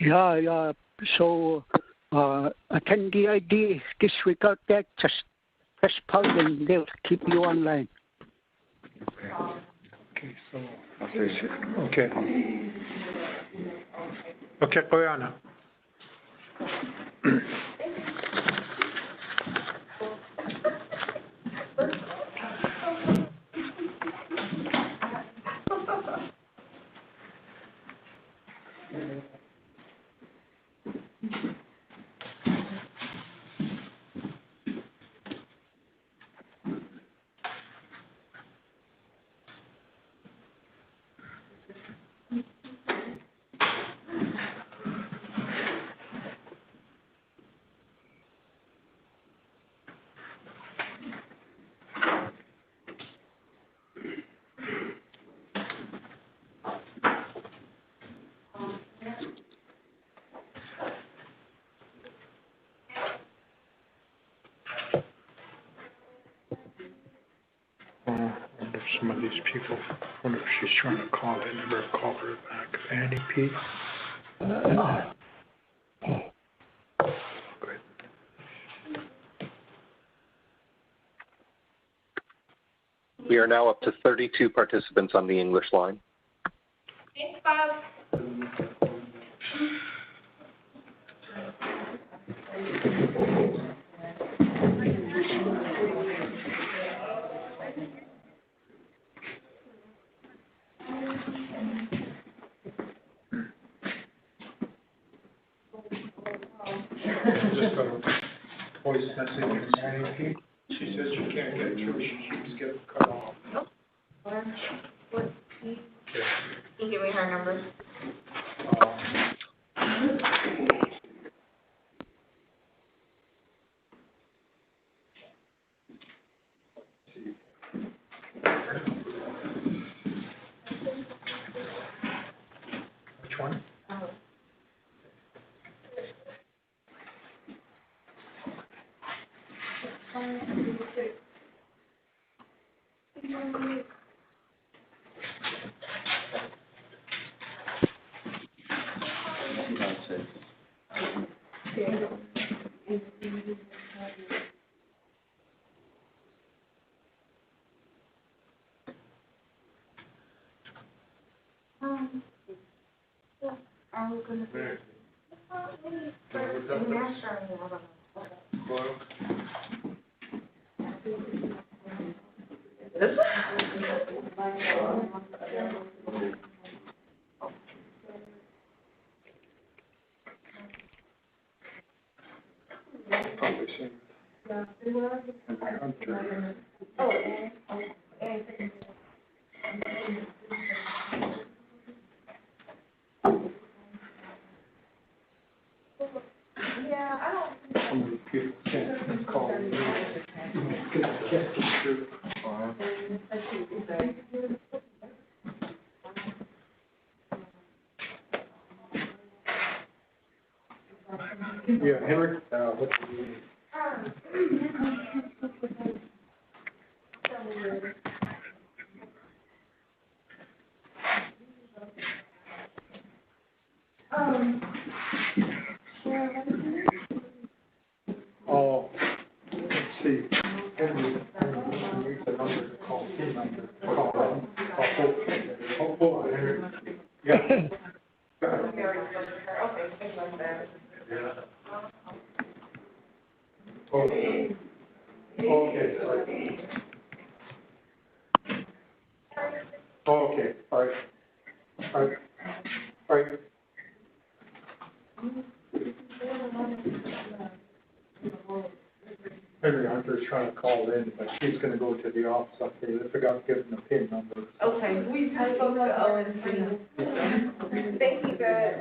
Yeah, yeah. So attendee ID, disregard that. Just press pause and they'll keep you online. Okay, so okay. Okay, Koyana. Some of these people, I wonder if she's trying to call in. I better call her back. Annie P. We are now up to 32 participants on the English line. Thanks, Bob. Just a voice message from Annie P. She says she can't get through. She keeps getting cut off. Can you give me her number? Which one? Yeah, Henry, what's the meeting? Oh, let's see. Henry needs a number to call, his number. Oh, Henry. Yeah. Okay. Okay, sorry. Okay, all right. All right. All right. Henry Hunter's trying to call in, but she's gonna go to the office up there. I forgot to give them the PIN number. Okay. Thank you, good.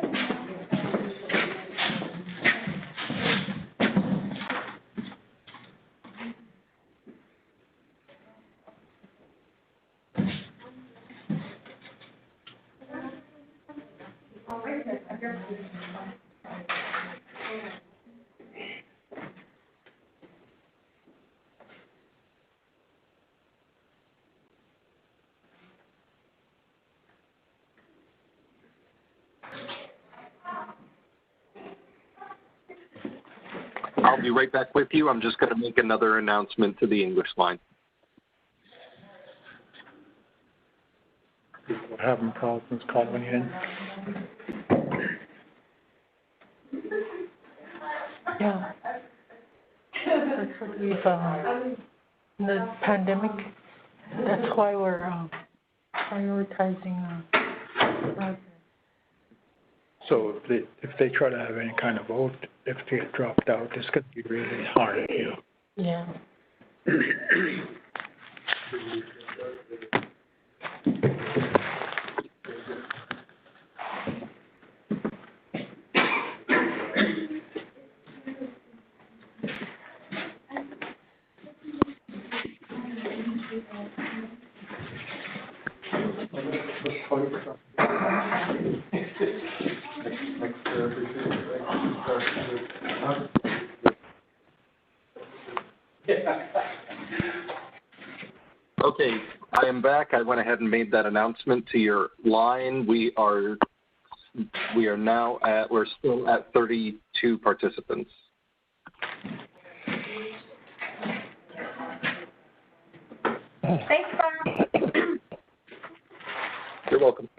I'll be right back with you. I'm just going to make another announcement to the English line. People are having problems calling in. Yeah. That's what we've, the pandemic, that's why we're, prioritizing, projects. So if they try to have any kind of vote, if they get dropped out, it's going to be really hard, you know. Yeah. Okay, I am back. I went ahead and made that announcement to your line. We are now we're still at 32 participants. Thanks, Bob. You're welcome.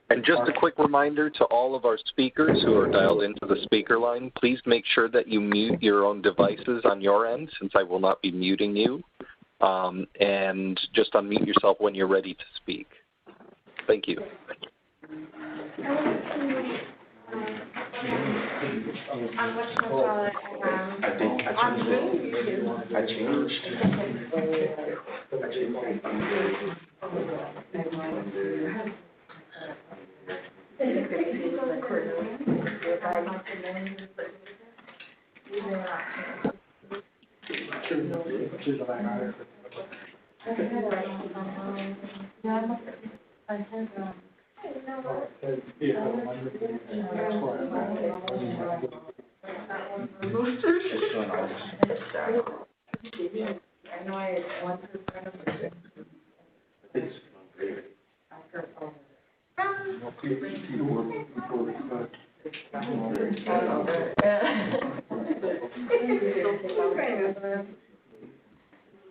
And just a quick reminder to all of our speakers who are dialed into the speaker line, please make sure that you mute your own devices on your end, since I will not be muting you. And just unmute yourself when you're ready to speak. Thank you. On which Charlotte, I think I changed.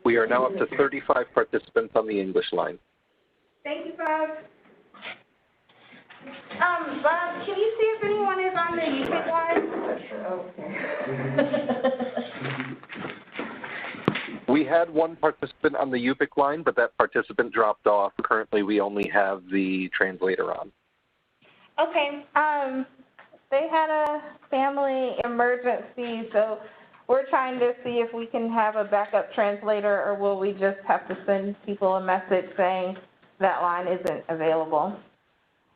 We are now up to 35 participants on the English line. Thank you, Bob. Bob, can you see if anyone is on the UPIC line? We had one participant on the UPIC line, but that participant dropped off. Currently, we only have the translator on. Okay, they had a family emergency, so we're trying to see if we can have a backup translator, or will we just have to send people a message saying that line isn't available.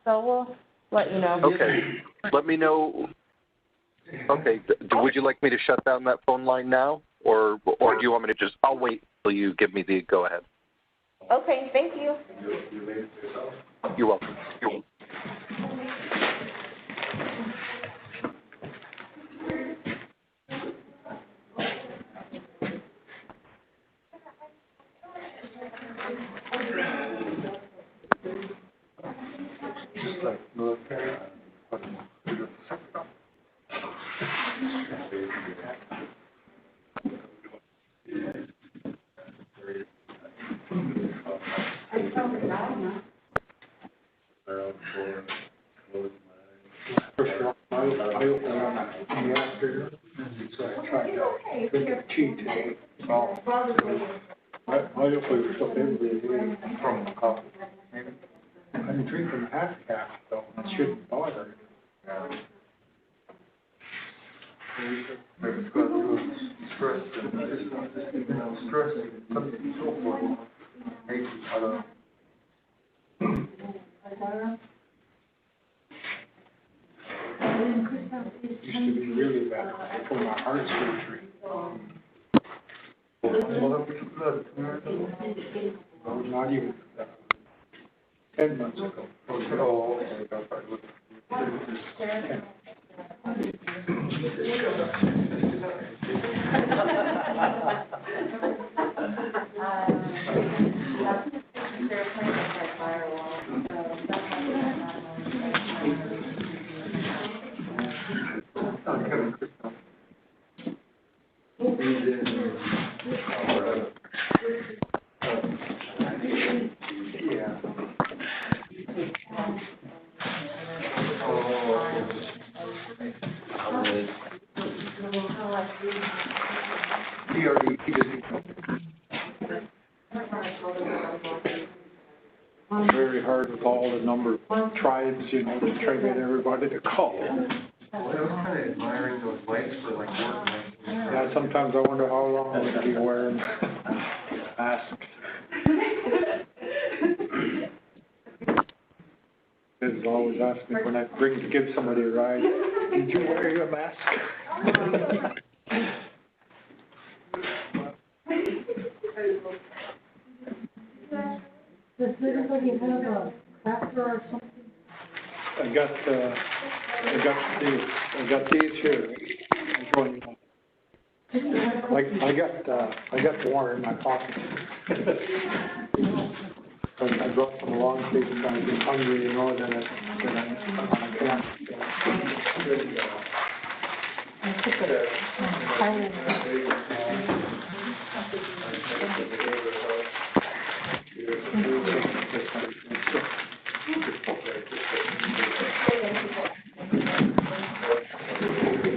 So we'll let you know. Okay, let me know. Okay, would you like me to shut down that phone line now, or do you want me to just, I'll wait until you give me the go-ahead. Okay, thank you. You're welcome. You're welcome. I'm drinking half cap, though, it shouldn't bother. Used to be really bad for my heart surgery. Not even 10 months ago. Oh, very hard with all the number of tribes, you know, to try to get everybody to call. Well, I was kind of admiring those lights for like work. Yeah, sometimes I wonder how long I'm gonna be wearing masks. Kids always ask me when I give somebody a ride, did you wear your mask? Does anybody have a tractor or something? I got these here. I'm showing you. I got more in my pocket. I brought some along in case I've been hungry, you know, that I can't.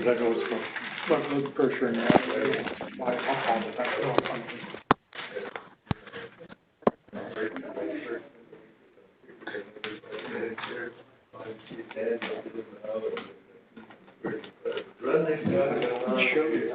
That goes from front load pressure and that way. My pump, that's no fun. Show you.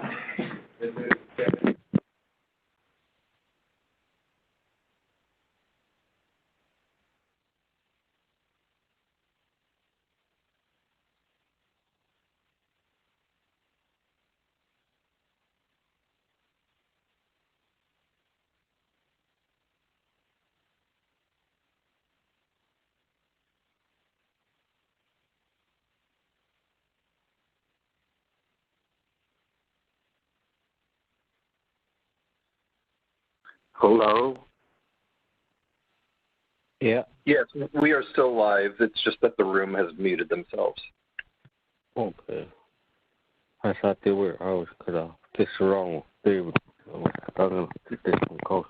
Hello? Yeah. Yes, we are still live. It's just that the room has muted themselves. Okay. I thought they were. I was cut off. This is wrong. They were. I'm gonna get this one close.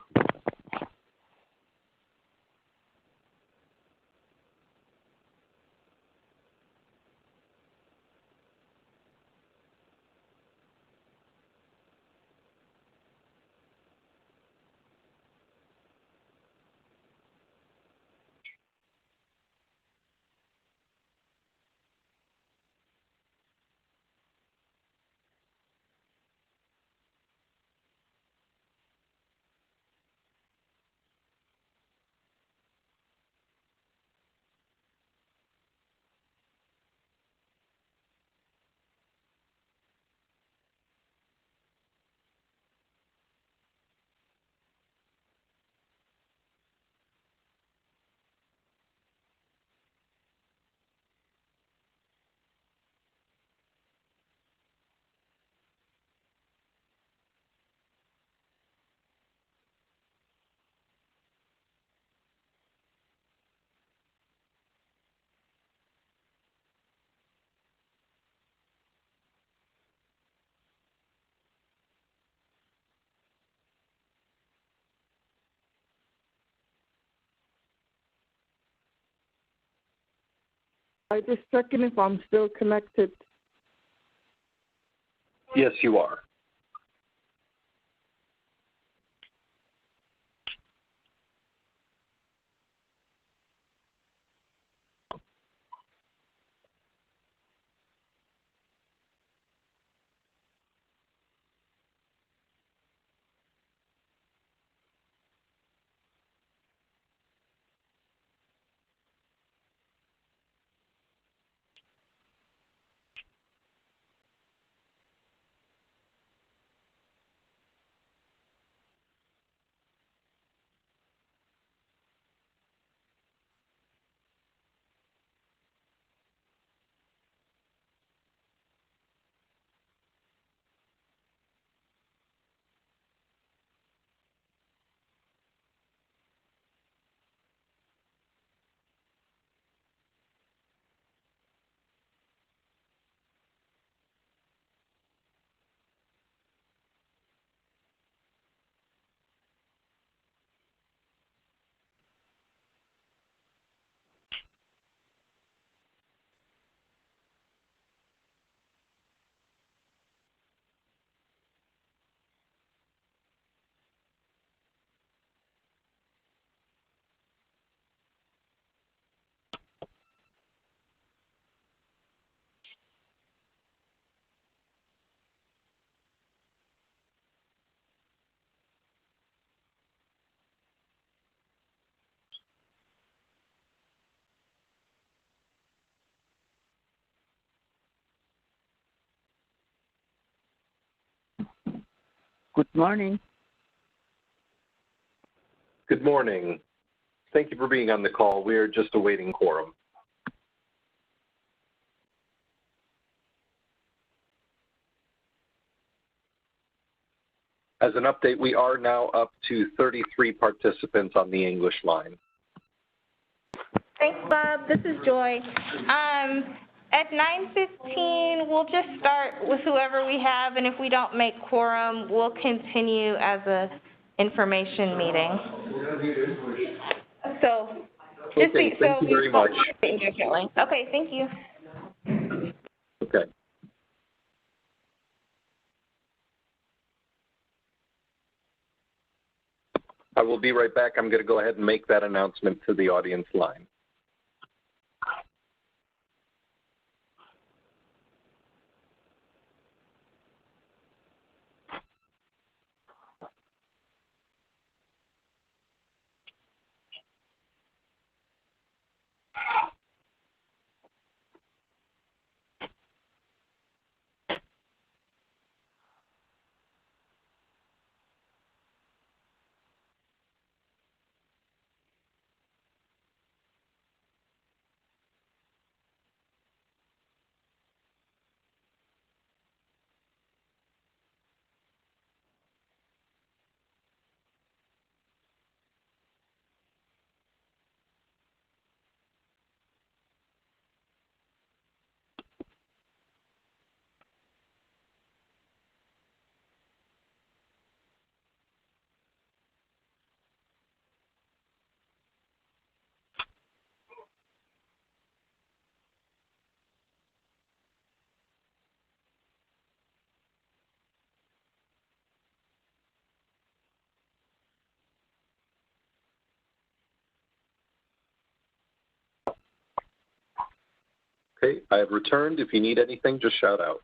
I just checking if I'm still connected. Yes, you are. Good morning. Good morning. Thank you for being on the call. We are just awaiting quorum. As an update, we are now up to 33 participants on the English line. Thanks, Bob. This is Joy. At 9:15, we'll just start with whoever we have, and if we don't make quorum, we'll continue as a information meeting. So, just Okay, thank you very much. Okay, thank you. Okay. I will be right back. I'm going to go ahead and make that announcement to the audience line. Okay, I have returned. If you need anything, just shout out.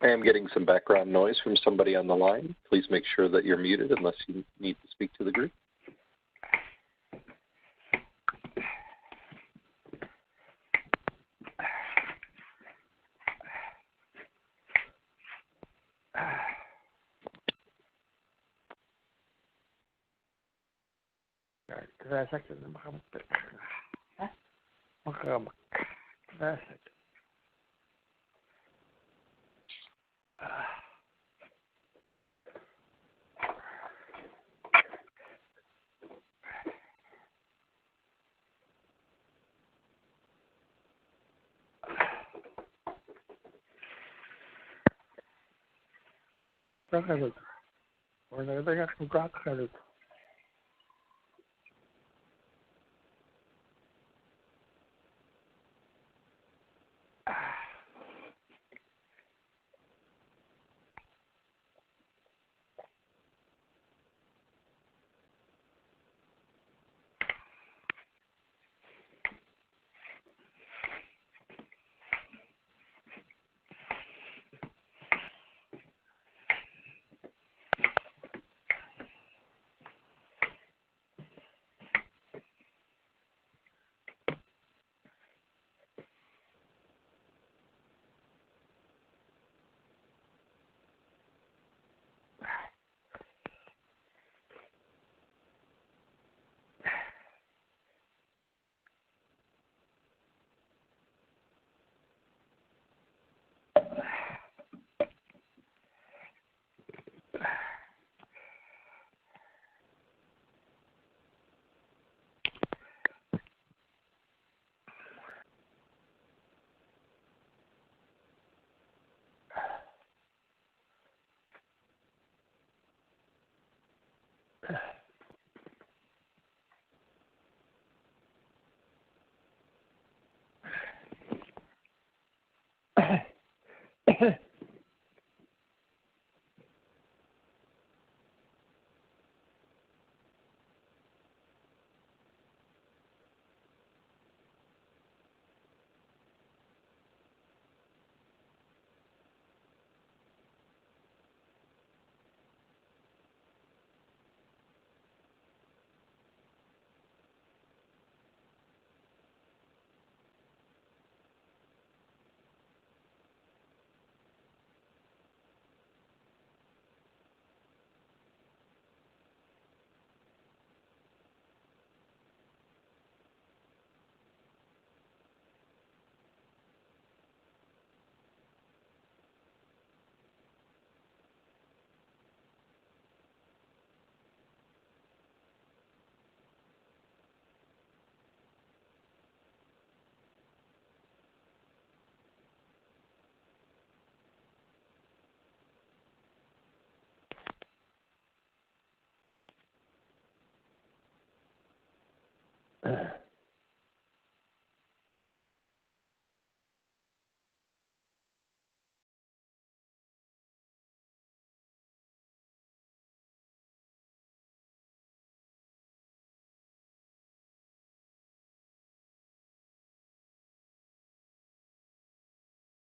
I am getting some background noise from somebody on the line. Please make sure that you're muted unless you need to speak to the group.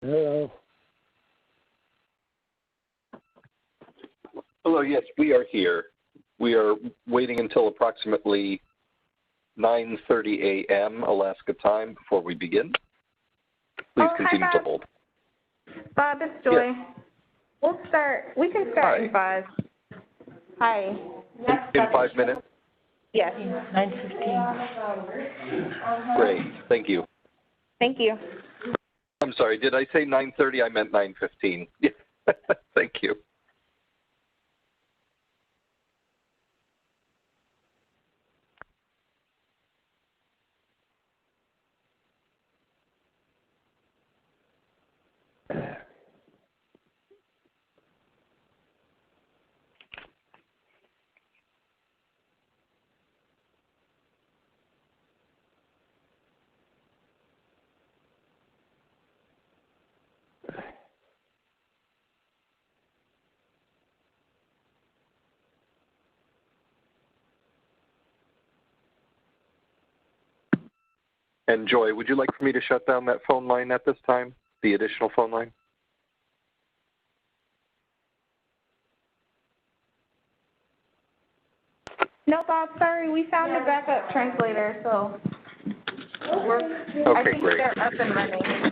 Hello. Hello, yes, we are here. We are waiting until approximately 9:30 a.m. Alaska time before we begin. Please continue hi, to Bob. hold. Bob, it's Joy. Yes. We can start in 5. Hi. In 5 minutes? Yes. 9:15. Great, thank you. Thank you. I'm sorry, did I say 9:30? I meant 9:15. Thank you. And Joy, would you like for me to shut down that phone line at this time, the additional phone line? sorry, we found a backup translator, so I Okay, think great. they're up and running.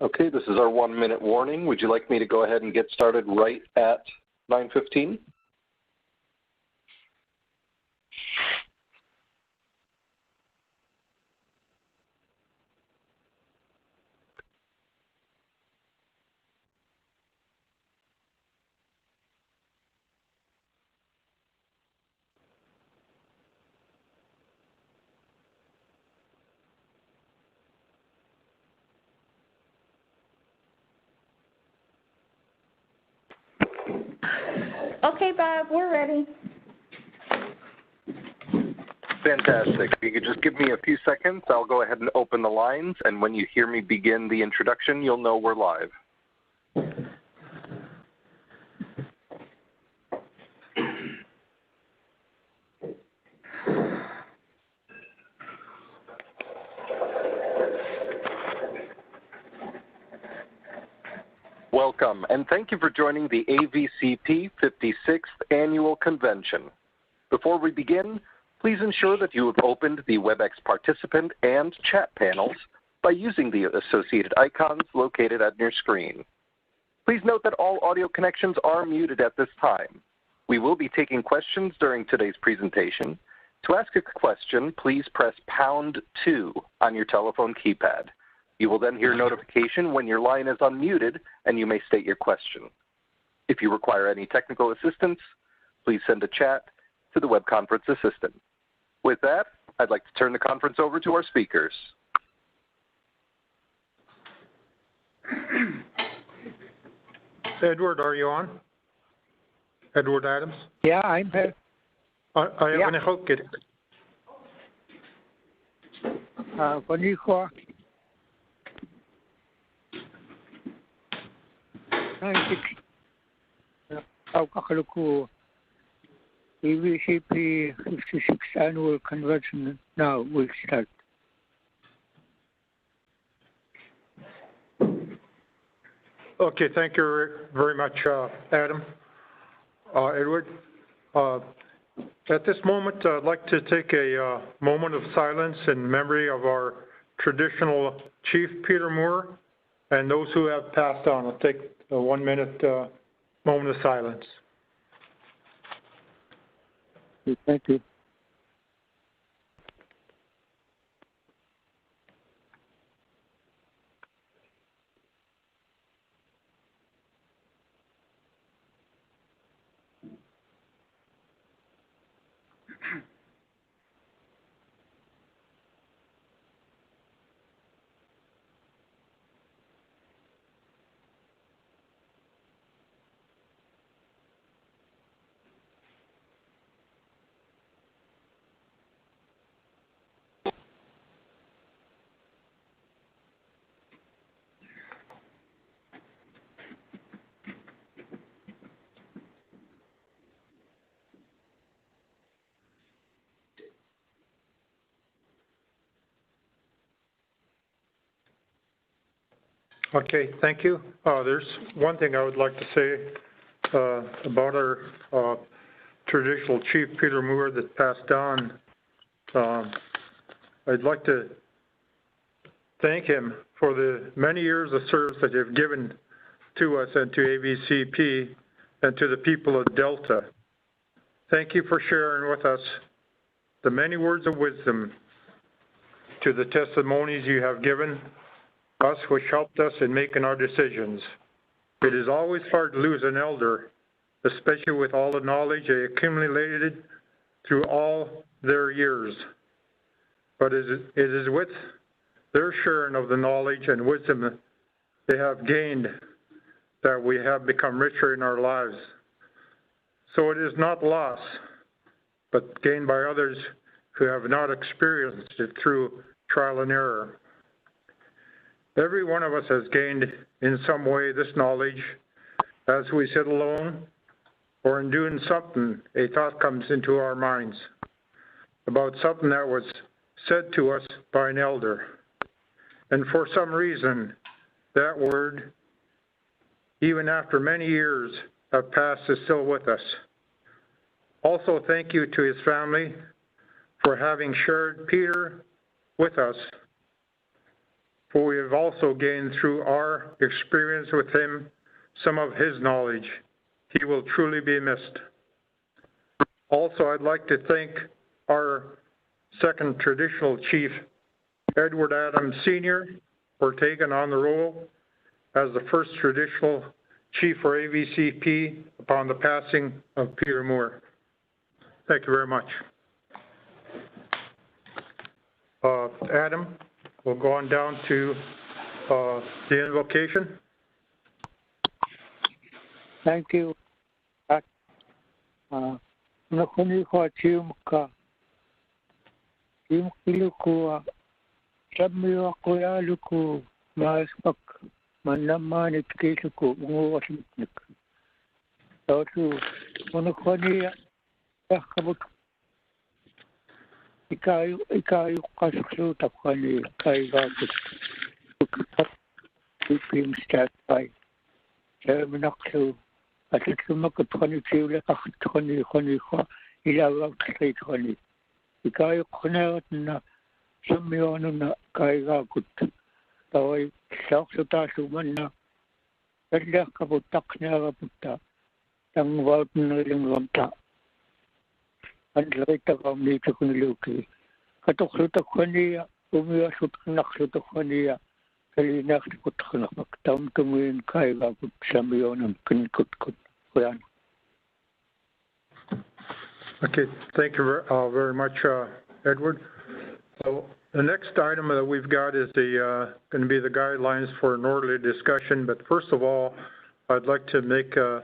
Okay, this is our 1-minute warning. Would you like me to go ahead and get started right at 9:15? Okay, Bob, we're ready. Fantastic. If you could just give me a few seconds, I'll go ahead and open the lines, and when you hear me begin the introduction, you'll know we're live. Welcome, and thank you for joining the AVCP 56th Annual Convention. Before we begin, please ensure that you have opened the WebEx participant and chat panels by using the associated icons located on your screen. Please note that all audio connections are muted at this time. We will be taking questions during today's presentation. To ask a question, please press #2 on your telephone keypad. You will then hear a notification when your line is unmuted and you may state your question. If you require any technical assistance, please send a chat to the web conference assistant. With that, I'd like to turn the conference over to our speakers. Edward, are you on? Edward Adams? Yeah, I'm here. Ayaw na hokit. Konnichiwa. Aukaluku AVCP 56th Annual Convention now will start. Okay, thank you very much, Adam. Edward, at this moment, I'd like to take a moment of silence in memory of our traditional chief, Peter Moore, and those who have passed on. I'll take a 1 minute moment of silence. Thank you. Okay, thank you. There's one thing I would like to say about our traditional chief, Peter Moore, that passed on. I'd like to thank him for the many years of service that you've given to us and to AVCP and to the people of Delta. Thank you for sharing with us the many words of wisdom, to the testimonies you have given us, which helped us in making our decisions. It is always hard to lose an elder, especially with all the knowledge they accumulated through all their years. But it is with their sharing of the knowledge and wisdom they have gained that we have become richer in our lives. So it is not loss, but gained by others who have not experienced it through trial and error. Every one of us has gained in some way this knowledge as we sit alone or in doing something, a thought comes into our minds about something that was said to us by an elder. And for some reason, that word, even after many years have passed, is still with us. Also, thank you to his family for having shared Peter with us, for we have also gained through our experience with him some of his knowledge. He will truly be missed. Also, I'd like to thank our second traditional chief, Edward Adams Sr., for taking on the role as the first traditional chief for AVCP upon the passing of Peter Moore. Thank you very much. Adam, we'll go on down to the invocation. Thank you. Nakuniko Tiumka. Tiumkiluku. Samuel Koyaluku. Maaspak. Manamani Kiluku. Unguwasimnik. Tautu. Unukonia. Yakabut. Ikayu kasuksu takwani. Kaigabut. Ipim start by. Terminaksu. At it's a muck of 22 like a 20, ilaw straight honey. The guy connect some yon Kaiga good. So I self to Tasumana. That lack about Taknara Putta. Tang Woughton Ringlamta. And later on me to Kunluki. Katoksuta Konia, Umia Sutnaksuta Konia. Okay, thank you very much, Edward. So the next item that we've got is the going to be the guidelines for an orderly discussion. But first of all, I'd like to make a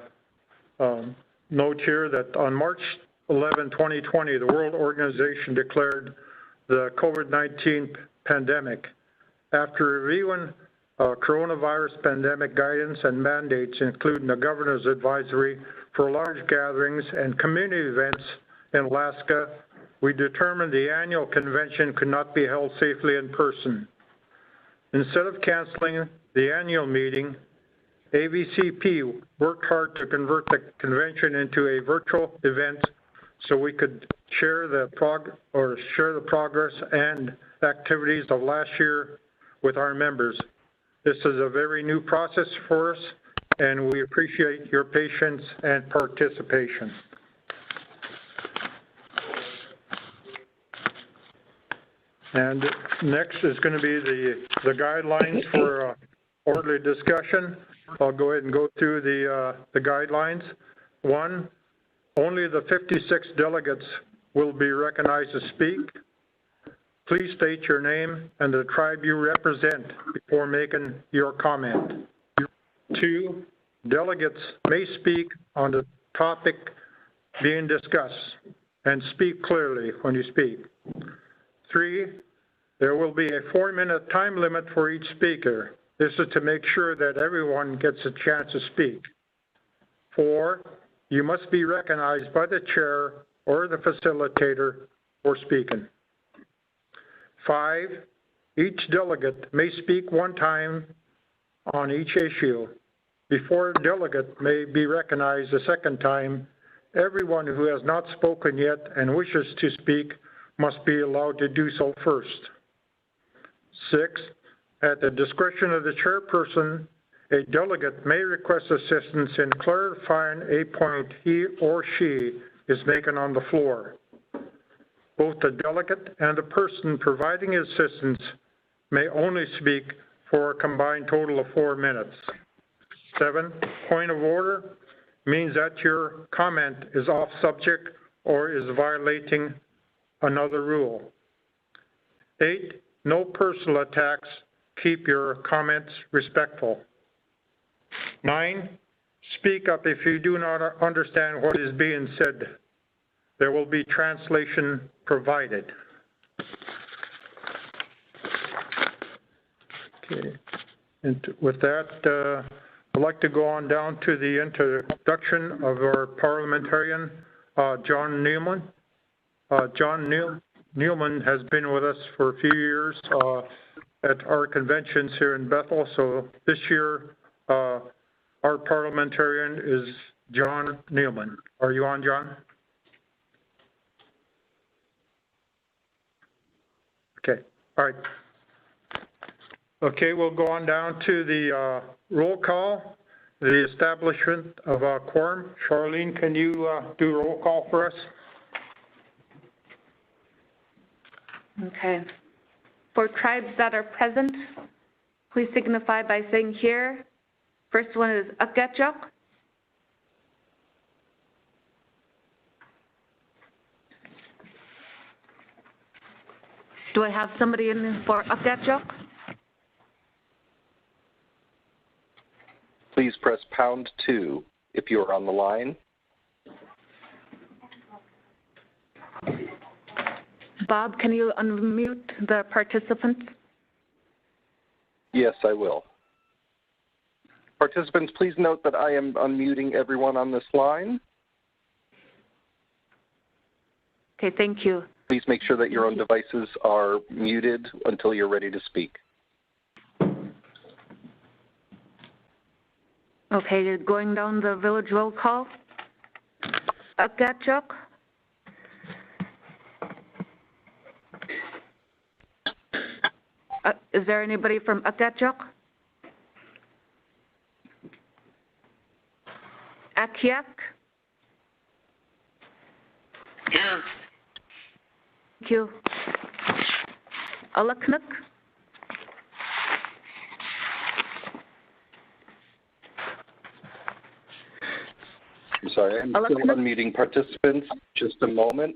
note here that on March 11/2020, the World Organization declared the COVID-19 pandemic. After reviewing coronavirus pandemic guidance and mandates, including the governor's advisory for large gatherings and community events in Alaska, we determined the annual convention could not be held safely in person. Instead of canceling the annual meeting, AVCP worked hard to convert the convention into a virtual event so we could share the progress and activities of last year with our members. This is a very new process for us, and we appreciate your patience and participation. And next is going to be the guidelines for orderly discussion. I'll go ahead and go through the guidelines. 1, only the 56 delegates will be recognized to speak. Please state your name and the tribe you represent before making your comment. 2, delegates may speak on the topic being discussed and speak clearly when you speak. 3, there will be a 4-minute time limit for each speaker. This is to make sure that everyone gets a chance to speak. 4, you must be recognized by the chair or the facilitator for speaking. 5, each delegate may speak 1 time on each issue. Before a delegate may be recognized a 2nd time, everyone who has not spoken yet and wishes to speak must be allowed to do so first. 6, at the discretion of the chairperson, a delegate may request assistance in clarifying a point he or she is making on the floor. Both the delegate and the person providing assistance may only speak for a combined total of 4 minutes. 7, point of order means that your comment is off subject or is violating another rule. 8, no personal attacks. Keep your comments respectful. 9, speak up if you do not understand what is being said. There will be translation provided. Okay, and with that, I'd like to go on down to the introduction of our parliamentarian, John Nealman. John Nealman has been with us for a few years at our conventions here in Bethel. So this year, our parliamentarian is John Nealman. Are you on, John? Okay, all right. Okay, we'll go on down to the roll call, the establishment of a quorum. Charlene, can you do roll call for us? Okay. For tribes that are present, please signify by saying here. First one is Akgatchok. Do I have somebody in for Akgatchok? Please press #2 if you are on the line. Bob, can you unmute the participants? Yes, I will. Participants, please note that I am unmuting everyone on this line. Okay, thank you. Please make sure that your own devices are muted until you're ready to speak. Okay, going down the village roll call. Akgatchok. Is there anybody from Akgatchok? Akiak? Here. Thank you. Alaknuk? I'm sorry, I'm still unmuting participants. Just a moment.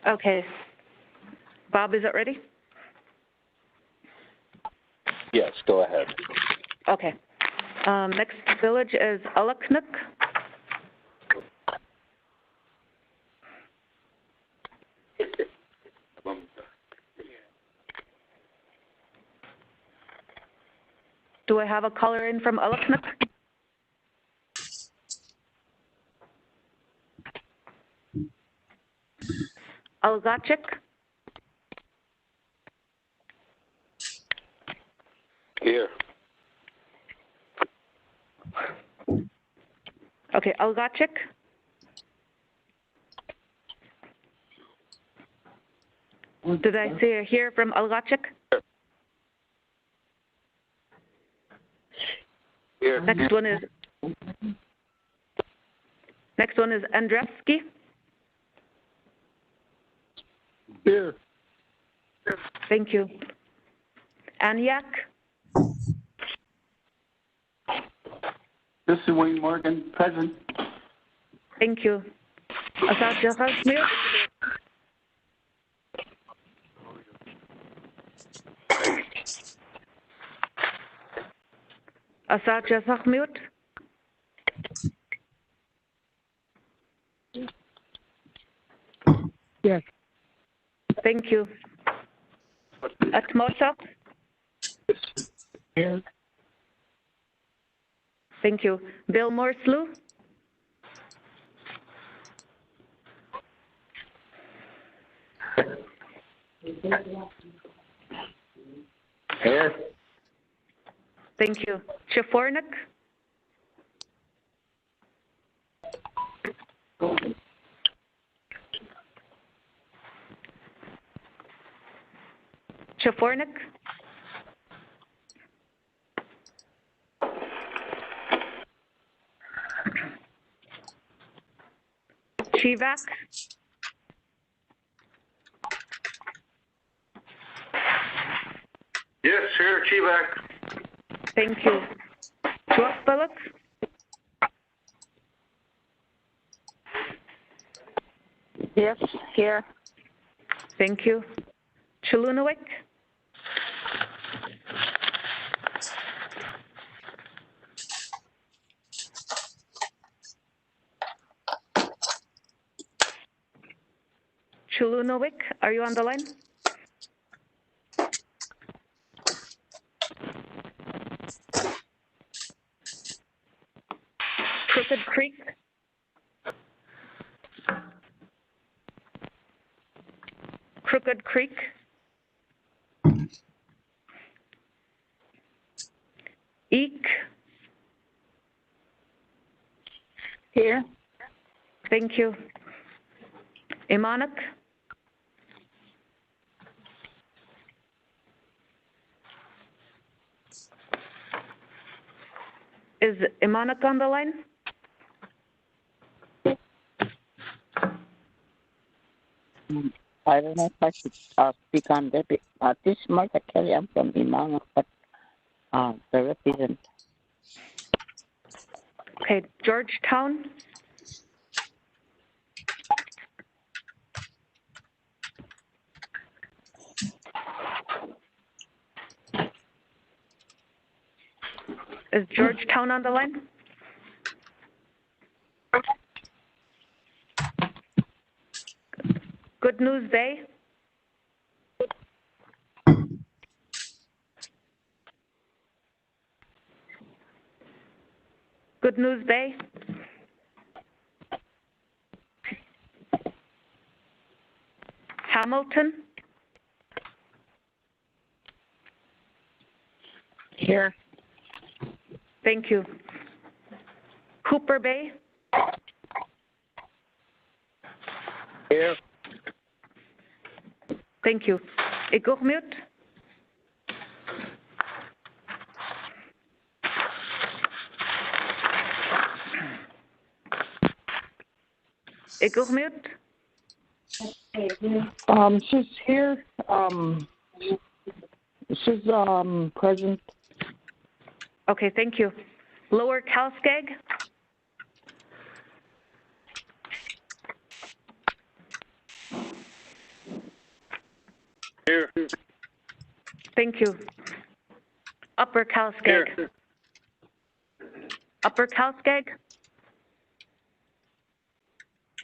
Okay. Bob, is it ready? Yes, go ahead. Okay. Next village is Alaknuk. Do I have a caller in from Alaknuk? Algachik? Here. Okay, Algachik? Did I say here from Algachik? Here. Next one is Andrevsky. Here. Thank you. Anyak? This is Wayne Morgan, present. Thank you. Asatja Rasmut? Asatja Rasmut? Yes. Thank you. Atmosha? Here. Thank you. Bill Morslu? Here. Thank you. Chefornik? Chefornik? Chivak? Yes, here, Chivak. Thank you. Chuakbalak? Yes, here. Thank you. Chilunawik? Chilunawik, are you on the line? Crooked Creek? Crooked Creek? Eek? Here. Thank you. Imanak? Is Imanak on the line? I don't know if I should speak on that. This is Martha Kelly. I'm from Imanga, but the represent. Okay, Georgetown? Is Georgetown on the line? Good News Bay? Good News Bay? Hamilton? Here. Thank you. Cooper Bay? Here. Thank you. Igormut? Igormut? She's here. She's present. Okay, thank you. Lower Calskag? Here. Thank you. Upper Calskag. Here. Upper Calskag.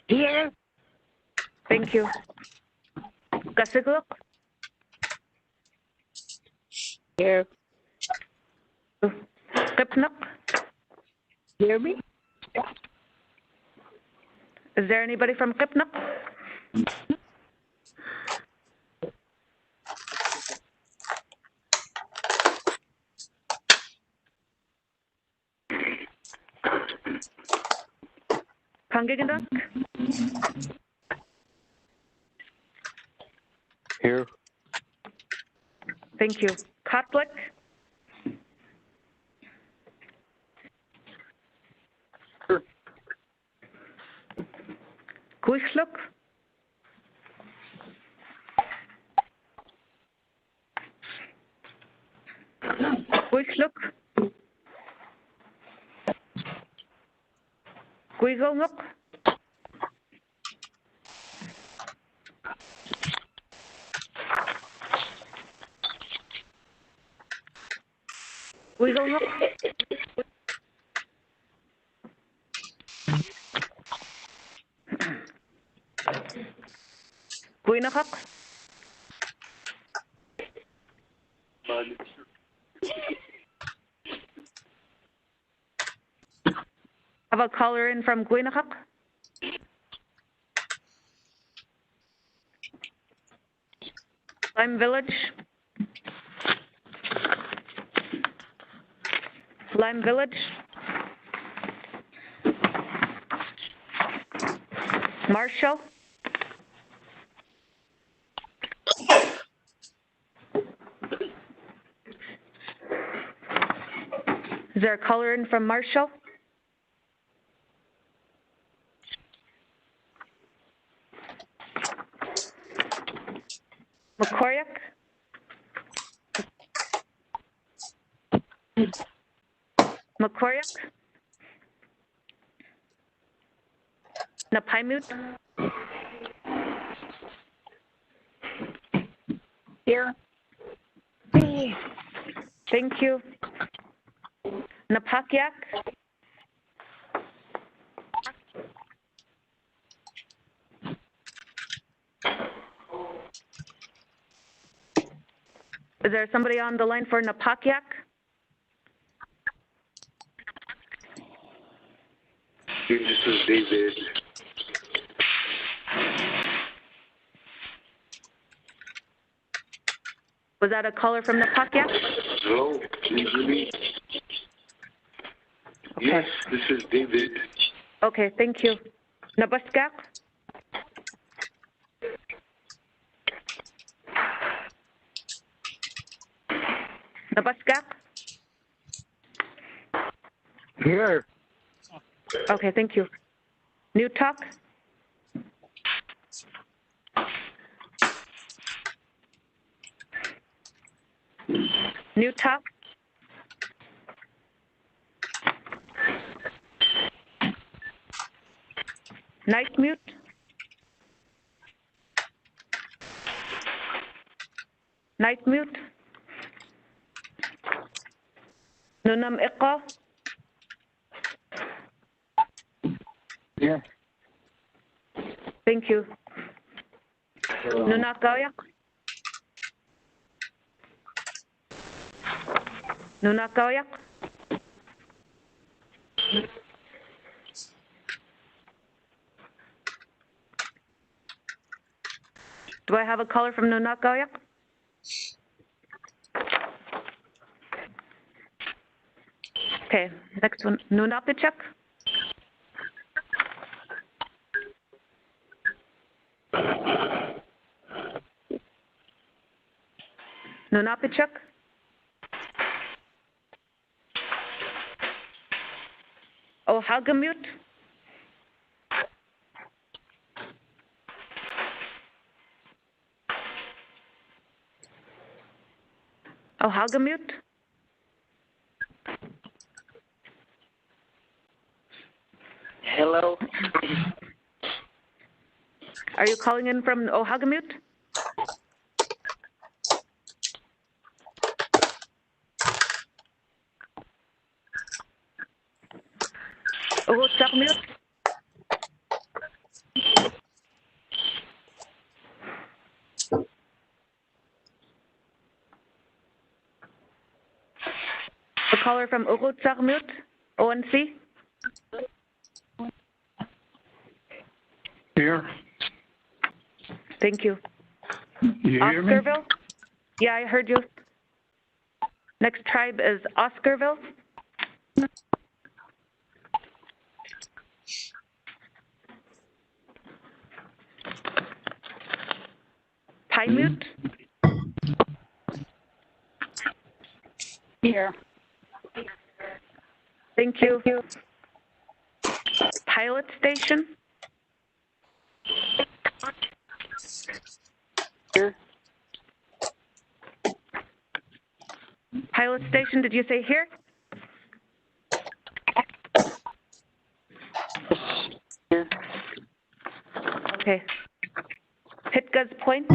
Here. Thank you. Kasigluk. Here. Kipnuk. Hear me? Is there anybody from Kipnuk? Pangiganduk? Here. Thank you. Kotlik? Kuisluk? Kuisluk? Kuigalnuk? Kuigalnuk? Kuinakak? Have a caller in from Guinakak? Lime Village? Lime Village? Marshall? Is there a caller in from Marshall? Macquariak? Macquariak? Napaimute? Here. Thank you. Napakiak? Is there somebody on the line for Napakiak? This is David. Was that a caller from Napakiak? Hello, can you hear me? Okay. Yes, this is David. Okay, thank you. Nabaskak? Nabaskak? Here. Okay, thank you. New Talk? New Talk? Night Mute? Night Mute? Nunam Iqa? Yeah. Thank you. Nunakayak? Nunakayak? Do I have a caller from Nunakayak? Okay, next one. Nunapichak? Nunapichak? Ohagamute? Ohagamute? Hello. Are you calling in from Ohagamute? Ugutak mute. The caller from Ugutak mute. ONC. Here. Thank you. You hear me? Oscarville? Yeah, I heard you. Next tribe is Oscarville. Mute. Here. Thank you. Pilot Station. Here. Pilot Station, did you say here? Here. Okay. Pitka's Point.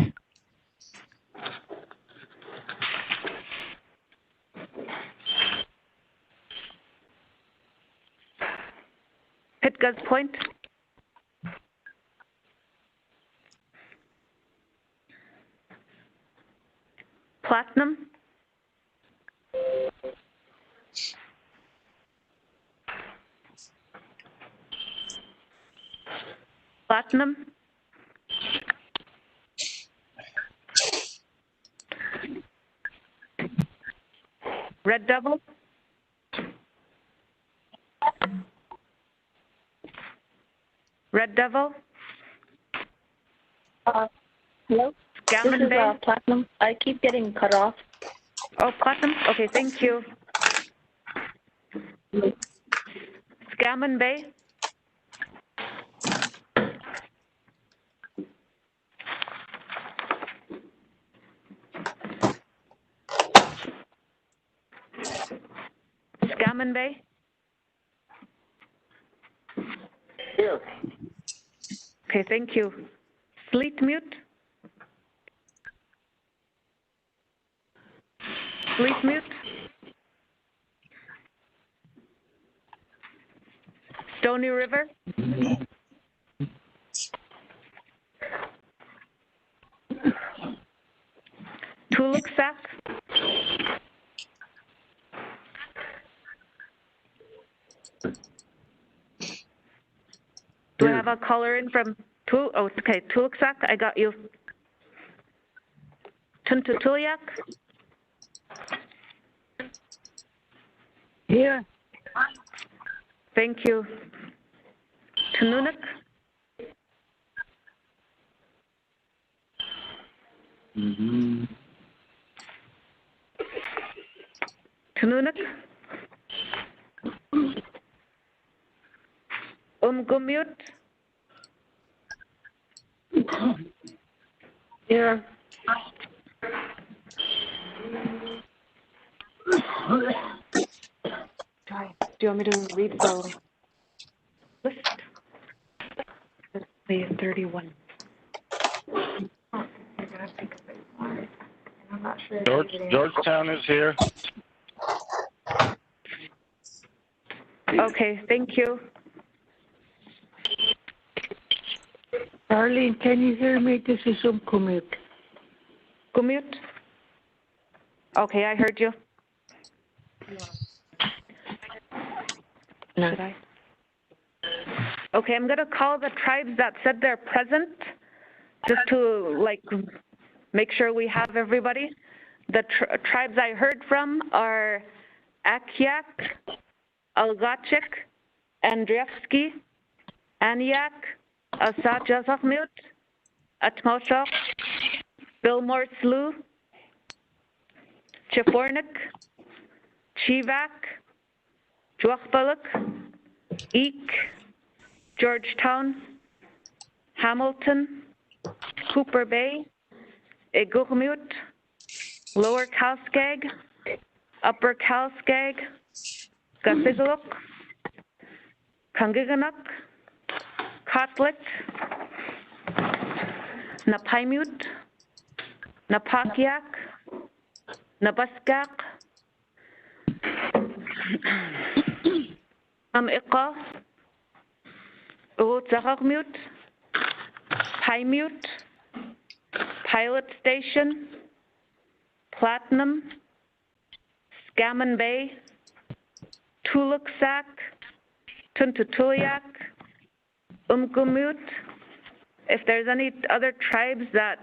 Pitka's Point. Platinum. Platinum. Red Devil. Red Devil. Hello? Gammon This is Bay. Platinum. I keep getting cut off. Oh, Platinum? Okay, thank you. Gammon Bay. Gammon Bay. Here. Okay, thank you. Sleet Mute. Sleet Mute. Stony River. Tuluksak. Do I have a caller in from okay, Tuluksak, I got you. Tuntutulyak. Here. Thank you. Tununak. Tununak. Gumute. Here. Do you want me to read the list? Say 31. I'm not sure. Georgetown is here. Okay, thank you. Darlene, can you hear me? This is Kumut. Gumute? Okay, I heard you. No. Should I? Okay, I'm going to call the tribes that said they're present, just to, like, make sure we have everybody. The tribes I heard from are Akyak, Algachik, Andreevsky, Aniak, Asat Jazakmut, Atmoshok, Billmore Slough, Chefornik, Chivak, Juachbaluk, Eek, Georgetown, Hamilton, Cooper Bay, Egurmut, Lower Kalskag, Upper Kalskag, Gasigaluk, Kangiganuk, Kotlik, Napaimut, Napakyak, Nabaskak, Ika, Utsachachmute, Piemute, Pilot Station, Platinum, Scammon Bay, Tuluksak, Tuntutuliak, Umgumut. If there's any other tribes that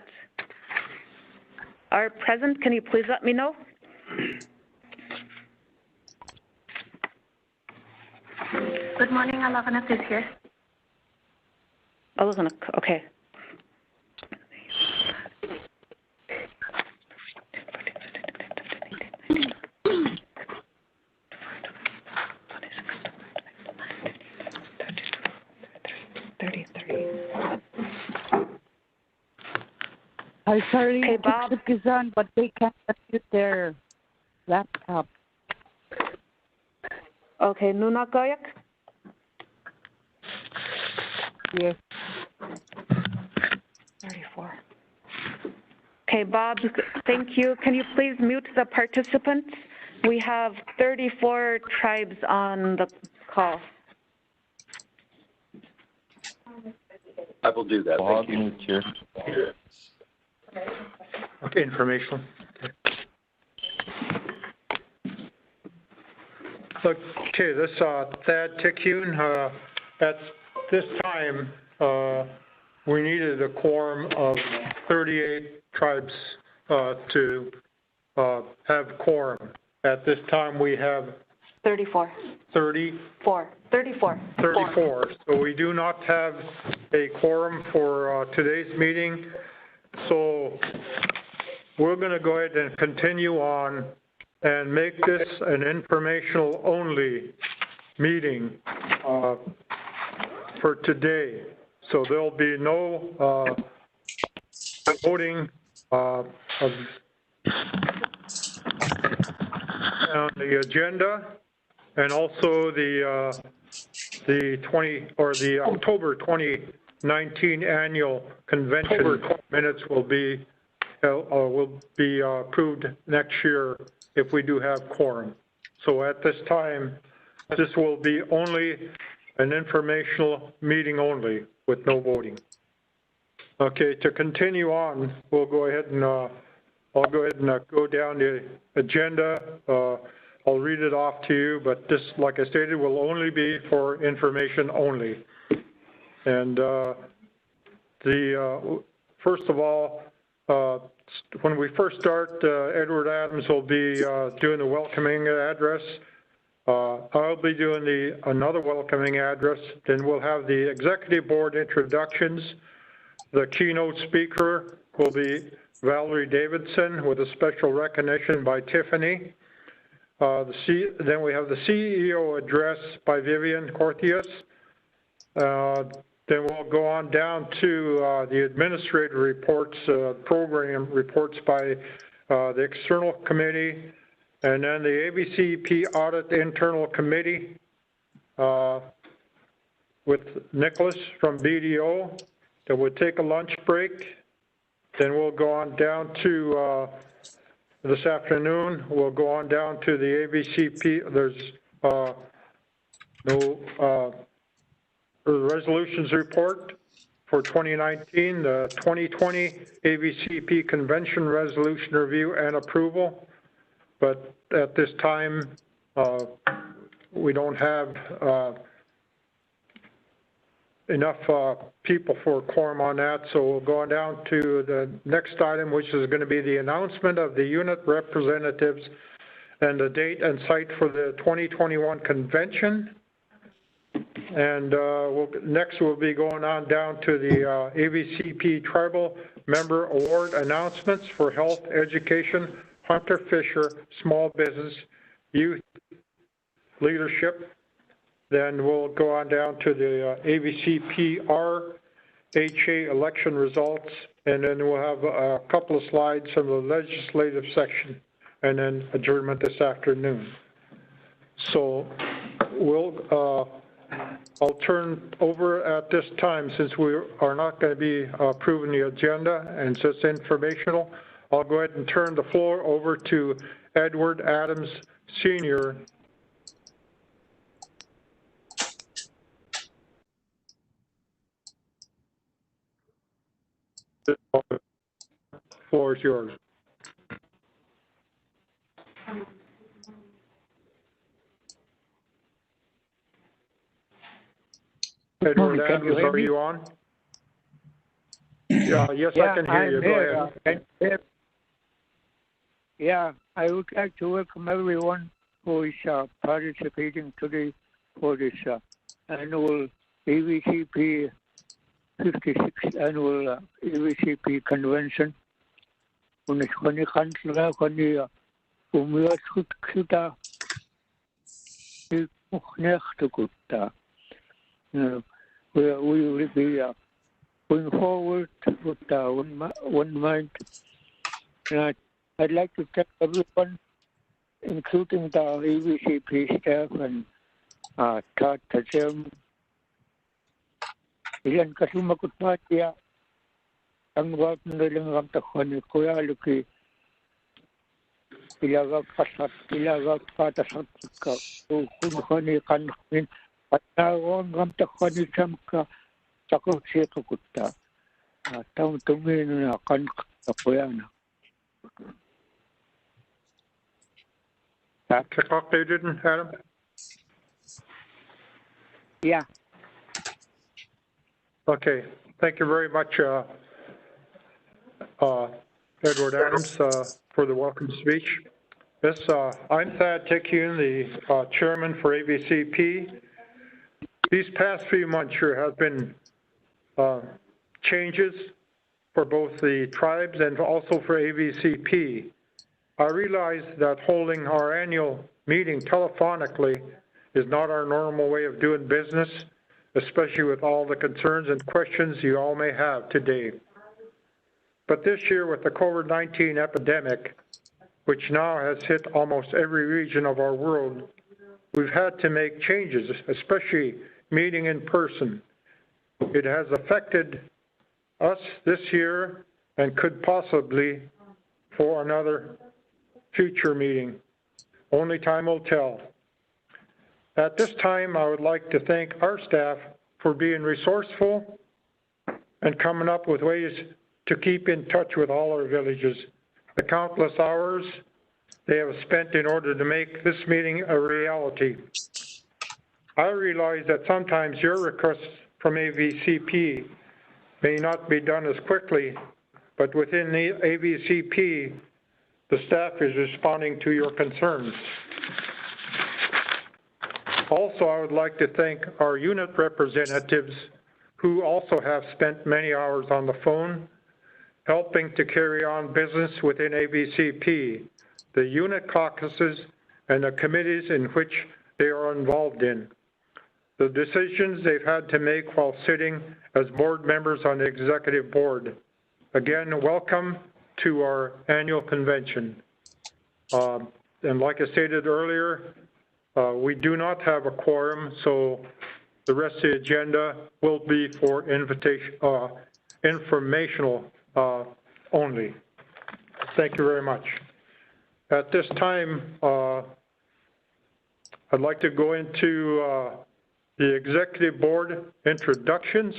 are present, can you please let me know? Good morning, Alakanak is here. Alakanak, okay. I sorry, hey, Bob. is on, but they can't unmute their laptop. Okay, Nunakoyak? Yes. 34. Okay, Bob, thank you. Can you please mute the participants? We have 34 tribes on the call. I will do that. Thank you. Okay, informational. Okay, this Thad Tickune, at this time, we needed a quorum of 38 tribes to have quorum. At this time, we have 34. 34. 34. So we do not have a quorum for today's meeting. So we're going to go ahead and continue on and make this an informational only meeting for today. So there'll be no voting on the agenda, and also the October 2019 annual convention minutes will be approved next year if we do have quorum. So at this time, this will be only an informational meeting only with no voting. Okay, to continue on, we'll go ahead and I'll go ahead and go down the agenda. I'll read it off to you, but this, like I stated, will only be for information only. And first of all, when we first start, Edward Adams will be doing the welcoming address. I'll be doing another welcoming address. Then we'll have the executive board introductions. The keynote speaker will be Valerie Davidson with a special recognition by Tiffany. Then we have the CEO address by Vivian Corthias. Then we'll go on down to the administrative reports, program reports by the external committee, and then the AVCP audit internal committee with Nicholas from BDO. Then we'll take a lunch break. Then we'll go on down to this afternoon. We'll go on down to the AVCP. There's the resolutions report for 2019, the 2020 AVCP convention resolution review and approval. But at this time, we don't have enough people for quorum on that, so we'll go on down to the next item, which is going to be the announcement of the unit representatives and the date and site for the 2021 convention. And next we'll be going on down to the AVCP Tribal Member Award announcements for health, education, hunter, fisher, small business, youth, leadership. Then we'll go on down to the AVCP RHA election results, and then we'll have a couple of slides from the legislative section, and then adjournment this afternoon. So I'll turn over at this time, since we are not going to be approving the agenda and it's just informational. I'll go ahead and turn the floor over to Edward Adams, Sr. The floor is yours. Edward Adams, are you on? Yeah, yes, I can hear you. Go ahead. Yeah, I would like to welcome everyone who is participating today for this annual AVCP 56th annual AVCP convention. Und ich kann nicht handeln, kann ich mir gut da, ich auch nicht gut da. We will be going forward with one mind. And I'd like to thank everyone, including the AVCP staff and Todd, the chairman. Ilan kasi makutpat ya ang wag nilang ramtakon ni Kuya Luki. Ilaga patasat ka. Kung ni kanin at nawang ramtakon ni Samka sakot siya kukutta. Taong tumingin na kan Kuya na. Kick off, Adrian, Adam? Yeah. Okay, thank you very much, Edward Adams, for the welcome speech. Yes, I'm Thad Tickian, the chairman for AVCP. These past few months here have been changes for both the tribes and also for AVCP. I realize that holding our annual meeting telephonically is not our normal way of doing business, especially with all the concerns and questions you all may have today. But this year with the COVID-19 epidemic, which now has hit almost every region of our world, we've had to make changes, especially meeting in person. It has affected us this year and could possibly for another future meeting. Only time will tell. At this time, I would like to thank our staff for being resourceful and coming up with ways to keep in touch with all our villages. The countless hours they have spent in order to make this meeting a reality. I realize that sometimes your requests from AVCP may not be done as quickly, but within the AVCP, the staff is responding to your concerns. Also, I would like to thank our unit representatives who also have spent many hours on the phone helping to carry on business within AVCP, the unit caucuses, and the committees in which they are involved in. The decisions they've had to make while sitting as board members on the executive board. Again, welcome to our annual convention. And like I stated earlier, we do not have a quorum, so the rest of the agenda will be for informational only. Thank you very much. At this time, I'd like to go into the executive board introductions.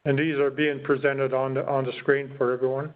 And these are being presented on the screen for everyone.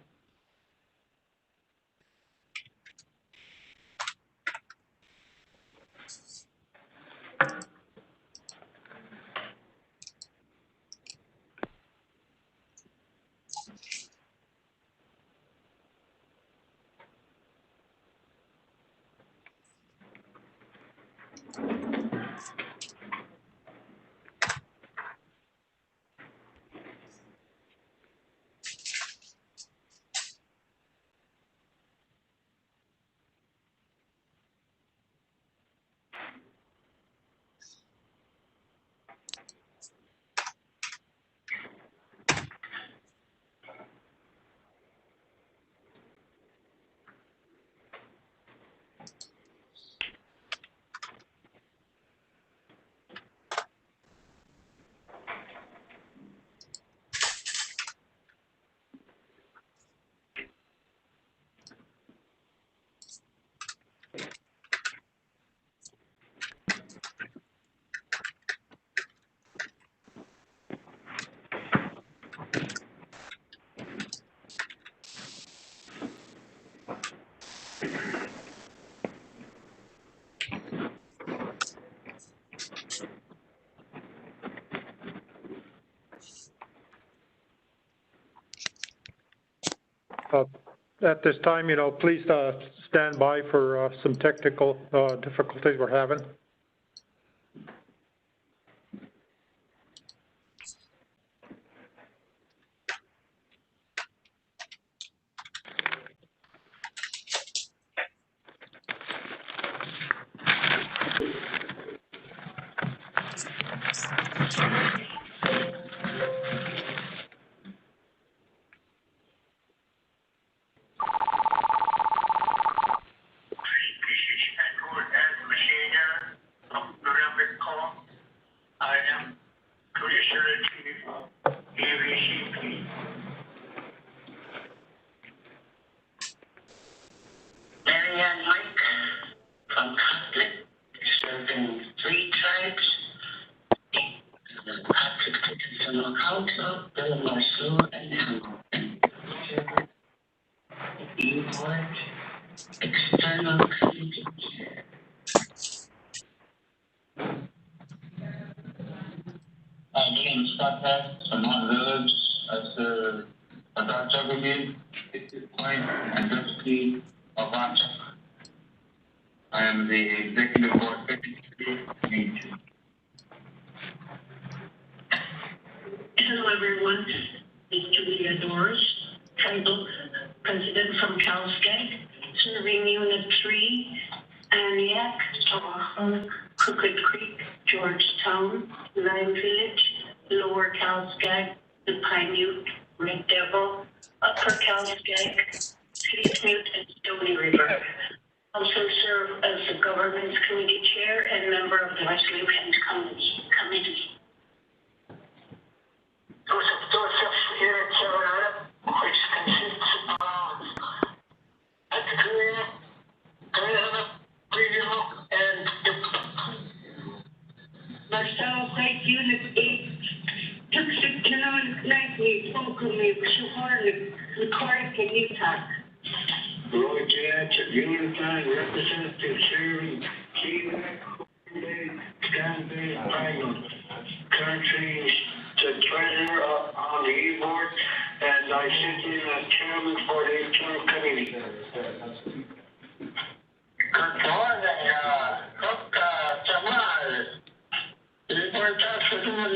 At this time, please stand by for some technical difficulties we're having. I am Commissioner Chief of AVCP. Marianne Mike from Coptic, serving 3 tribes. Coptic Traditional Council, Bill Marceau, and Hamilton. Board, external committee. My name is Scott Peck from Mount Village. I serve Adar Point and Deputy of Rochester. I am the Executive Board Secretary. Hello, everyone. It's Julia Doris, Tribal President from Calsgate, serving Unit 3, Aniak, Tawaha, Crooked Creek, Georgetown, Lime Village, Lower Calsgate, the Pinute, Red Devil, Upper Calsgate, Fleetmute, and Stony River. Also serve as the Governance Committee Chair and member of the Resolutions Committee. Joseph here at Carolina, which consists of and myself, like Unit 8, took economic nightly, focally, Shaharnik, recorded Kenyatta. Roy Judge, Unit 9, Representative Sherry, Stanley, Final, Country, the treasurer on the E-board, and I sit in as chairman for the internal committee. Good morning, Cook Jamal. E-board task for doing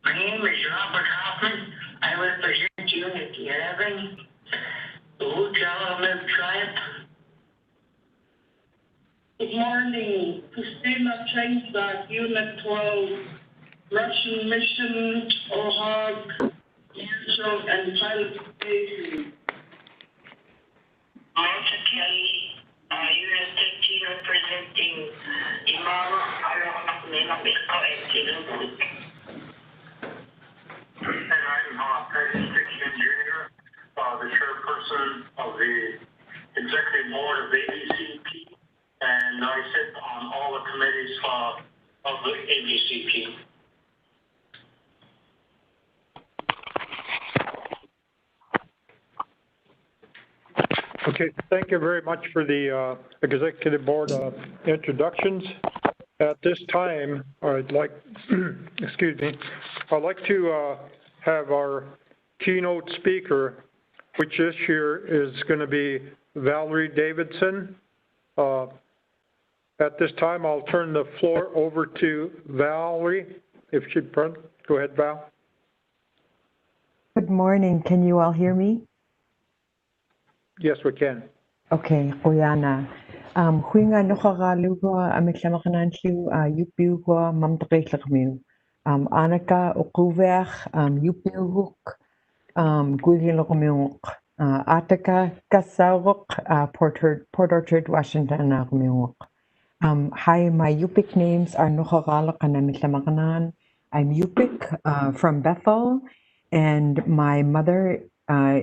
My name is Robert Hoffman. I represent Unit 11, the Ujalamed tribe. Good morning, Christina Chainsack, Unit 12, Russian Mission, Ohog, Marshall, and Pilot Station. Martha Kelly, Unit 13, representing Imam Alam and Tilu. And I'm President Jr., the chairperson of the executive board of AVCP, and I sit on all the committees of the AVCP. Okay, thank you very much for the executive board introductions. At this time, I'd like, excuse me, I'd like to have our keynote speaker, which this year is going to be Valerie Davidson. At this time, I'll turn the floor over to Valerie. If she'd go ahead, Val. Good morning. Can you all hear me? Yes, we can. Okay, Oyana. Huinga nukagalugo amiklamakanan yupiugo mamtakaitlakmiu. Anaka ukuvech yupiuguk guihilokumiuk. Ataka kasauguk Port Orchard, Washington nakumiuk. Hi, my Yupik names are Nukagalak and amiklamakanan. I'm Yupik from Bethel, and my mother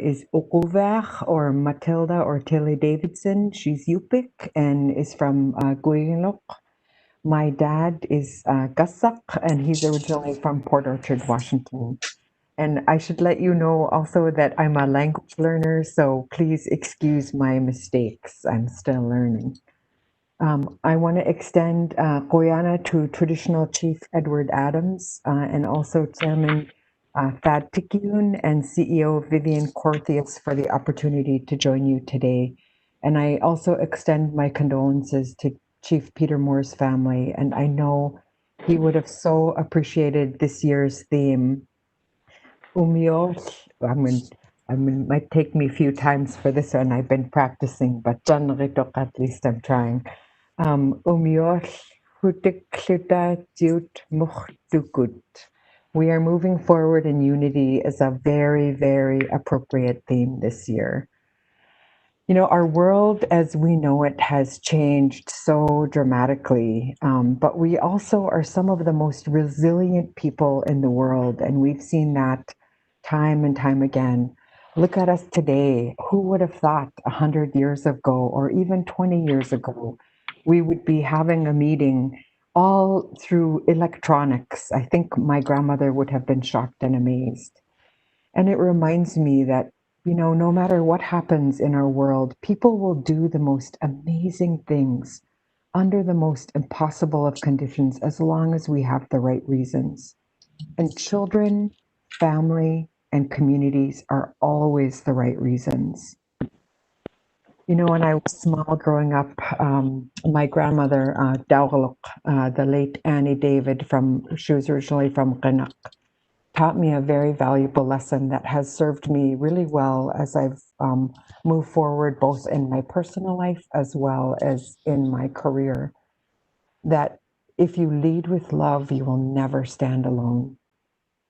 is Okuver or Matilda or Tilly Davidson. She's Yupik and is from Guyinok. My dad is Gassak, and he's originally from Port Orchard, Washington. And I should let you know also that I'm a language learner, so please excuse my mistakes. I'm still learning. I want to extend Koyana to Traditional Chief Edward Adams and also Chairman Thad Picayune and CEO Vivian Corthius for the opportunity to join you today. And I also extend my condolences to Chief Peter Moore's family. And I know he would have so appreciated this year's theme. Might take me a few times for this one. I've been practicing, but at least I'm trying. We are moving forward in unity is a very, very appropriate theme this year. You know, our world as we know it has changed so dramatically, but we also are some of the most resilient people in the world, and we've seen that time and time again. Look at us today. Who would have thought 100 years ago or even 20 years ago we would be having a meeting all through electronics? I think my grandmother would have been shocked and amazed. And it reminds me that, you know, no matter what happens in our world, people will do the most amazing things under the most impossible of conditions as long as we have the right reasons. And children, family, and communities are always the right reasons. You know, when I was small growing up, my grandmother, Dawalok, the late Annie David, she was originally from Qinak, taught me a very valuable lesson that has served me really well as I've moved forward, both in my personal life as well as in my career. That if you lead with love, you will never stand alone.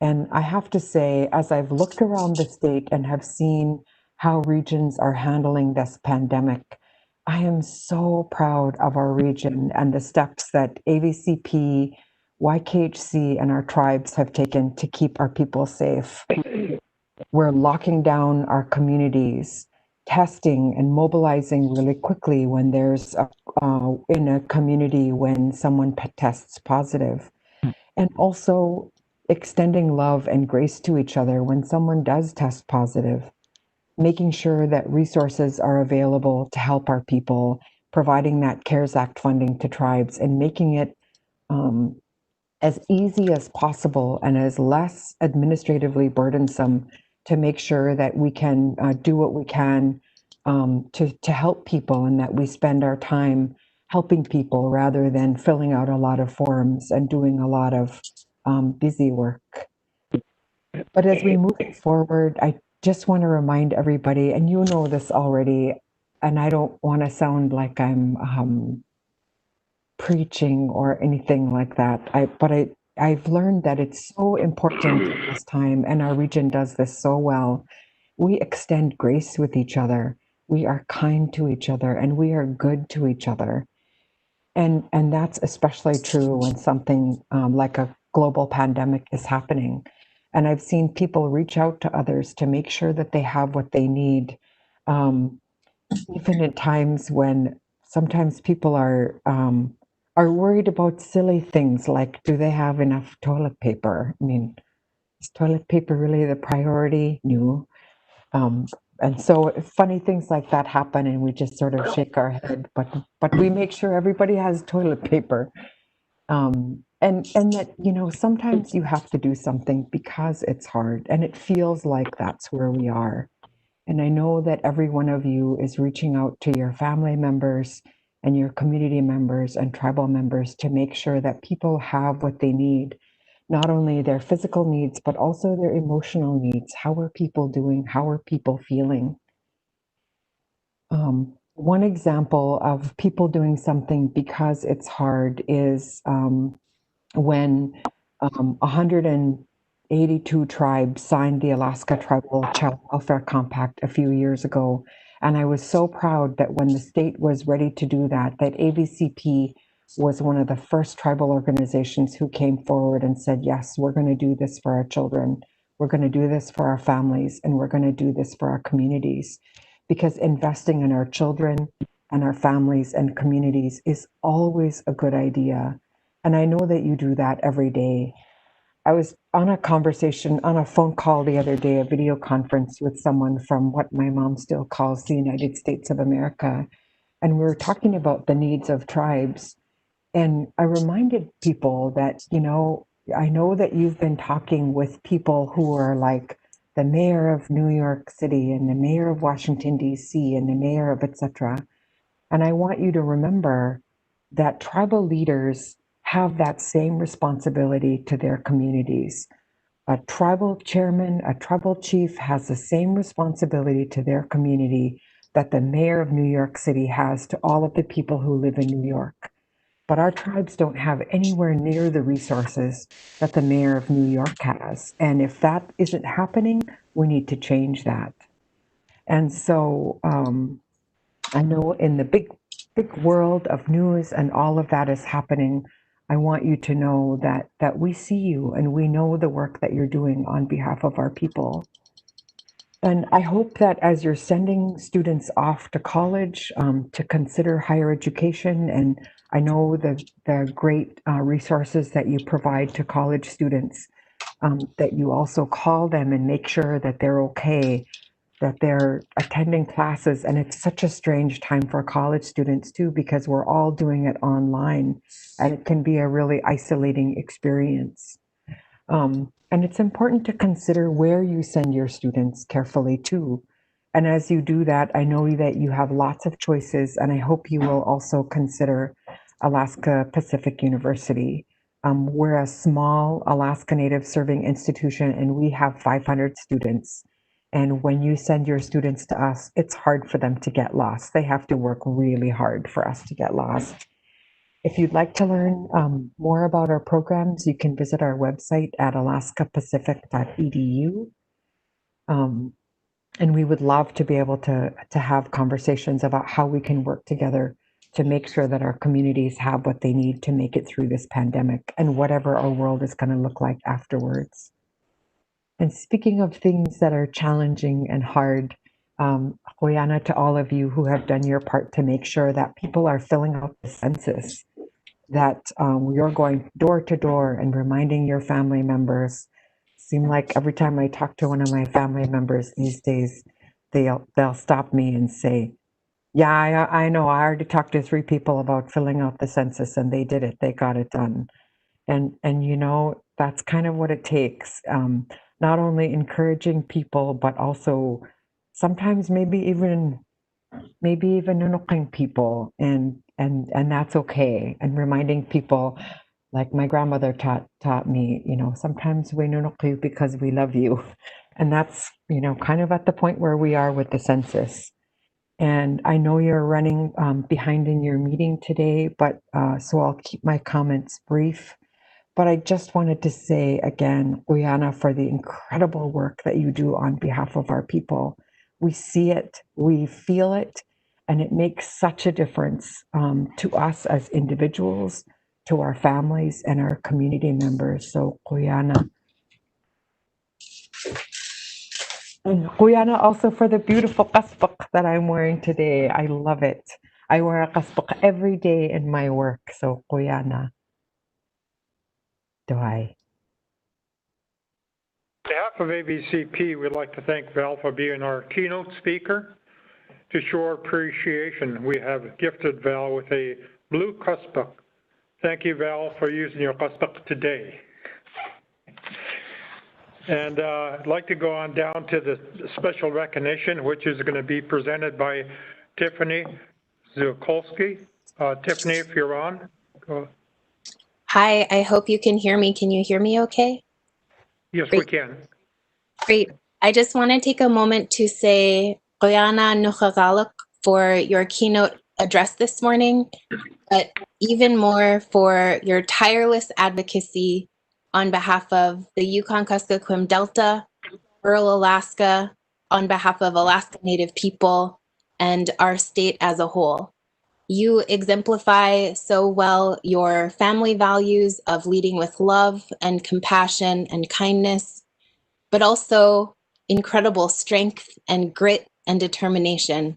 And I have to say, as I've looked around the state and have seen how regions are handling this pandemic, I am so proud of our region and the steps that AVCP, YKHC, and our tribes have taken to keep our people safe. We're locking down our communities, testing and mobilizing really quickly when there's in a community when someone tests positive, and also extending love and grace to each other when someone does test positive, making sure that resources are available to help our people, providing that CARES Act funding to tribes, and making it as easy as possible and as less administratively burdensome to make sure that we can do what we can to help people, and that we spend our time helping people rather than filling out a lot of forms and doing a lot of busy work. But as we move forward, I just want to remind everybody, and you know this already, and I don't want to sound like I'm preaching or anything like that. I've learned that it's so important in this time, and our region does this so well. We extend grace with each other. We are kind to each other, and we are good to each other. And that's especially true when something like a global pandemic is happening. And I've seen people reach out to others to make sure that they have what they need, even in times when sometimes people are worried about silly things like, do they have enough toilet paper? I mean, is toilet paper really the priority? No. And so funny things like that happen, and we just sort of shake our head, but we make sure everybody has toilet paper. And that, you know, sometimes you have to do something because it's hard, and it feels like that's where we are. And I know that every one of you is reaching out to your family members and your community members and tribal members to make sure that people have what they need, not only their physical needs, but also their emotional needs. How are people doing? How are people feeling? One example of people doing something because it's hard is when 182 tribes signed the Alaska Tribal Child Welfare Compact a few years ago. And I was so proud that when the state was ready to do that, that AVCP was one of the first tribal organizations who came forward and said, yes, we're going to do this for our children. We're going to do this for our families, and we're going to do this for our communities, because investing in our children and our families and communities is always a good idea. And I know that you do that every day. I was on a phone call the other day, a video conference with someone from what my mom still calls the United States of America. And we were talking about the needs of tribes. And I reminded people that, I know that you've been talking with people who are like the mayor of New York City and the mayor of Washington, D.C., and the mayor of et cetera. And I want you to remember that tribal leaders have that same responsibility to their communities. A tribal chairman, a tribal chief has the same responsibility to their community that the mayor of New York City has to all of the people who live in New York. But our tribes don't have anywhere near the resources that the mayor of New York has. And if that isn't happening, we need to change that. And so I know in the big world of news and all of that is happening, I want you to know that we see you and we know the work that you're doing on behalf of our people. And I hope that as you're sending students off to college to consider higher education, and I know the great resources that you provide to college students, that you also call them and make sure that they're okay, that they're attending classes. And it's such a strange time for college students too, because we're all doing it online, and it can be a really isolating experience. And it's important to consider where you send your students carefully too. And as you do that, I know that you have lots of choices, and I hope you will also consider Alaska Pacific University. We're a small Alaska Native serving institution, and we have 500 students. And when you send your students to us, it's hard for them to get lost. They have to work really hard for us to get lost. If you'd like to learn more about our programs, you can visit our website at alaskapacific.edu. And we would love to be able to have conversations about how we can work together to make sure that our communities have what they need to make it through this pandemic and whatever our world is going to look like afterwards. And speaking of things that are challenging and hard, Hoyana, to all of you who have done your part to make sure that people are filling out the census, that you're going door to door and reminding your family members. Seem like every time I talk to one of my family members these days, they'll stop me and say, yeah, I know, I already talked to 3 people about filling out the census and they did it, they got it done. And that's kind of what it takes. Not only encouraging people, but also sometimes maybe even nunuking people, and that's okay. And reminding people, like my grandmother taught me, sometimes we nunuk you because we love you. And that's, kind of at the point where we are with the census. And I know you're running behind in your meeting today, but so I'll keep my comments brief. But I just wanted to say again, Guyana, for the incredible work that you do on behalf of our people. We see it, we feel it, and it makes such a difference to us as individuals, to our families, and our community members. So, Guyana. And Guyana also for the beautiful kaspak that I'm wearing today. I love it. I wear a kaspak every day in my work. So, Guyana. Do I? On behalf of AVCP, we'd like to thank Val for being our keynote speaker. To show our appreciation, we have gifted Val with a blue kaspak. Thank you, Val, for using your kaspak today. And I'd like to go on down to the special recognition, which is going to be presented by Tiffany Zukolski. Tiffany, if you're on. Go. Hi, I hope you can hear me. Can you hear me okay? Yes, Great. we can. Great. I just want to take a moment to say Goyana Nuchagaluk for your keynote address this morning, but even more for your tireless advocacy on behalf of the Yukon-Kuskokwim Delta, rural Alaska, on behalf of Alaska Native people, and our state as a whole. You exemplify so well your family values of leading with love and compassion and kindness. but also incredible strength and grit and determination.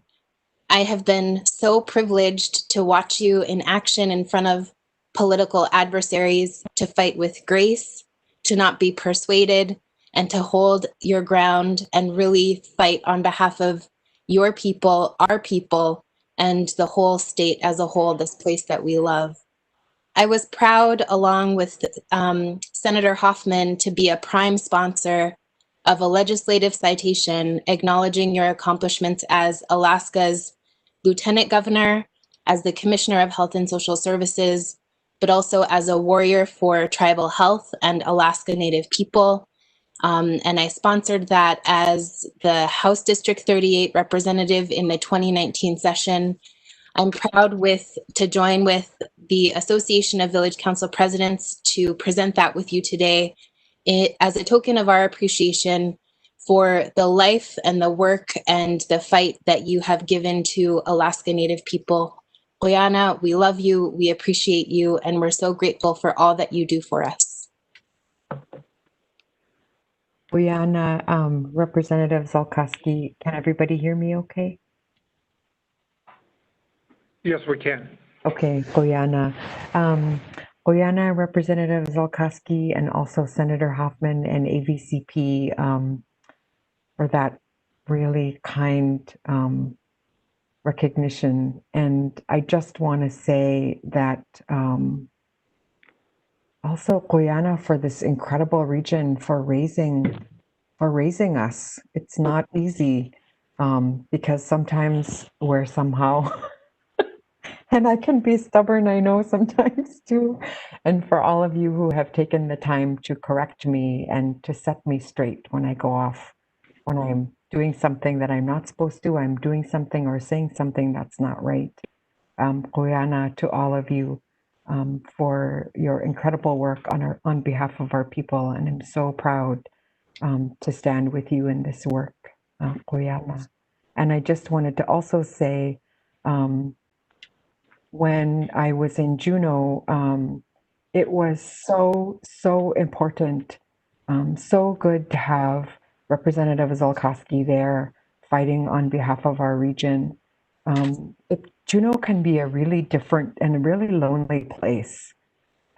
I have been so privileged to watch you in action in front of political adversaries, to fight with grace, to not be persuaded, and to hold your ground and really fight on behalf of your people, our people, and the whole state as a whole, this place that we love. I was proud, along with Senator Hoffman, to be a prime sponsor of a legislative citation acknowledging your accomplishments as Alaska's Lieutenant Governor, as the Commissioner of Health and Social Services, but also as a warrior for tribal health and Alaska Native people. And I sponsored that as the House District 38 representative in the 2019 session. I'm proud to join with the Association of Village Council Presidents to present that with you today as a token of our appreciation for the life and the work and the fight that you have given to Alaska Native people. Oyana, we love you, we appreciate you, and we're so grateful for all that you do for us. Oyana, Representative Zolkowski, can everybody hear me okay? Yes, we can. Okay, Oyana. Oyana, Representative Zolkowski, and also Senator Hoffman and AVCP for that really kind recognition. And I just want to say that also Guyana for this incredible region for raising us. It's not easy because sometimes we're somehow, and I can be stubborn, I know sometimes too. And for all of you who have taken the time to correct me and to set me straight when I go off, when I'm doing something that I'm not supposed to, I'm doing something or saying something that's not right. Guyana, to all of you for your incredible work on behalf of our people. And I'm so proud to stand with you in this work, Guyana. And I just wanted to also say, when I was in Juneau, it was so important, so good to have Representative Zolkowski there fighting on behalf of our region. Juneau can be a really different and a really lonely place.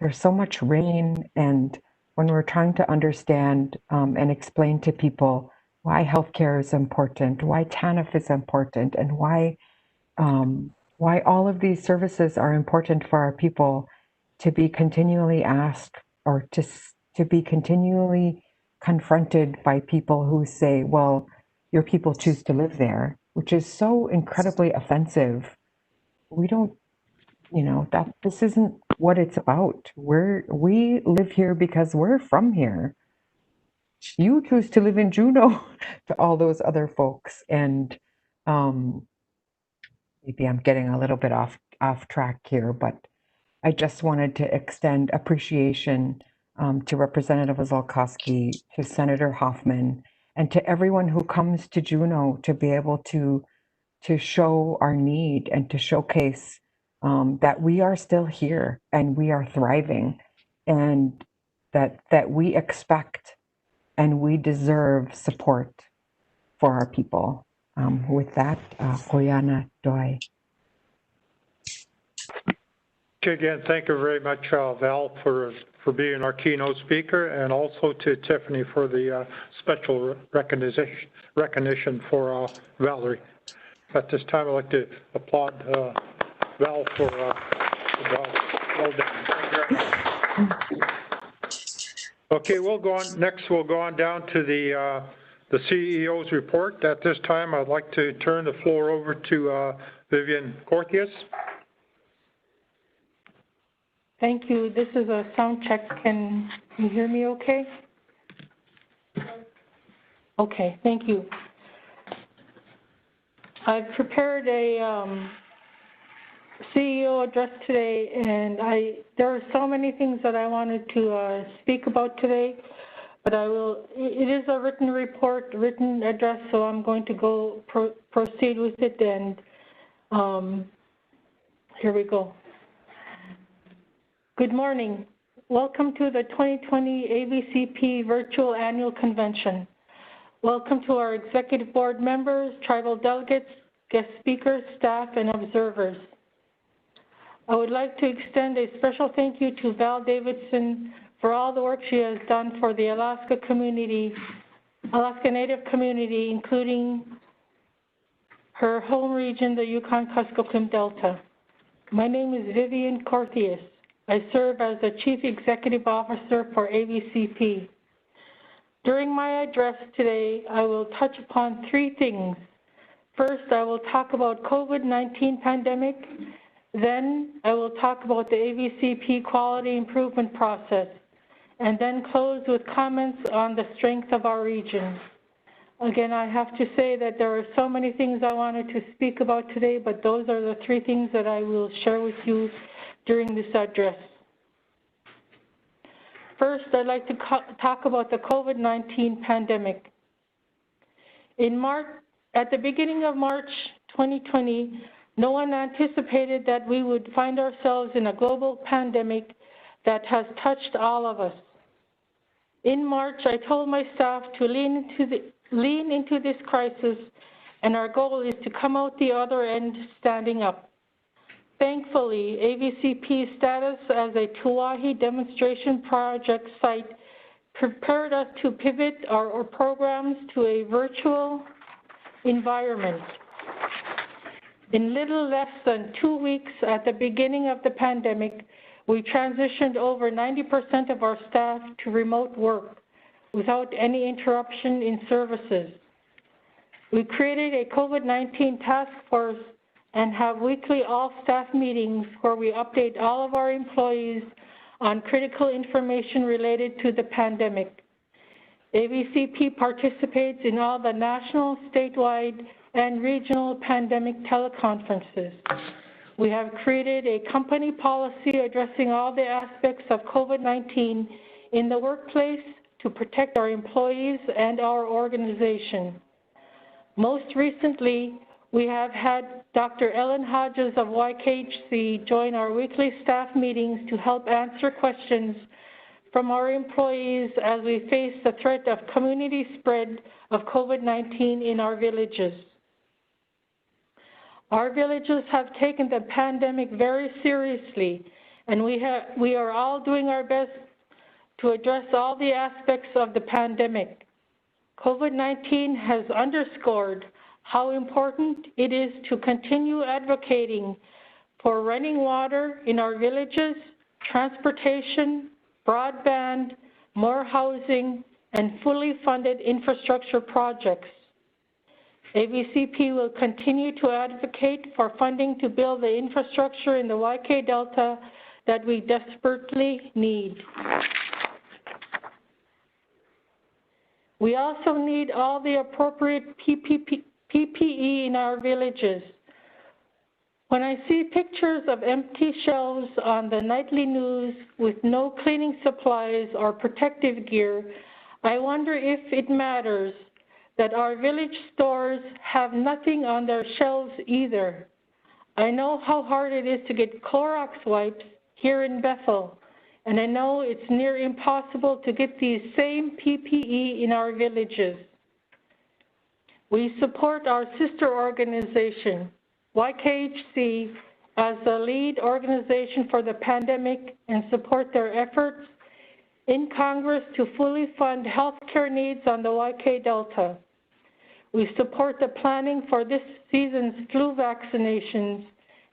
There's so much rain, and when we're trying to understand and explain to people why healthcare is important, why TANF is important, and why all of these services are important for our people, to be continually asked or to be continually confronted by people who say, well, your people choose to live there, which is so incredibly offensive. We don't, that this isn't what it's about. We live here because we're from here. You choose to live in Juneau to all those other folks. And maybe I'm getting a little bit off track here, but I just wanted to extend appreciation to Representative Zolkowski, to Senator Hoffman, and to everyone who comes to Juneau to be able to show our need and to showcase that we are still here and we are thriving, and that we expect and we deserve support for our people. With that, Koyana Doi. Okay, again, thank you very much, Val, for being our keynote speaker, and also to Tiffany for the special recognition for Valerie. At this time, I'd like to applaud Val for the job. Well done. Thank you very much. Okay, we'll go on. Next, we'll go on down to the CEO's report. At this time, I'd like to turn the floor over to Vivian Cortius. Thank you. This is a sound check. Can you hear me okay? Okay, thank you. I've prepared a CEO address today, and there are so many things that I wanted to speak about today, but it is a written report, written address, so I'm going to proceed with it, and here we go. Good morning. welcome to the 2020 AVCP Virtual Annual Convention. Welcome to our Executive Board members, tribal delegates, guest speakers, staff, and observers. I would like to extend a special thank you to Val Davidson for all the work she has done for the Alaska Native community, including her home region, the Yukon-Kuskokwim Delta. My name is Vivian Corthius. I serve as the Chief Executive Officer for AVCP. During my address today, I will touch upon three things. First, I will talk about COVID-19 pandemic. Then I will talk about the AVCP quality improvement process, and then close with comments on the strength of our region. Again, I have to say that there are so many things I wanted to speak about today, but those are the three things that I will share with you during this address. First, I'd like to talk about the COVID-19 pandemic. At the beginning of March 2020, no one anticipated that we would find ourselves in a global pandemic that has touched all of us. In March, I told my staff to lean into this crisis, and our goal is to come out the other end standing up. Thankfully, AVCP's status as a Tuahi demonstration project site prepared us to pivot our programs to a virtual environment. In little less than 2 weeks at the beginning of the pandemic, we transitioned over 90% of our staff to remote work without any interruption in services. We created a COVID-19 task force and have weekly all-staff meetings where we update all of our employees on critical information related to the pandemic. AVCP participates in all the national, statewide, and regional pandemic teleconferences. We have created a company policy addressing all the aspects of COVID-19 in the workplace to protect our employees and our organization. Most recently, we have had Dr. Ellen Hodges of YKHC join our weekly staff meetings to help answer questions from our employees as we face the threat of community spread of COVID-19 in our villages. Our villages have taken the pandemic very seriously, and we are all doing our best to address all the aspects of the pandemic. COVID-19 has underscored how important it is to continue advocating for running water in our villages, transportation, broadband, more housing, and fully funded infrastructure projects. AVCP will continue to advocate for funding to build the infrastructure in the YK Delta that we desperately need. We also need all the appropriate PPE in our villages. When I see pictures of empty shelves on the nightly news with no cleaning supplies or protective gear, I wonder if it matters that our village stores have nothing on their shelves either. I know how hard it is to get Clorox wipes here in Bethel, and I know it's near impossible to get these same PPE in our villages. We support our sister organization, YKHC, as the lead organization for the pandemic and support their efforts in Congress to fully fund healthcare needs on the YK Delta. We support the planning for this season's flu vaccinations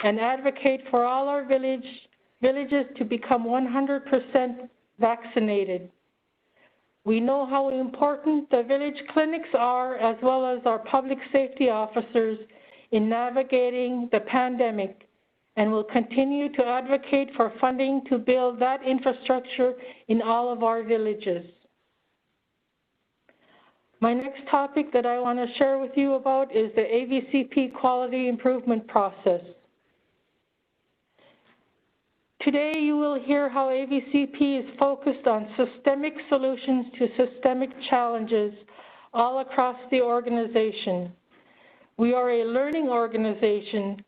and advocate for all our villages to become 100% vaccinated. We know how important the village clinics are, as well as our public safety officers, in navigating the pandemic, and will continue to advocate for funding to build that infrastructure in all of our villages. My next topic that I want to share with you about is the AVCP quality improvement process. Today you will hear how AVCP is focused on systemic solutions to systemic challenges all across the organization. We are a learning organization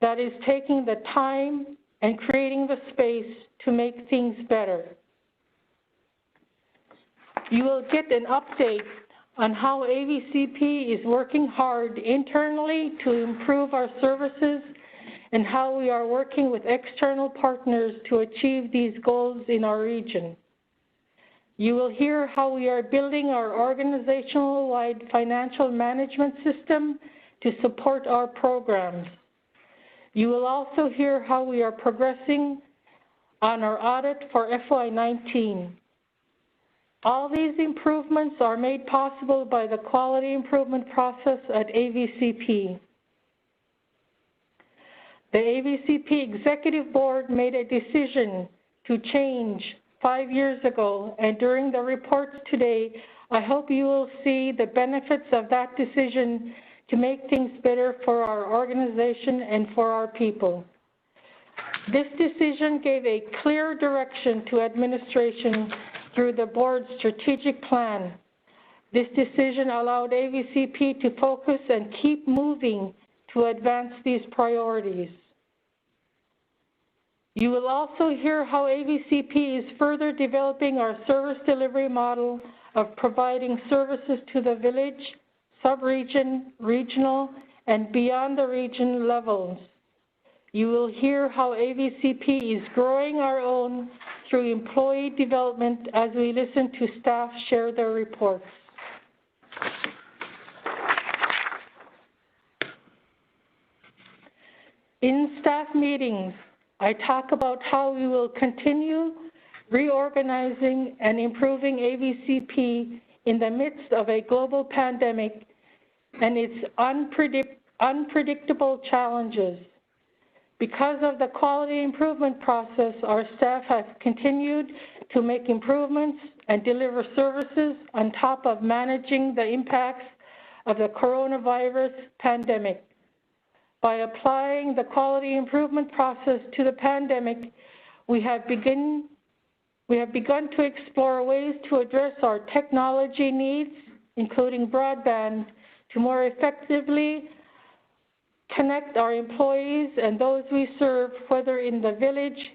that is taking the time and creating the space to make things better. You will get an update on how AVCP is working hard internally to improve our services and how we are working with external partners to achieve these goals in our region. You will hear how we are building our organizational-wide financial management system to support our programs. You will also hear how we are progressing on our audit for FY19. All these improvements are made possible by the quality improvement process at AVCP. The AVCP Executive Board made a decision to change 5 years ago, and during the reports today, I hope you will see the benefits of that decision to make things better for our organization and for our people. This decision gave a clear direction to administration through the board's strategic plan. This decision allowed AVCP to focus and keep moving to advance these priorities. You will also hear how AVCP is further developing our service delivery model of providing services to the village, sub-region, regional, and beyond the region levels. You will hear how AVCP is growing our own through employee development as we listen to staff share their reports. In staff meetings, I talk about how we will continue reorganizing and improving AVCP in the midst of a global pandemic and its unpredictable challenges. Because of the quality improvement process, our staff has continued to make improvements and deliver services on top of managing the impacts of the coronavirus pandemic. By applying the quality improvement process to the pandemic, we have begun to explore ways to address our technology needs, including broadband, to more effectively connect our employees and those we serve, whether in the village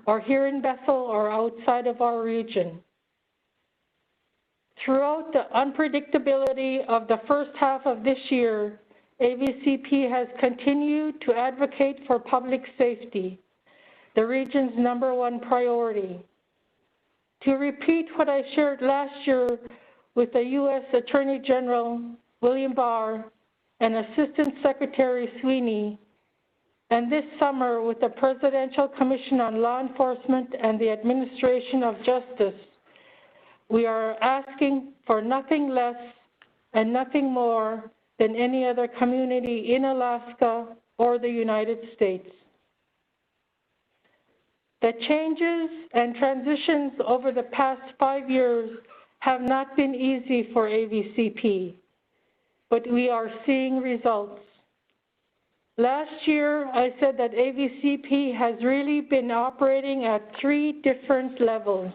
or here in Bethel or outside of our region. Throughout the unpredictability of the first half of this year, AVCP has continued to advocate for public safety, the region's #1 priority. To repeat what I shared last year with the U.S. Attorney General William Barr and Assistant Secretary Sweeney, and this summer with the Presidential Commission on Law Enforcement and the Administration of Justice, we are asking for nothing less and nothing more than any other community in Alaska or the United States. The changes and transitions over the past 5 years have not been easy for AVCP, but we are seeing results. Last year, I said that AVCP has really been operating at 3 different levels,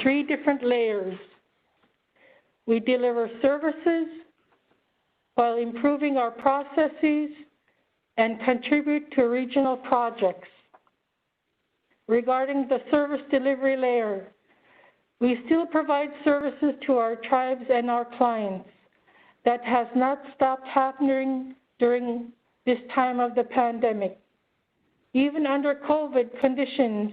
3 different layers. We deliver services while improving our processes and contribute to regional projects. Regarding the service delivery layer, we still provide services to our tribes and our clients. That has not stopped happening during this time of the pandemic. Even under COVID conditions,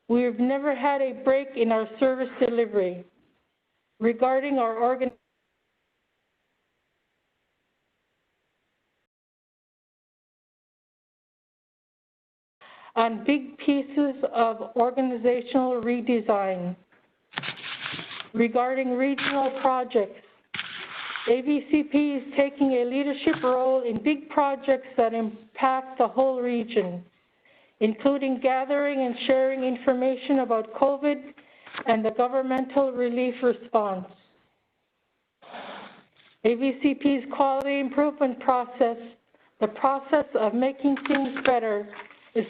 we've never had a break in our service delivery. Regarding our organization, on big pieces of organizational redesign. Regarding regional projects, AVCP is taking a leadership role in big projects that impact the whole region, including gathering and sharing information about COVID and the governmental relief response. AVCP's quality improvement process, the process of making things better, is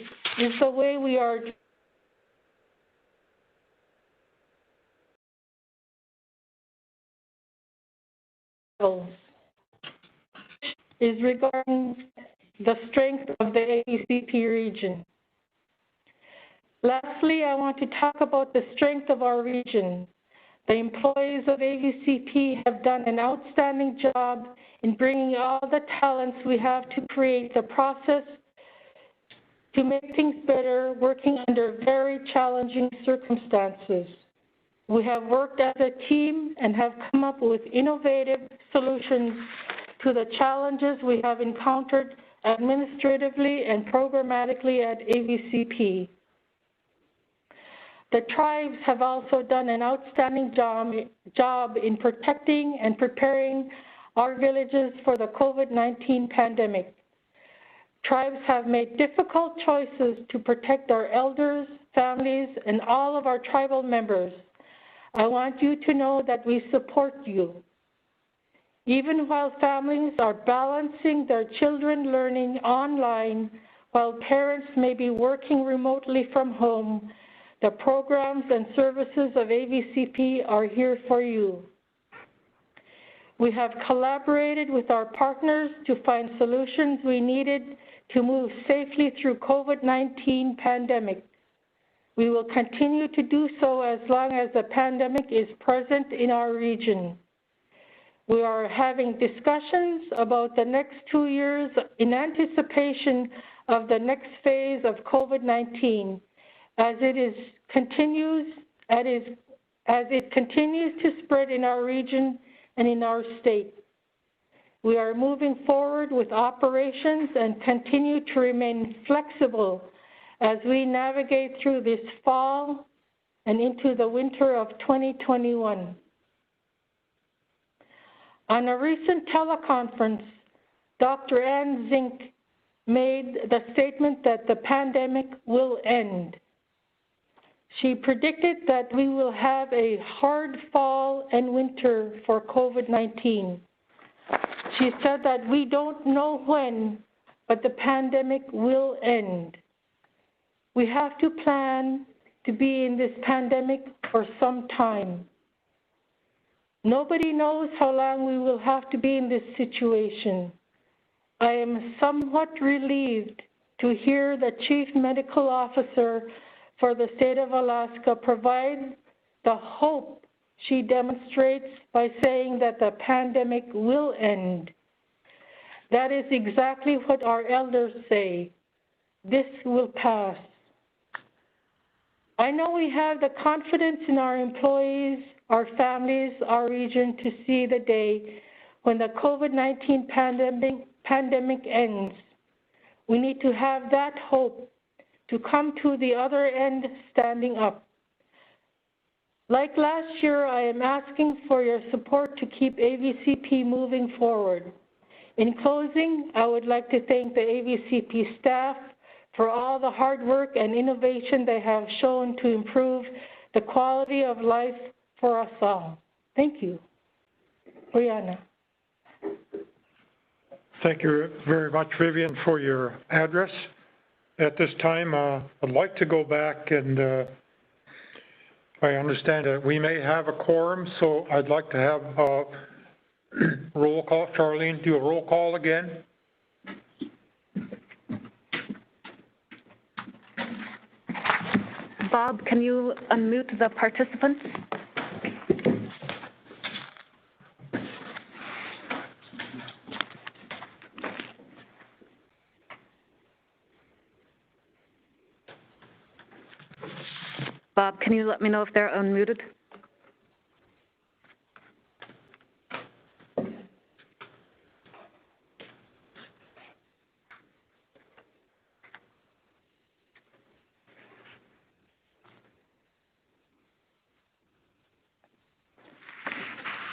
the way we are is regarding the strength of the AVCP region. Lastly, I want to talk about the strength of our region. The employees of AVCP have done an outstanding job in bringing all the talents we have to create the process to make things better, working under very challenging circumstances. We have worked as a team and have come up with innovative solutions to the challenges we have encountered administratively and programmatically at AVCP. The tribes have also done an outstanding job in protecting and preparing our villages for the COVID-19 pandemic. Tribes have made difficult choices to protect our elders, families, and all of our tribal members. I want you to know that we support you. Even while families are balancing their children learning online, while parents may be working remotely from home, the programs and services of AVCP are here for you. We have collaborated with our partners to find solutions we needed to move safely through COVID-19 pandemic. We will continue to do so as long as the pandemic is present in our region. We are having discussions about the next 2 years in anticipation of the next phase of COVID-19 as it continues to spread in our region and in our state. We are moving forward with operations and continue to remain flexible as we navigate through this fall and into the winter of 2021. On a recent teleconference, Dr. Ann Zink made the statement that the pandemic will end. She predicted that we will have a hard fall and winter for COVID-19. She said that we don't know when, but the pandemic will end. We have to plan to be in this pandemic for some time. Nobody knows how long we will have to be in this situation. I am somewhat relieved to hear the Chief Medical Officer for the state of Alaska provide the hope she demonstrates by saying that the pandemic will end. That is exactly what our elders say. This will pass. I know we have the confidence in our employees, our families, our region to see the day when the COVID-19 pandemic ends. We need to have that hope to come to the other end standing up. Like last year, I am asking for your support to keep AVCP moving forward. In closing, I would like to thank the AVCP staff for all the hard work and innovation they have shown to improve the quality of life for us all. Thank you. Brianna. Thank you very much, Vivian, for your address. At this time, I'd like to go back and I understand that we may have a quorum, so I'd like to have a roll call. Charlene, do a roll call again. Bob, can you unmute the participants? Bob, can you let me know if they're unmuted?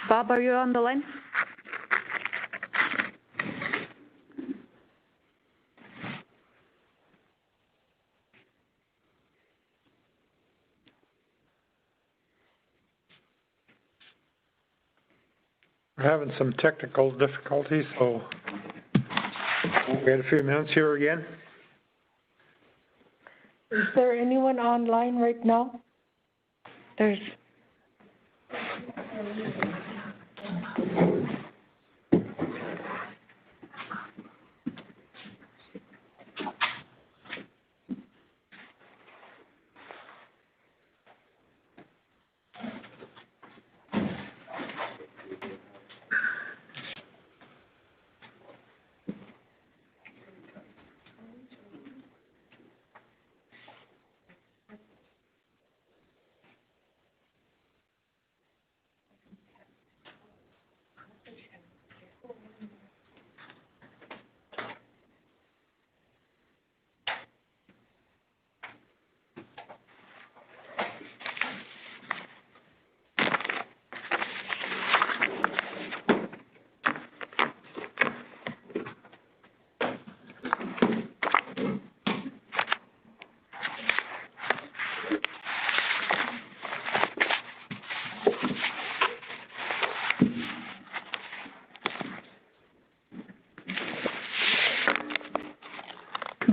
Bob, are you on the line? We're having some technical difficulties, so we'll wait a few minutes here again. Is there anyone online right now? There's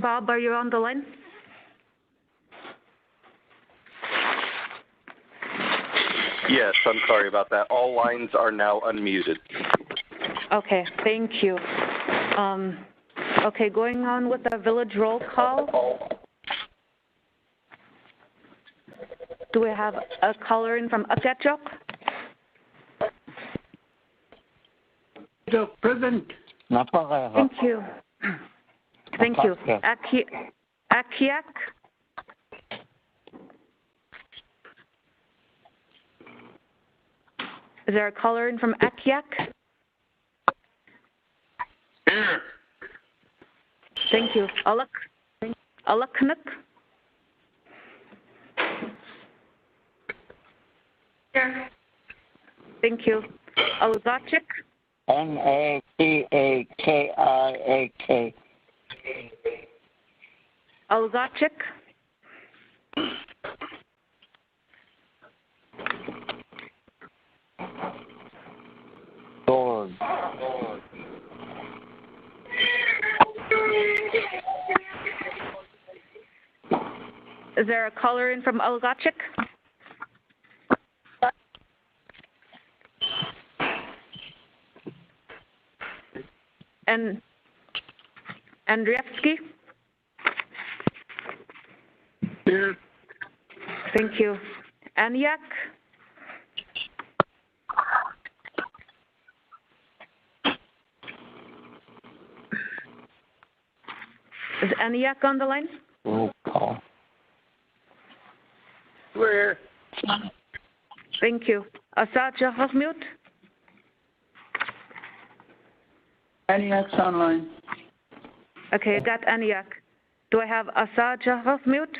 Bob, are you on the line? Yes, I'm sorry about that. All lines are now unmuted. Okay, thank you. Okay, going on with the village roll call. Do we have a caller in from Aketchuk? Present. Thank you. Thank you. Akiak? Is there a caller in from Akiak? Here. Thank you. Alaknuk? Here. Thank you. Algachik? Nakiak. Algachik? Lord. Is there a caller in from Algachik? And Andrievsky? Here. Thank you. Aniak? Is Aniak on the line? Roll call. Where? Thank you. Asaja Hofmute? Aniak's online. Okay, got Aniak. Do I have Asaja Hofmute?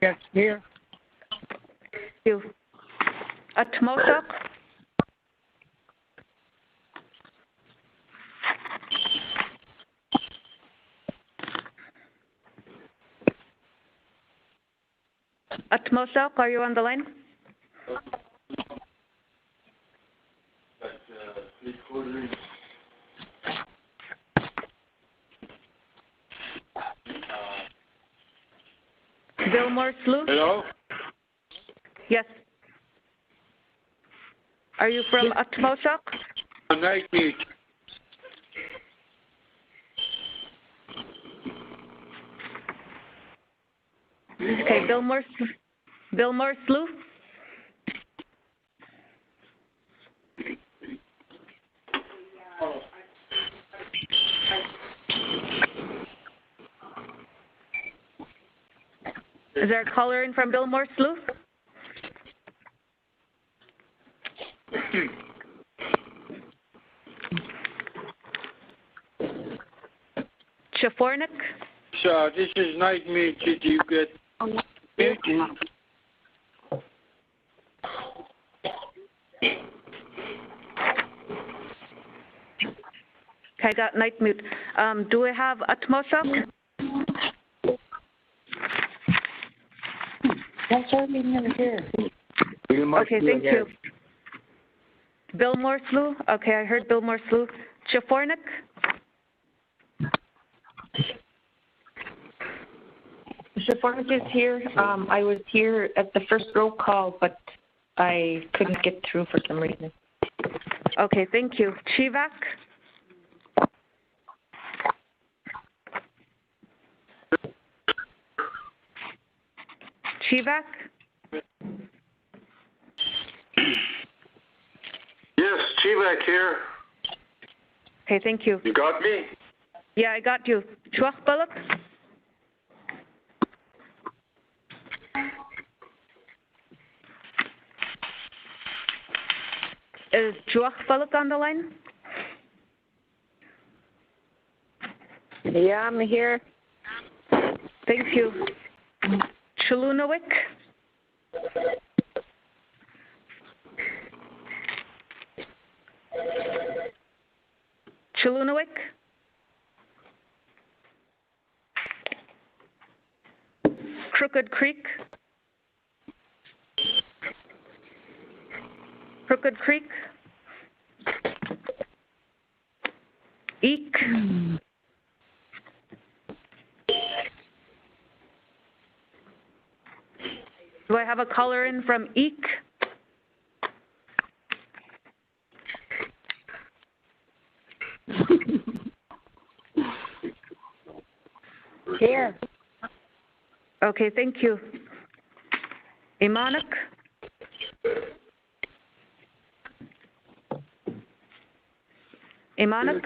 Yes, here. Thank you. Atmosok? Atmosok, are you on the line? Billmore Slough? Hello? Yes. Are you from Atmosok? Night meet. Okay, Billmore Slough? Is there a caller in from Billmore Slough? Chafornik? So this is night meet. Did you get it? Okay, I got night mute. Do we have Atmosok? That's already never here. Okay, thank you. Billmore Slough? Okay, I heard Billmore Slough. Chafornik? Chafornik is here. I was here at the first roll call, but I couldn't get through for some reason. Okay, thank you. Chivak? Chivak? Yes, Chivak here. Okay, thank you. You got me? Yeah, I got you. Chwachbaluk? Is Chwachbaluk on the line? Yeah, I'm here. Thank you. Chilunawik? Chilunawik? Crooked Creek? Crooked Creek? Eek. Do I have a caller in from Eek? Here. Okay, thank you. Imanik? Imanik?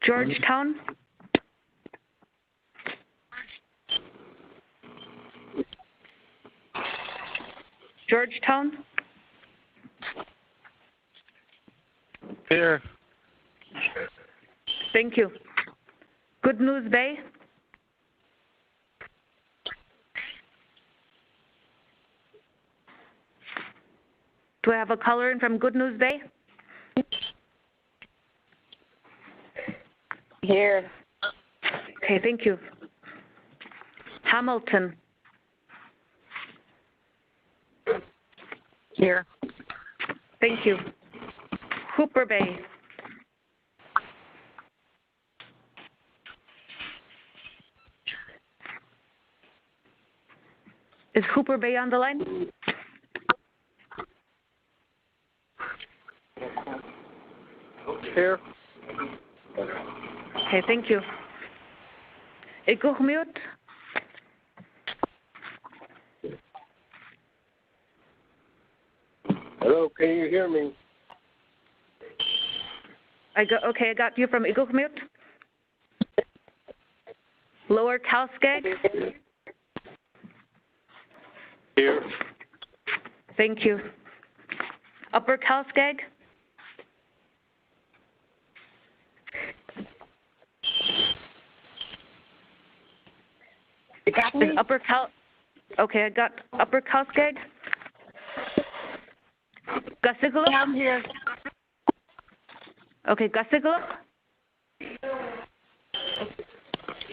Georgetown? Georgetown? Here. Thank you. Good News Bay? Do I have a caller in from Good News Bay? Here. Okay, thank you. Hamilton? Here. Thank you. Hooper Bay? Is Hooper Bay on the line? Here. Okay, thank you. Igormute? Hello, can you hear me? I got you from Igormute. Lower Calskag? Here. Thank you. Upper Calskag? You got me? Okay, I got Upper Calskag. Gassigaluk? Yeah, I'm here. Okay, Gassigaluk?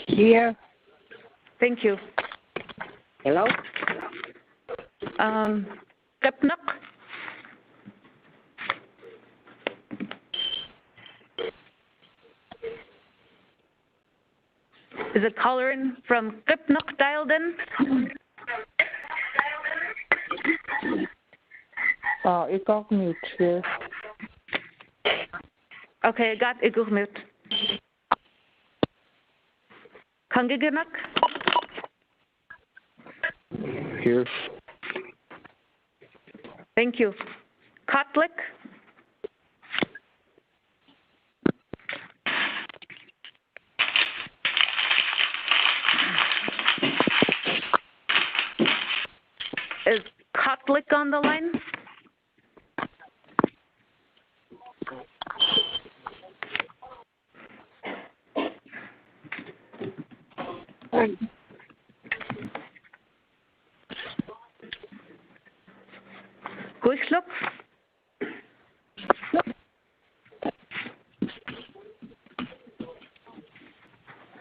Here. Thank you. Hello? Kepnuk? Is a caller in from Kepnuk dialed in? Igormute here. Okay, I got Igormute. Kangiganak? Here. Thank you. Kotlik? Is Kotlik on the line? Huisluk?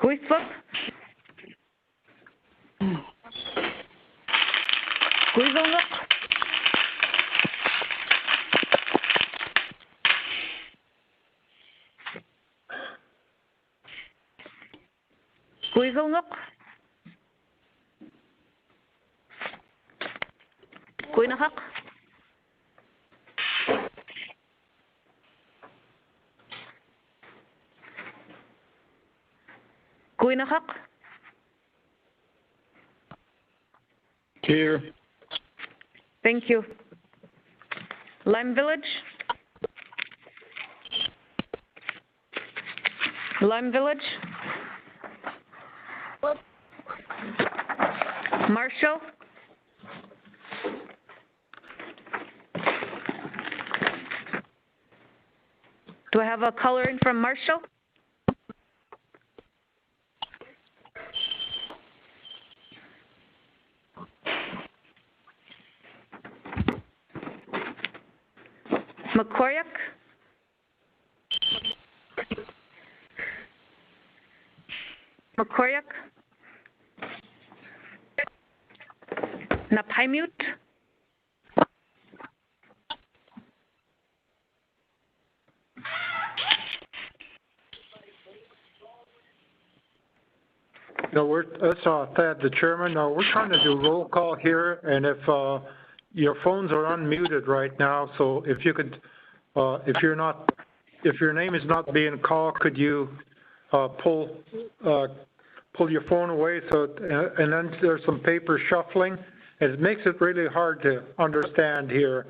Huisluk? Huisluk? Huisluk? Huinahak? Huinahak? Here. Thank you. Lime Village? Lime Village? Marshall? Do I have a caller in from Marshall? McCormick? McCormick? Napaimute? That's Thad, the chairman. We're trying to do roll call here, and if your phones are unmuted right now, so if you could, if your name is not being called, could you pull your phone away? And then there's some paper shuffling. It makes it really hard to understand here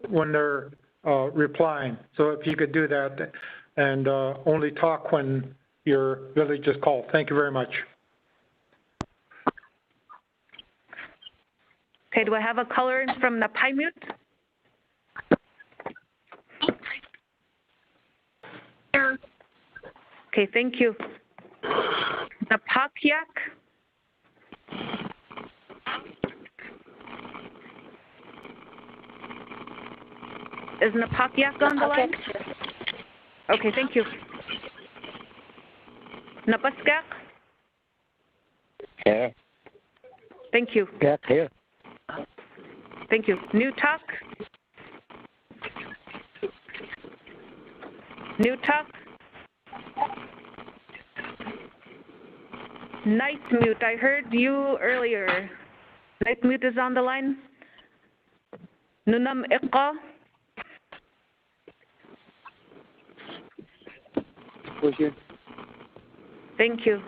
when they're replying. So if you could do that and only talk when your village is called. Thank you very much. Okay, do I have a caller in from the Pymute? Okay, thank you. The Pakyak? Is Napakyak on the line? Okay, thank you. Napaskak? Here. Thank you. Yeah, here. Thank you. New Talk? New Talk? Night Mute, I heard you earlier. Night Mute is on the line. Nunam Iqa? Thank you.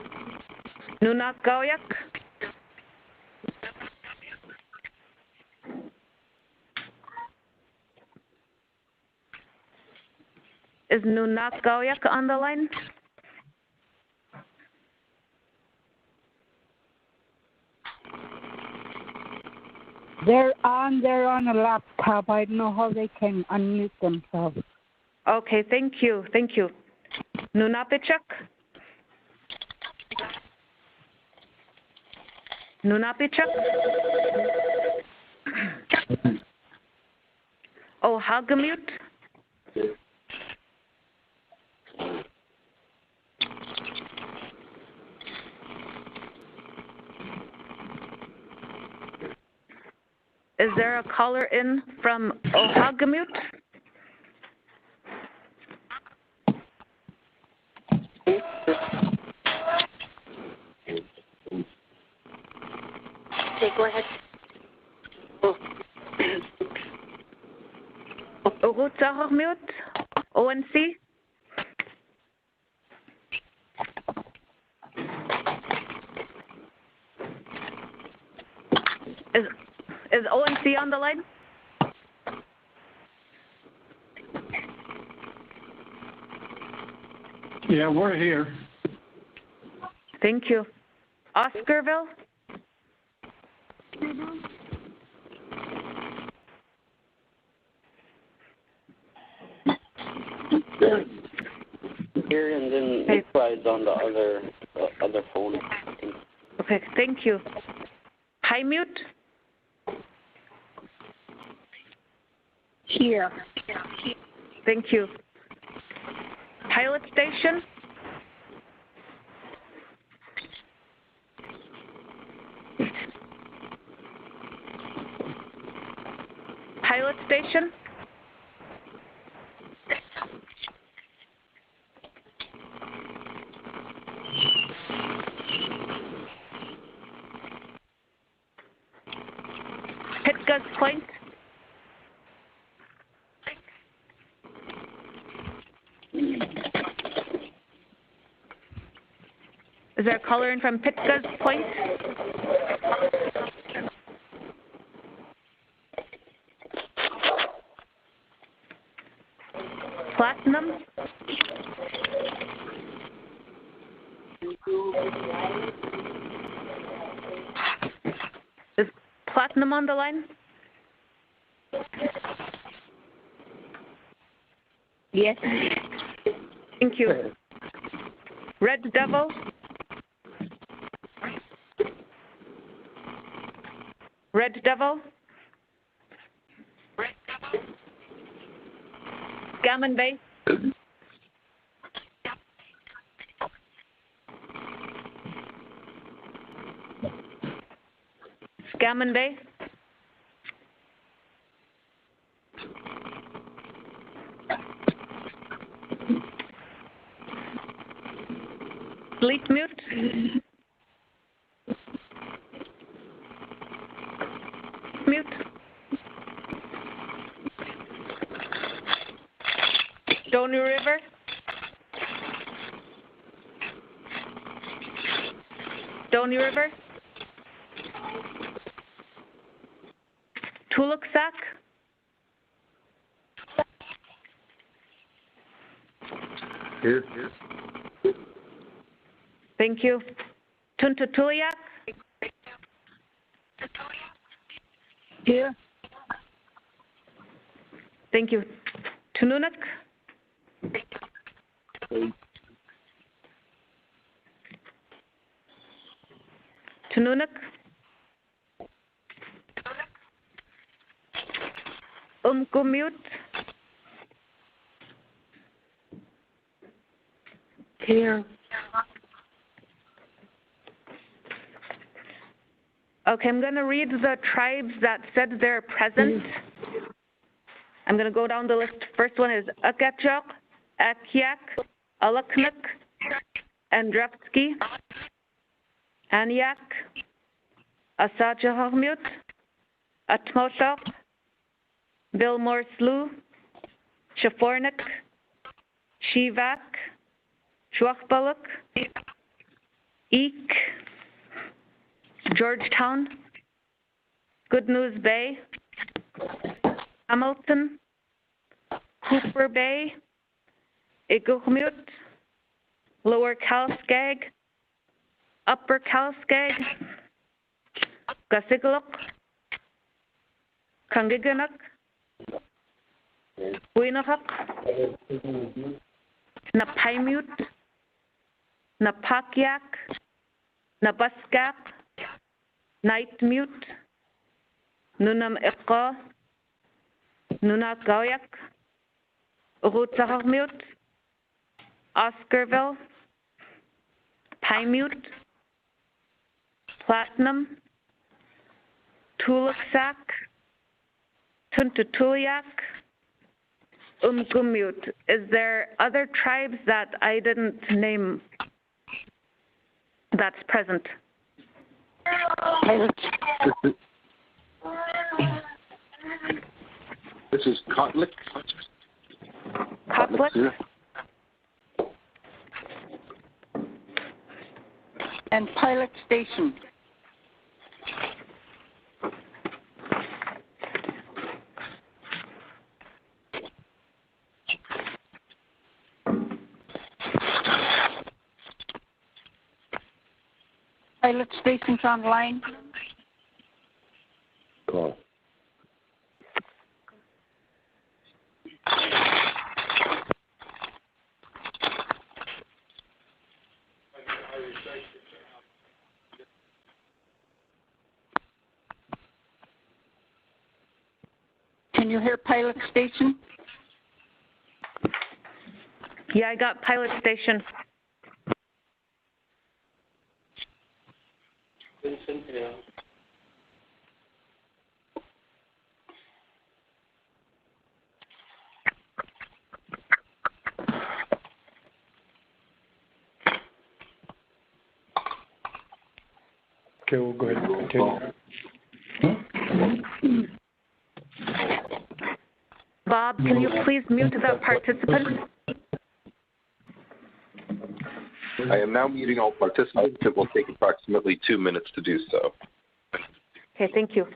Nunak Gaoyak? Is Nunak Gaoyak on the line? They're on a laptop. I don't know how they can unmute themselves. Okay, thank you. Thank you. Nunapichak? Nunapichak? Oh, Hagamute? Is there a caller in from Ohagamute? Okay, go ahead. Ohagamute? ONC? Is ONC on the line? Yeah, we're here. Thank you. Oscarville? Here and then Nick is on the other phone. Okay, thank you. High mute? Here. Thank you. Pilot station? Pilot station? Pitca's Point? Is there a caller in from Pitca's Point? Platinum? Is Platinum on the line? Yes. Thank you. Red Devil? Red Devil? Gammon Bay? Gammon Bay? Sleep mute? Stony River, Stony River, Tuluksak, Here. thank you. Tuntatuliak, Here. thank you. Tununak, Tununak, Umkumute, Here. Okay, I'm going to read the tribes that said they're present. I'm going to go down the list. First one is Akachok, Akiak, Alaknuk, Andrevsky, Aniak, Asajahmut, Atmoshok, Bilmore Slough, Shafornik, Shivak, Shwachbaluk, Eek, Georgetown, Good News Bay, Hamilton, Hooper Bay, Iguhmut, Lower Calskag, Upper Calskag, Gasigaluk, Kangiganuk, Winahuk, Napaimut, Napakyak, Nabaskak, Nightmute, Nunam Iqa, Nunakayak, Rutsaharmut, Oscarville, Paimute, Platinum, Tuluksak, Tuntatuliak, Umgumut. Is there other tribes that I didn't name that's present? This is Kotlik. Kotlik? And Pilot Station. Pilot Station's online. Call. Can you hear Pilot Station? Yeah, I got Pilot Station. Okay, we'll go ahead and continue. Bob, can you please mute the participant? I am now muting all participants. It will take approximately 2 minutes to do so. Okay, thank you.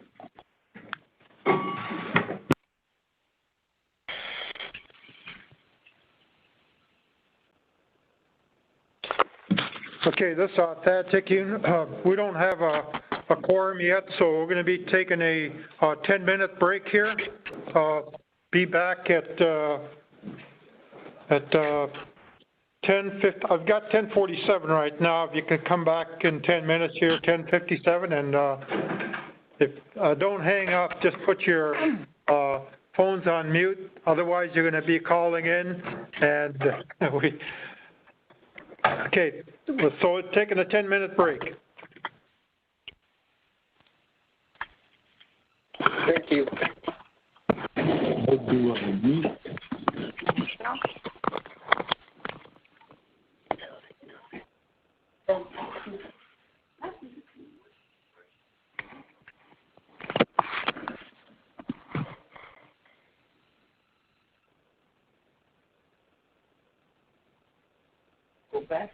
Okay, this is Thad Ticking. We don't have a quorum yet, so we're going to be taking a 10-minute break here. Be back at 10:50. I've got 10:47 right now. If you could come back in 10 minutes here, 10:57, and if don't hang up, just put your phones on mute. Otherwise, you're going to be calling in, and okay. So it's taking a 10-minute break. Thank you. Go back.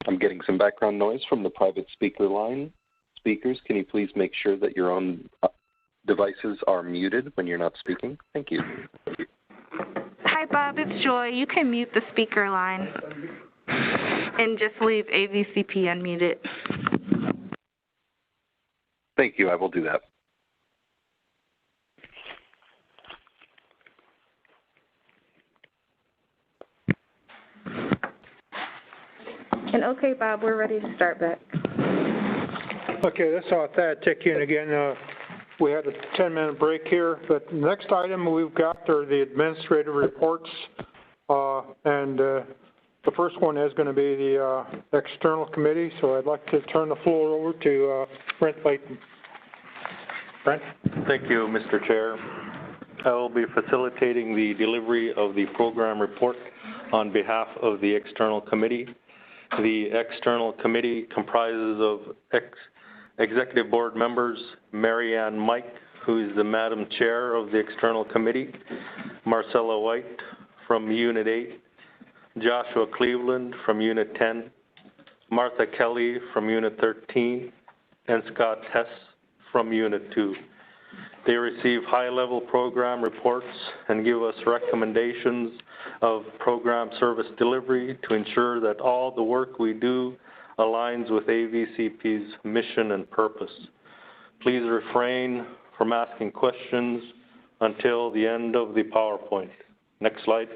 I'm getting some background noise from the private speaker line. Speakers, can you please make sure that your own devices are muted when you're not speaking? Thank you. Hi, Bob. It's Joy. You can mute the speaker line and just leave AVCP unmuted. Thank you. I will do that. And okay, Bob, we're ready to start back. Okay, this is Thad Tickian again. We had a 10-minute break here, but the next item we've got are the administrative reports, and the first one is going to be the external committee, so I'd like to turn the floor over to Brent Layton. Brent? Thank you, Mr. Chair. I will be facilitating the delivery of the program report on behalf of the external committee. The external committee comprises of executive board members, Mary Ann Mike, who is the Madam Chair of the external committee, Marcella White from Unit 8, Joshua Cleveland from Unit 10, Martha Kelly from Unit 13, and Scott Hess from Unit 2. They receive high-level program reports and give us recommendations of program service delivery to ensure that all the work we do aligns with AVCP's mission and purpose. Please refrain from asking questions until the end of the PowerPoint. Next slide.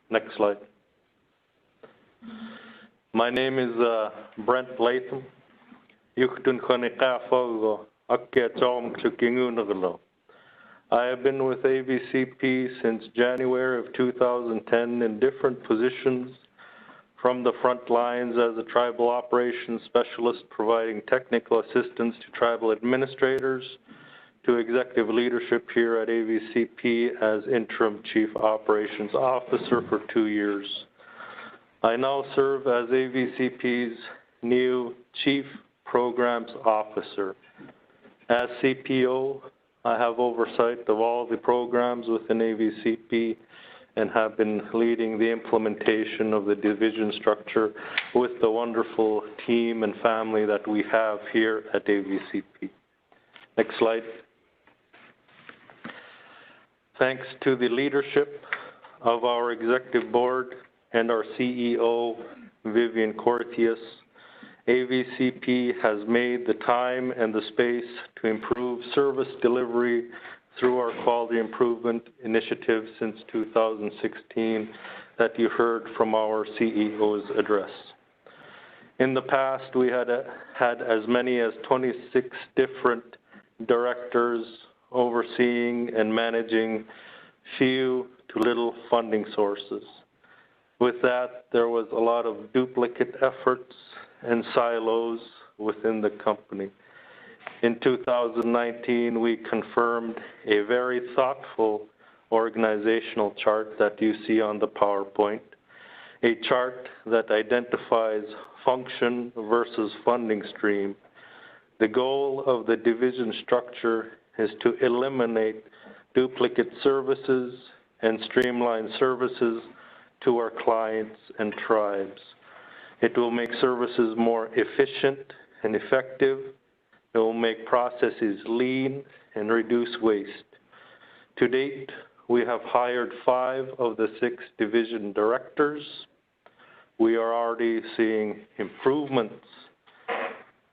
Next slide. My name is Brent Latham. I have been with AVCP since January of 2010 in different positions, from the front lines as a tribal operations specialist providing technical assistance to tribal administrators, to executive leadership here at AVCP as interim chief operations officer for 2 years. I now serve as AVCP's new chief programs officer. As CPO, I have oversight of all the programs within AVCP and have been leading the implementation of the division structure with the wonderful team and family that we have here at AVCP. Next slide. Thanks to the leadership of our executive board and our CEO, Vivian Cortius, AVCP has made the time and the space to improve service delivery through our quality improvement initiative since 2016 that you heard from our CEO's address. In the past, we had as many as 26 different directors overseeing and managing few to little funding sources. With that, there was a lot of duplicate efforts and silos within the company. In 2019, we confirmed a very thoughtful organizational chart that you see on the PowerPoint, a chart that identifies function versus funding stream. The goal of the division structure is to eliminate duplicate services and streamline services to our clients and tribes. It will make services more efficient and effective. It will make processes lean and reduce waste. To date, we have hired 5 of the 6 division directors. We are already seeing improvements.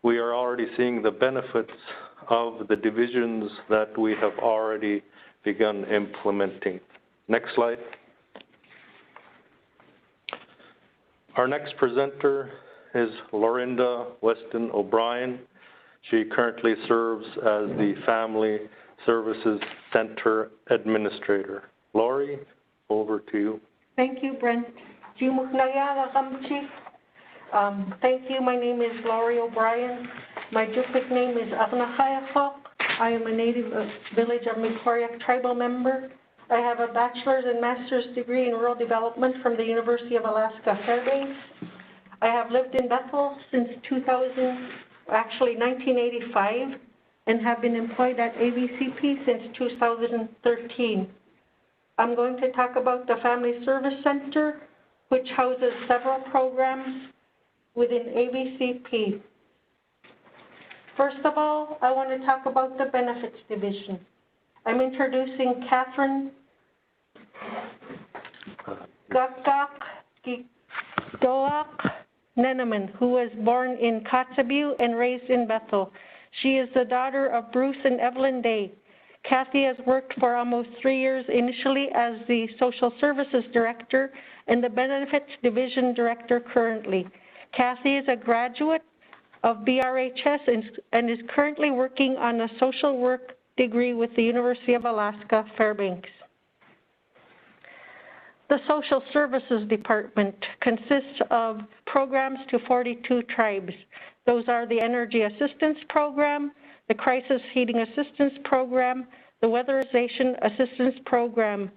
We are already seeing the benefits of the divisions that we have already begun implementing. Next slide. Our next presenter is Lorinda Weston O'Brien. She currently serves as the Family Services Center Administrator. Lori, over to you. Thank you, Brent. Thank you. My name is Lori O'Brien. My Yupik name is Agnahayahok. I am a native of village of Mekoriak tribal member. I have a bachelor's and master's degree in rural development from the University of Alaska Fairbanks. I have lived in Bethel since 1985, and have been employed at AVCP since 2013. I'm going to talk about the Family Service Center, which houses several programs within AVCP. First of all, I want to talk about the Benefits Division. I'm introducing Catherine Doak Neneman, who was born in Kotzebue and raised in Bethel. She is the daughter of Bruce and Evelyn Day. Kathy has worked for almost 3 years, initially as the Social Services Director and the Benefits Division Director currently. Kathy is a graduate of BRHS and is currently working on a social work degree with the University of Alaska, Fairbanks. The Social Services Department consists of programs to 42 tribes. Those are the Energy Assistance Program, the Crisis Heating Assistance Program, the Weatherization Assistance Program,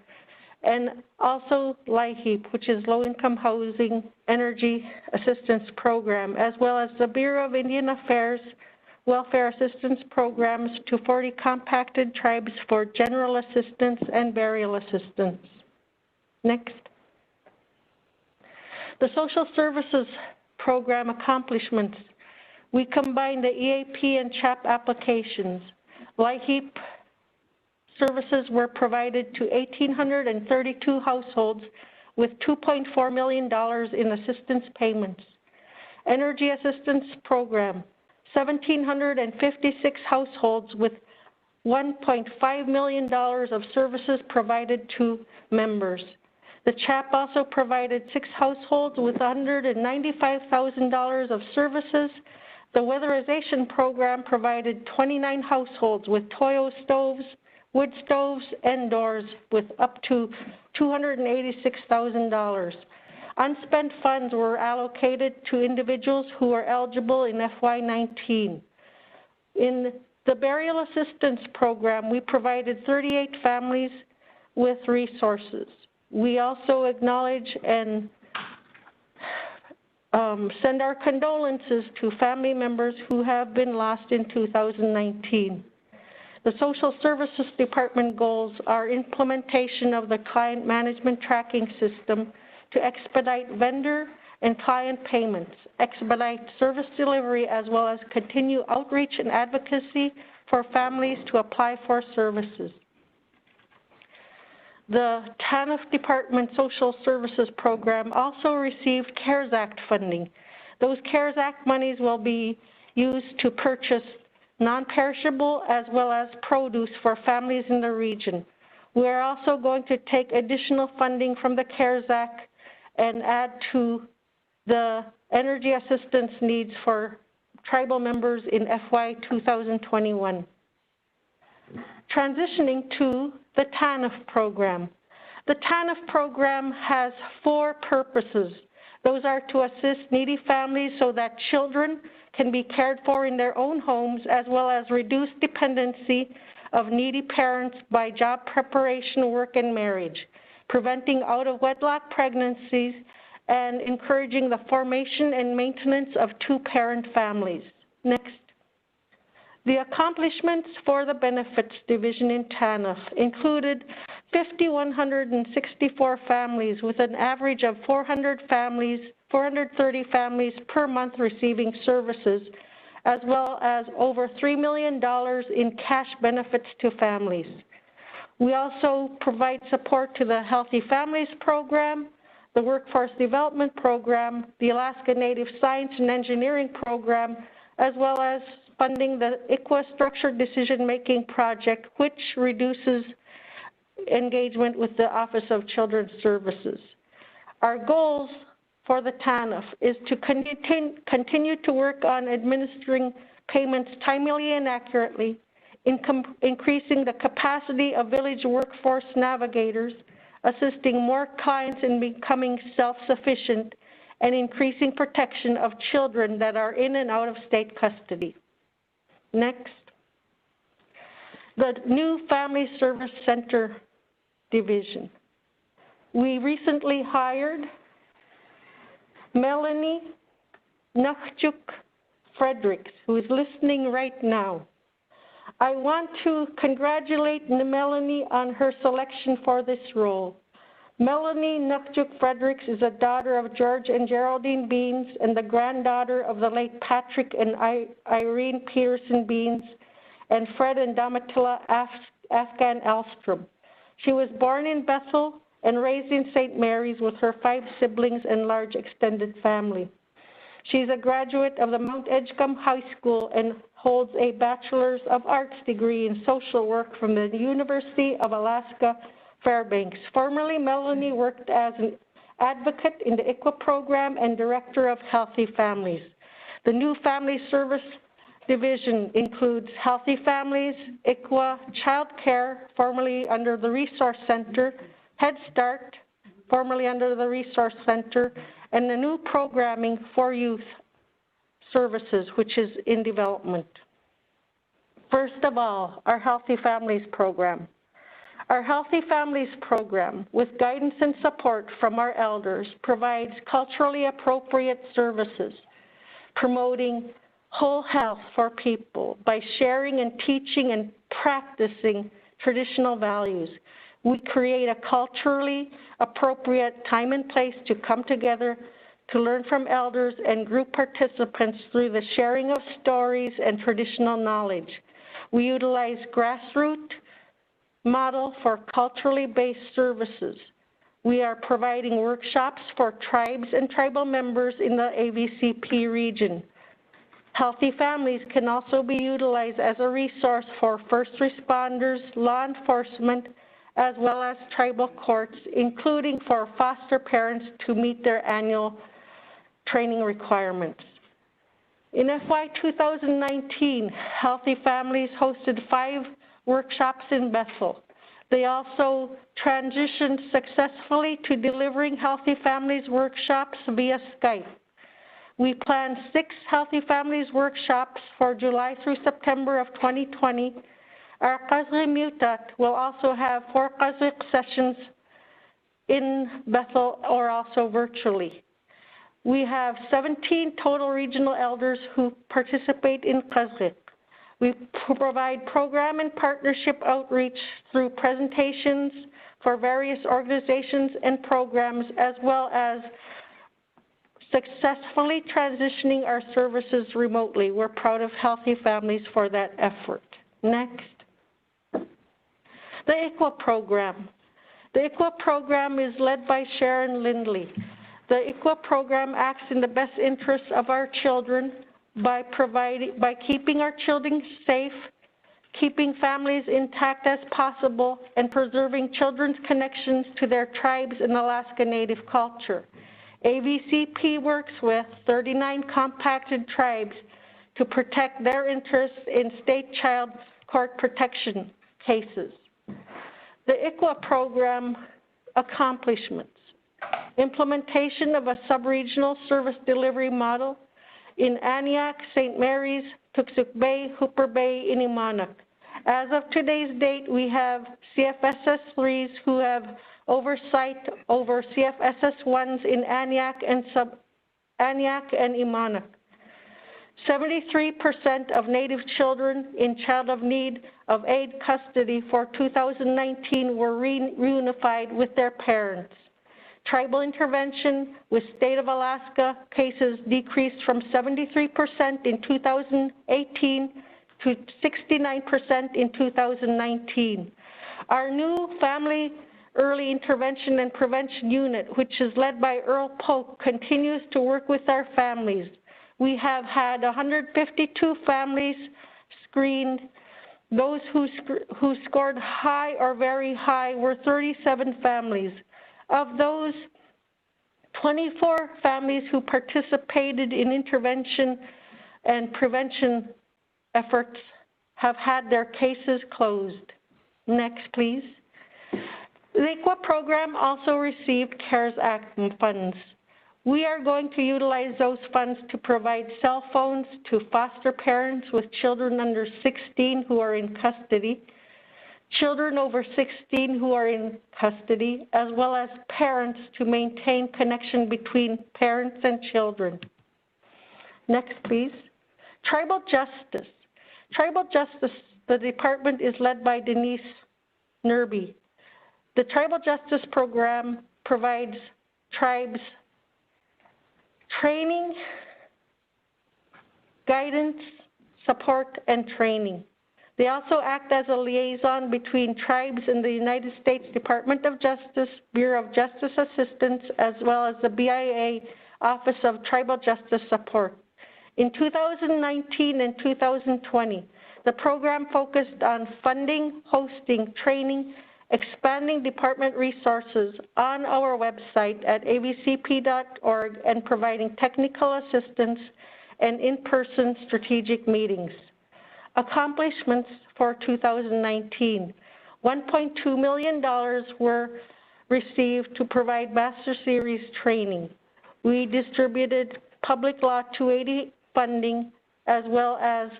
and also LIHEAP, which is Low Income Housing Energy Assistance Program, as well as the Bureau of Indian Affairs Welfare Assistance Programs to 40 compacted tribes for general assistance and burial assistance. Next. The Social Services Program accomplishments. We combine the EAP and CHAP applications. LIHEAP services were provided to 1,832 households with $2.4 million in assistance payments. Energy Assistance Program, 1,756 households with $1.5 million of services provided to members. The CHAP also provided 6 households with $195,000 of services. The Weatherization Program provided 29 households with Toyo stoves, wood stoves, and doors with up to $286,000. Unspent funds were allocated to individuals who are eligible in FY19. In the Burial Assistance Program, we provided 38 families with resources. We also acknowledge and send our condolences to family members who have been lost in 2019. The Social Services Department goals are implementation of the Client Management Tracking System to expedite vendor and client payments, expedite service delivery, as well as continue outreach and advocacy for families to apply for services. The TANF Department Social Services Program also received CARES Act funding. Those CARES Act monies will be used to purchase non-perishable as well as produce for families in the region. We are also going to take additional funding from the CARES Act and add to the energy assistance needs for tribal members in FY 2021. Transitioning to the TANF program. The TANF program has 4 purposes. Those are to assist needy families so that children can be cared for in their own homes, as well as reduce dependency of needy parents by job preparation, work, and marriage, preventing out-of-wedlock pregnancies, and encouraging the formation and maintenance of 2-parent families. Next. The accomplishments for the Benefits Division in TANF included 5,164 families with an average of 430 families per month receiving services, as well as over $3 million in cash benefits to families. We also provide support to the Healthy Families Program, the Workforce Development Program, the Alaska Native Science and Engineering Program, as well as funding the ICWA Structured Decision-Making Project, which reduces engagement with the Office of Children's Services. Our goals for the TANF is to continue to work on administering payments timely and accurately, increasing the capacity of village workforce navigators, assisting more clients in becoming self-sufficient, and increasing protection of children that are in and out of state custody. Next. The new Family Service Center Division. We recently hired Melanie Nuchchuk Fredericks, who is listening right now. I want to congratulate Melanie on her selection for this role. Melanie Nukjuk Fredericks is a daughter of George and Geraldine Beans and the granddaughter of the late Patrick and Irene Peterson Beans and Fred and Domitilla Afghan Alstrom. She was born in Bethel and raised in St. Mary's with her 5 siblings and large extended family. She's a graduate of the Mount Edgecombe High School and holds a Bachelor's of Arts degree in social work from the University of Alaska Fairbanks. Formerly, Melanie worked as an advocate in the ICWA program and director of Healthy Families. The new family service division includes Healthy Families, ICWA, Child Care, formerly under the Resource Center, Head Start, formerly under the Resource Center, and the new programming for youth services, which is in development. First of all, our Healthy Families program. Our Healthy Families program, with guidance and support from our elders, provides culturally appropriate services, promoting whole health for people by sharing and teaching and practicing traditional values. We create a culturally appropriate time and place to come together to learn from elders and group participants through the sharing of stories and traditional knowledge. We utilize grassroots model for culturally based services. We are providing workshops for tribes and tribal members in the AVCP region. Healthy Families can also be utilized as a resource for first responders, law enforcement, as well as tribal courts, including for foster parents to meet their annual training requirements. In FY 2019, Healthy Families hosted 5 workshops in Bethel. They also transitioned successfully to delivering Healthy Families workshops via Skype. We plan 6 Healthy Families workshops for July through September of 2020. Our Qazri Mutat will also have 4 Qazri sessions in Bethel or also virtually. We have 17 total regional elders who participate in Qazri. We provide program and partnership outreach through presentations for various organizations and programs, as well as successfully transitioning our services remotely. We're proud of Healthy Families for that effort. Next. The ICWA program. The ICWA program is led by Sharon Lindley. The ICWA program acts in the best interests of our children by keeping our children safe, keeping families intact as possible, and preserving children's connections to their tribes and Alaska Native culture. AVCP works with 39 compacted tribes to protect their interests in state child court protection cases. The ICWA program accomplishments: implementation of a sub-regional service delivery model in Aniak, St. Mary's, Tuksuk Bay, Hooper Bay, and Imanak. As of today's date, we have CFSS3s who have oversight over CFSS1s in Aniak and Imanak. 73% of Native children in child of need of aid custody for 2019 were reunified with their parents. Tribal intervention with state of Alaska cases decreased from 73% in 2018 to 69% in 2019. Our new Family Early Intervention and Prevention Unit, which is led by Earl Polk, continues to work with our families. We have had 152 families screened. Those who scored high or very high were 37 families. Of those, 24 families who participated in intervention and prevention efforts have had their cases closed. Next, please. The ICWA program also received CARES Act funds. We are going to utilize those funds to provide cell phones to foster parents with children under 16 who are in custody, children over 16 who are in custody, as well as parents to maintain connection between parents and children. Next, please. Tribal justice. Tribal justice, The department is led by Denise Nerby. The Tribal Justice Program provides tribes training, guidance, support, and training. They also act as a liaison between tribes and the United States Department of Justice, Bureau of Justice Assistance, as well as the BIA Office of Tribal Justice Support. In 2019 and 2020, the program focused on funding, hosting, training, expanding department resources on our website at avcp.org and providing technical assistance and in-person strategic meetings. Accomplishments for 2019. $1.2 million were received to provide Master Series training. We distributed Public Law 280 funding, as well as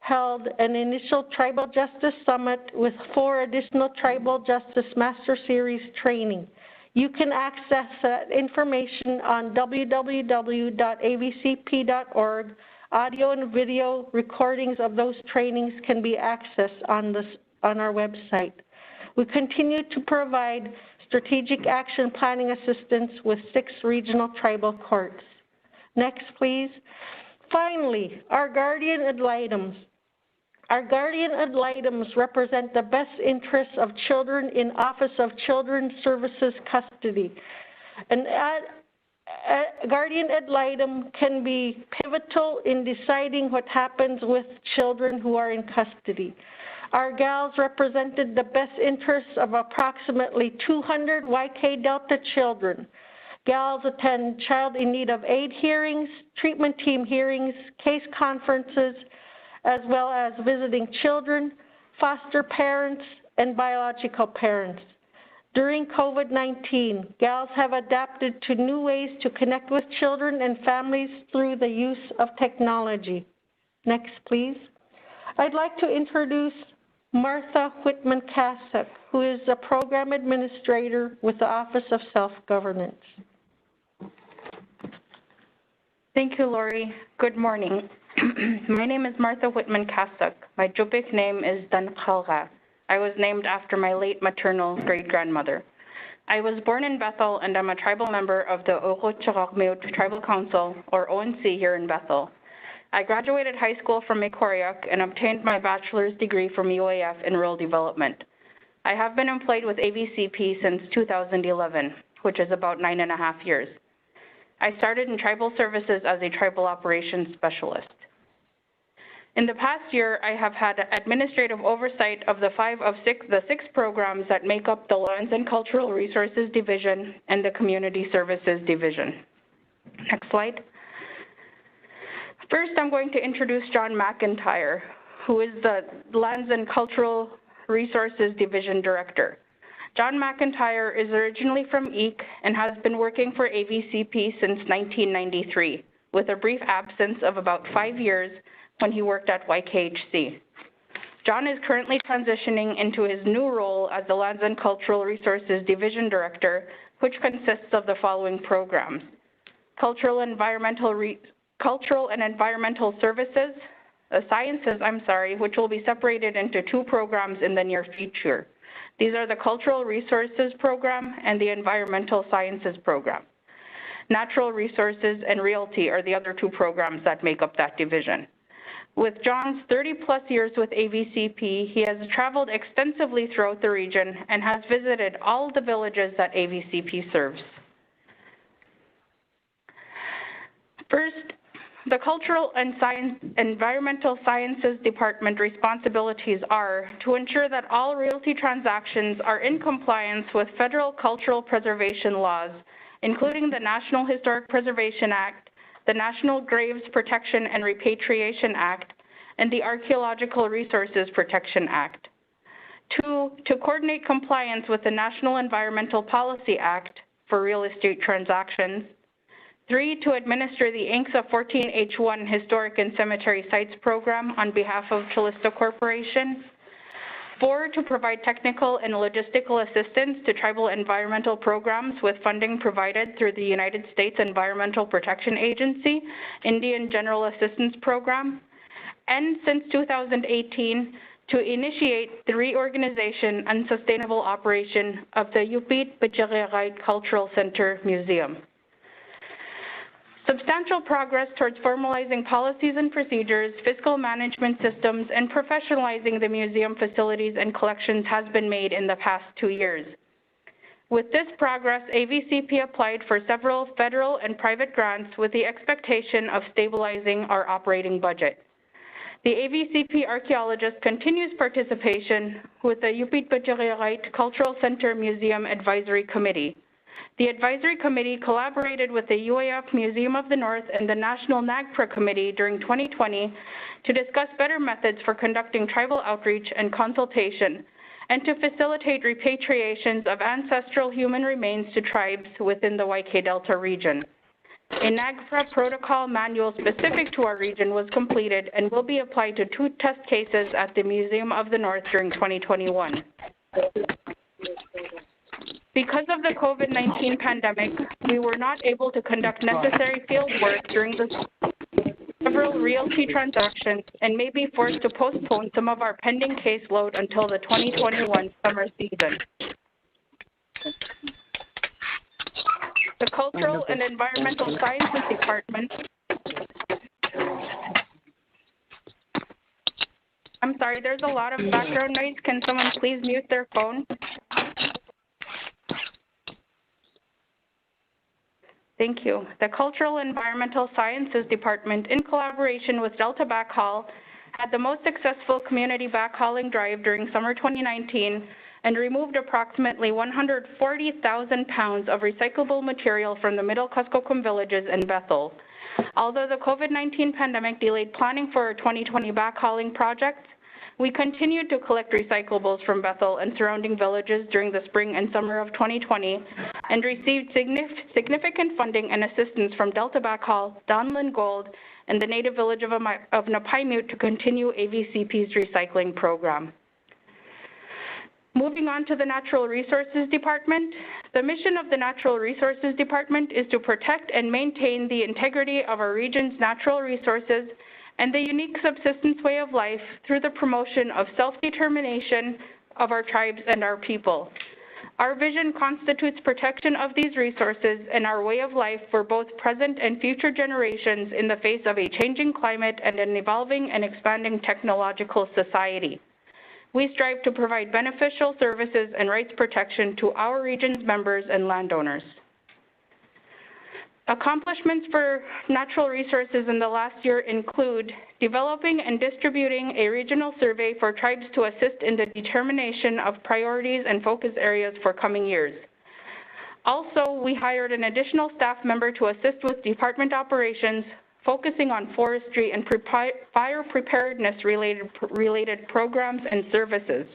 held an initial Tribal Justice Summit with 4 additional Tribal Justice Master Series training. You can access that information on www.avcp.org. Audio and video recordings of those trainings can be accessed on our website. We continue to provide strategic action planning assistance with 6 regional tribal courts. Next, please. Finally, our guardian ad litems. Our guardian ad litems represent the best interests of children in Office of Children's Services custody. An guardian ad litem can be pivotal in deciding what happens with children who are in custody. Our gals represented the best interests of approximately 200 YK Delta children. Gals attend child in need of aid hearings, treatment team hearings, case conferences, as well as visiting children, foster parents, and biological parents. During COVID-19, gals have adapted to new ways to connect with children and families through the use of technology. Next, please. I'd like to introduce Martha Whitman-Kasek, who is a program administrator with the Office of Self-Governance. Thank you, Lori. Good morning. My name is Martha Whitman-Kasek. My Yupik name is Dan Khalga. I was named after my late maternal great-grandmother. I was born in Bethel, and I'm a tribal member of the Ogo-Chagakmeut Tribal Council, or ONC, here in Bethel. I graduated high school from Mekoriak and obtained my bachelor's degree from UAF in rural development. I have been employed with AVCP since 2011, which is about 9.5 years. I started in tribal services as a tribal operations specialist. In the past year, I have had administrative oversight of the 6 programs that make up the Lands and Cultural Resources Division and the Community Services Division. Next slide. First, I'm going to introduce John McIntyre, who is the Lands and Cultural Resources Division Director. John McIntyre is originally from Eek and has been working for AVCP since 1993, with a brief absence of about 5 years when he worked at YKHC. John is currently transitioning into his new role as the Lands and Cultural Resources Division Director, which consists of the following programs: Cultural and Environmental Services, Sciences, which will be separated into 2 programs in the near future. These are the Cultural Resources Program and the Environmental Sciences Program. Natural Resources and Realty are the other 2 programs that make up that division. With John's 30-plus years with AVCP, he has traveled extensively throughout the region and has visited all the villages that AVCP serves. First, the Cultural and Environmental Sciences Department responsibilities are to ensure that all realty transactions are in compliance with federal cultural preservation laws, including the National Historic Preservation Act, the National Graves Protection and Repatriation Act, and the Archaeological Resources Protection Act. 2, to coordinate compliance with the National Environmental Policy Act for real estate transactions. 3, to administer the INCSA 14H1 Historic and Cemetery Sites Program on behalf of Calista Corporation. 4, to provide technical and logistical assistance to tribal environmental programs with funding provided through the United States Environmental Protection Agency, Indian General Assistance Program. And since 2018, to initiate the reorganization and sustainable operation of the Yupit Bidjarirait Cultural Center Museum. Substantial progress towards formalizing policies and procedures, fiscal management systems, and professionalizing the museum facilities and collections has been made in the past 2 years. With this progress, AVCP applied for several federal and private grants with the expectation of stabilizing our operating budget. The AVCP archaeologist continues participation with the Yupit Bidjarirait Cultural Center Museum Advisory Committee. The advisory committee collaborated with the UAF Museum of the North and the National NAGPRA Committee during 2020 to discuss better methods for conducting tribal outreach and consultation, and to facilitate repatriations of ancestral human remains to tribes within the YK Delta region. A NAGPRA protocol manual specific to our region was completed and will be applied to 2 test cases at the Museum of the North during 2021. Because of the COVID-19 pandemic, we were not able to conduct necessary field work during the several realty transactions and may be forced to postpone some of our pending caseload until the 2021 summer season. The Cultural and Environmental Sciences Department. I'm sorry, there's a lot of background noise. Can someone please mute their phone? Thank you. The Cultural and Environmental Sciences Department, in collaboration with Delta Backhaul, had the most successful community backhauling drive during summer 2019 and removed approximately 140,000 pounds of recyclable material from the Middle Kuskokwim villages in Bethel. Although the COVID-19 pandemic delayed planning for our 2020 backhauling project, we continued to collect recyclables from Bethel and surrounding villages during the spring and summer of 2020 and received significant funding and assistance from Delta Backhaul, Donlin Gold, and the native village of Napaimute to continue AVCP's recycling program. Moving on to the Natural Resources Department, the mission of the Natural Resources Department is to protect and maintain the integrity of our region's natural resources and the unique subsistence way of life through the promotion of self-determination of our tribes and our people. Our vision constitutes protection of these resources and our way of life for both present and future generations in the face of a changing climate and an evolving and expanding technological society. We strive to provide beneficial services and rights protection to our region's members and landowners. Accomplishments for natural resources in the last year include developing and distributing a regional survey for tribes to assist in the determination of priorities and focus areas for coming years. Also, we hired an additional staff member to assist with department operations, focusing on forestry and fire preparedness related programs and services.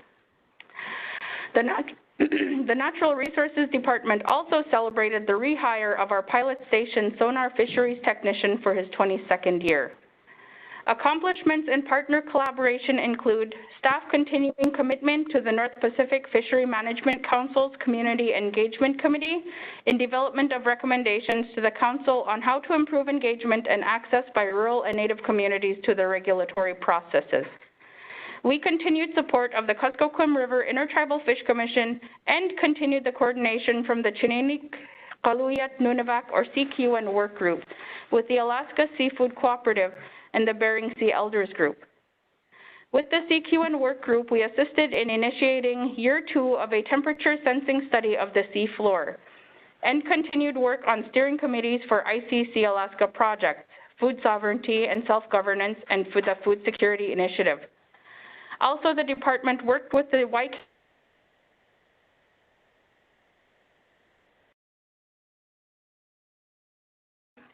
The Natural Resources Department also celebrated the rehire of our pilot station sonar fisheries technician for his 22nd year. Accomplishments in partner collaboration include staff continuing commitment to the North Pacific Fishery Management Council's Community Engagement Committee in development of recommendations to the Council on how to improve engagement and access by rural and Native communities to the regulatory processes. We continued support of the Kuskokwim River Intertribal Fish Commission and continued the coordination from the Chinanic Kaluyat Nunivak or CQN work group with the Alaska Seafood Cooperative and the Bering Sea Elders Group. With the CQN work group, we assisted in initiating year 2 of a temperature sensing study of the sea floor and continued work on steering committees for ICC Alaska projects, food sovereignty and self-governance, and for the food security initiative. Also, the department worked with the White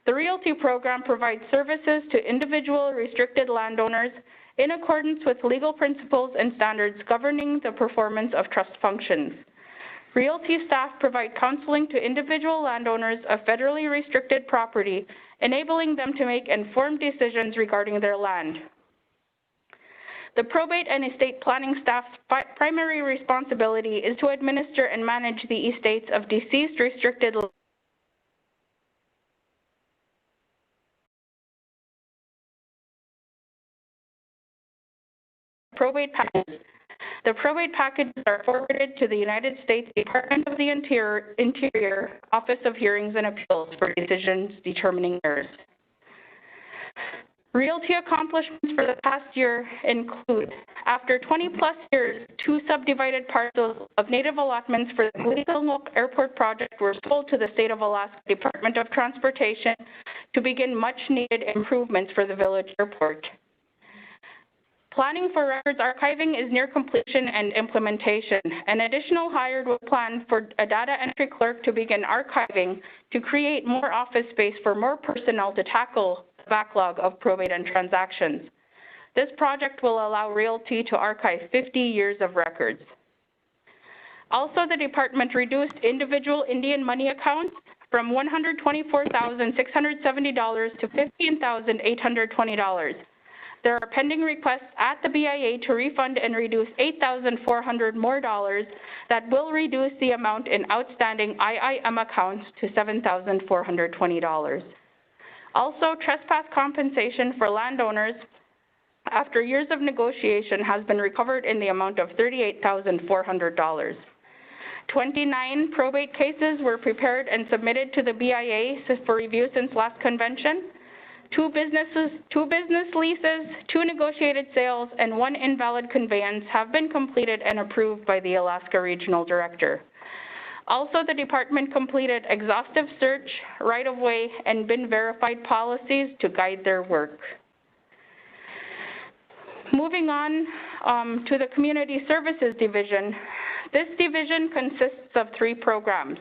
The Realty Program provides services to individual restricted landowners in accordance with legal principles and standards governing the performance of trust functions. Realty staff provide counseling to individual landowners of federally restricted property, enabling them to make informed decisions regarding their land. The probate and estate planning staff's primary responsibility is to administer and manage the estates of deceased restricted probate packages. The probate packages are forwarded to the United States Department of the Interior Office of Hearings and Appeals for decisions determining errors. Realty accomplishments for the past year include, after 20-plus years, 2 subdivided parcels of native allotments for the Gleeson Airport project were sold to the State of Alaska Department of Transportation to begin much-needed improvements for the village airport. Planning for records archiving is near completion and implementation. An additional hire was planned for a data entry clerk to begin archiving to create more office space for more personnel to tackle the backlog of probate and transactions. This project will allow Realty to archive 50 years of records. Also, the department reduced individual Indian money accounts from $124,670 to $15,820. There are pending requests at the BIA to refund and reduce $8,400 more that will reduce the amount in outstanding IIM accounts to $7,420. Also, trespass compensation for landowners after years of negotiation has been recovered in the amount of $38,400. 29 probate cases were prepared and submitted to the BIA for review since last convention. 2 business leases, 2 negotiated sales, and 1 invalid conveyance have been completed and approved by the Alaska Regional Director. Also, the department completed exhaustive search, right-of-way, and bin verified policies to guide their work. Moving on to the Community Services Division. This division consists of 3 programs: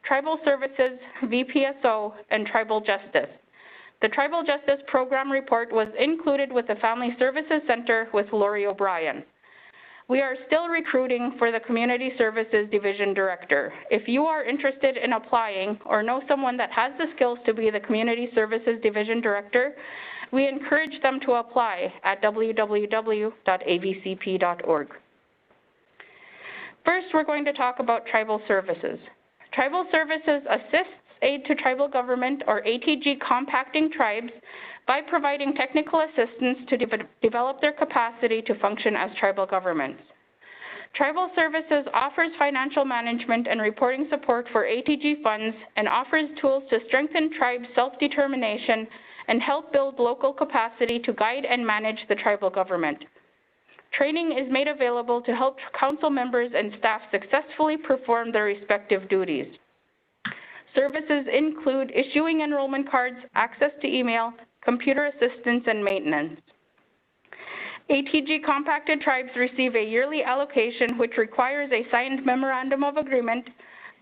Tribal Services, VPSO, and Tribal Justice. The Tribal Justice Program report was included with the Family Services Center with Lori O'Brien. We are still recruiting for the Community Services Division Director. If you are interested in applying or know someone that has the skills to be the Community Services Division Director, we encourage them to apply at www.avcp.org. First, we're going to talk about Tribal Services. Tribal Services assists aid to tribal government, or ATG, compacting tribes by providing technical assistance to develop their capacity to function as tribal governments. Tribal Services offers financial management and reporting support for ATG funds and offers tools to strengthen tribes' self-determination and help build local capacity to guide and manage the tribal government. Training is made available to help council members and staff successfully perform their respective duties. Services include issuing enrollment cards, access to email, computer assistance, and maintenance. ATG compacted tribes receive a yearly allocation which requires a signed memorandum of agreement,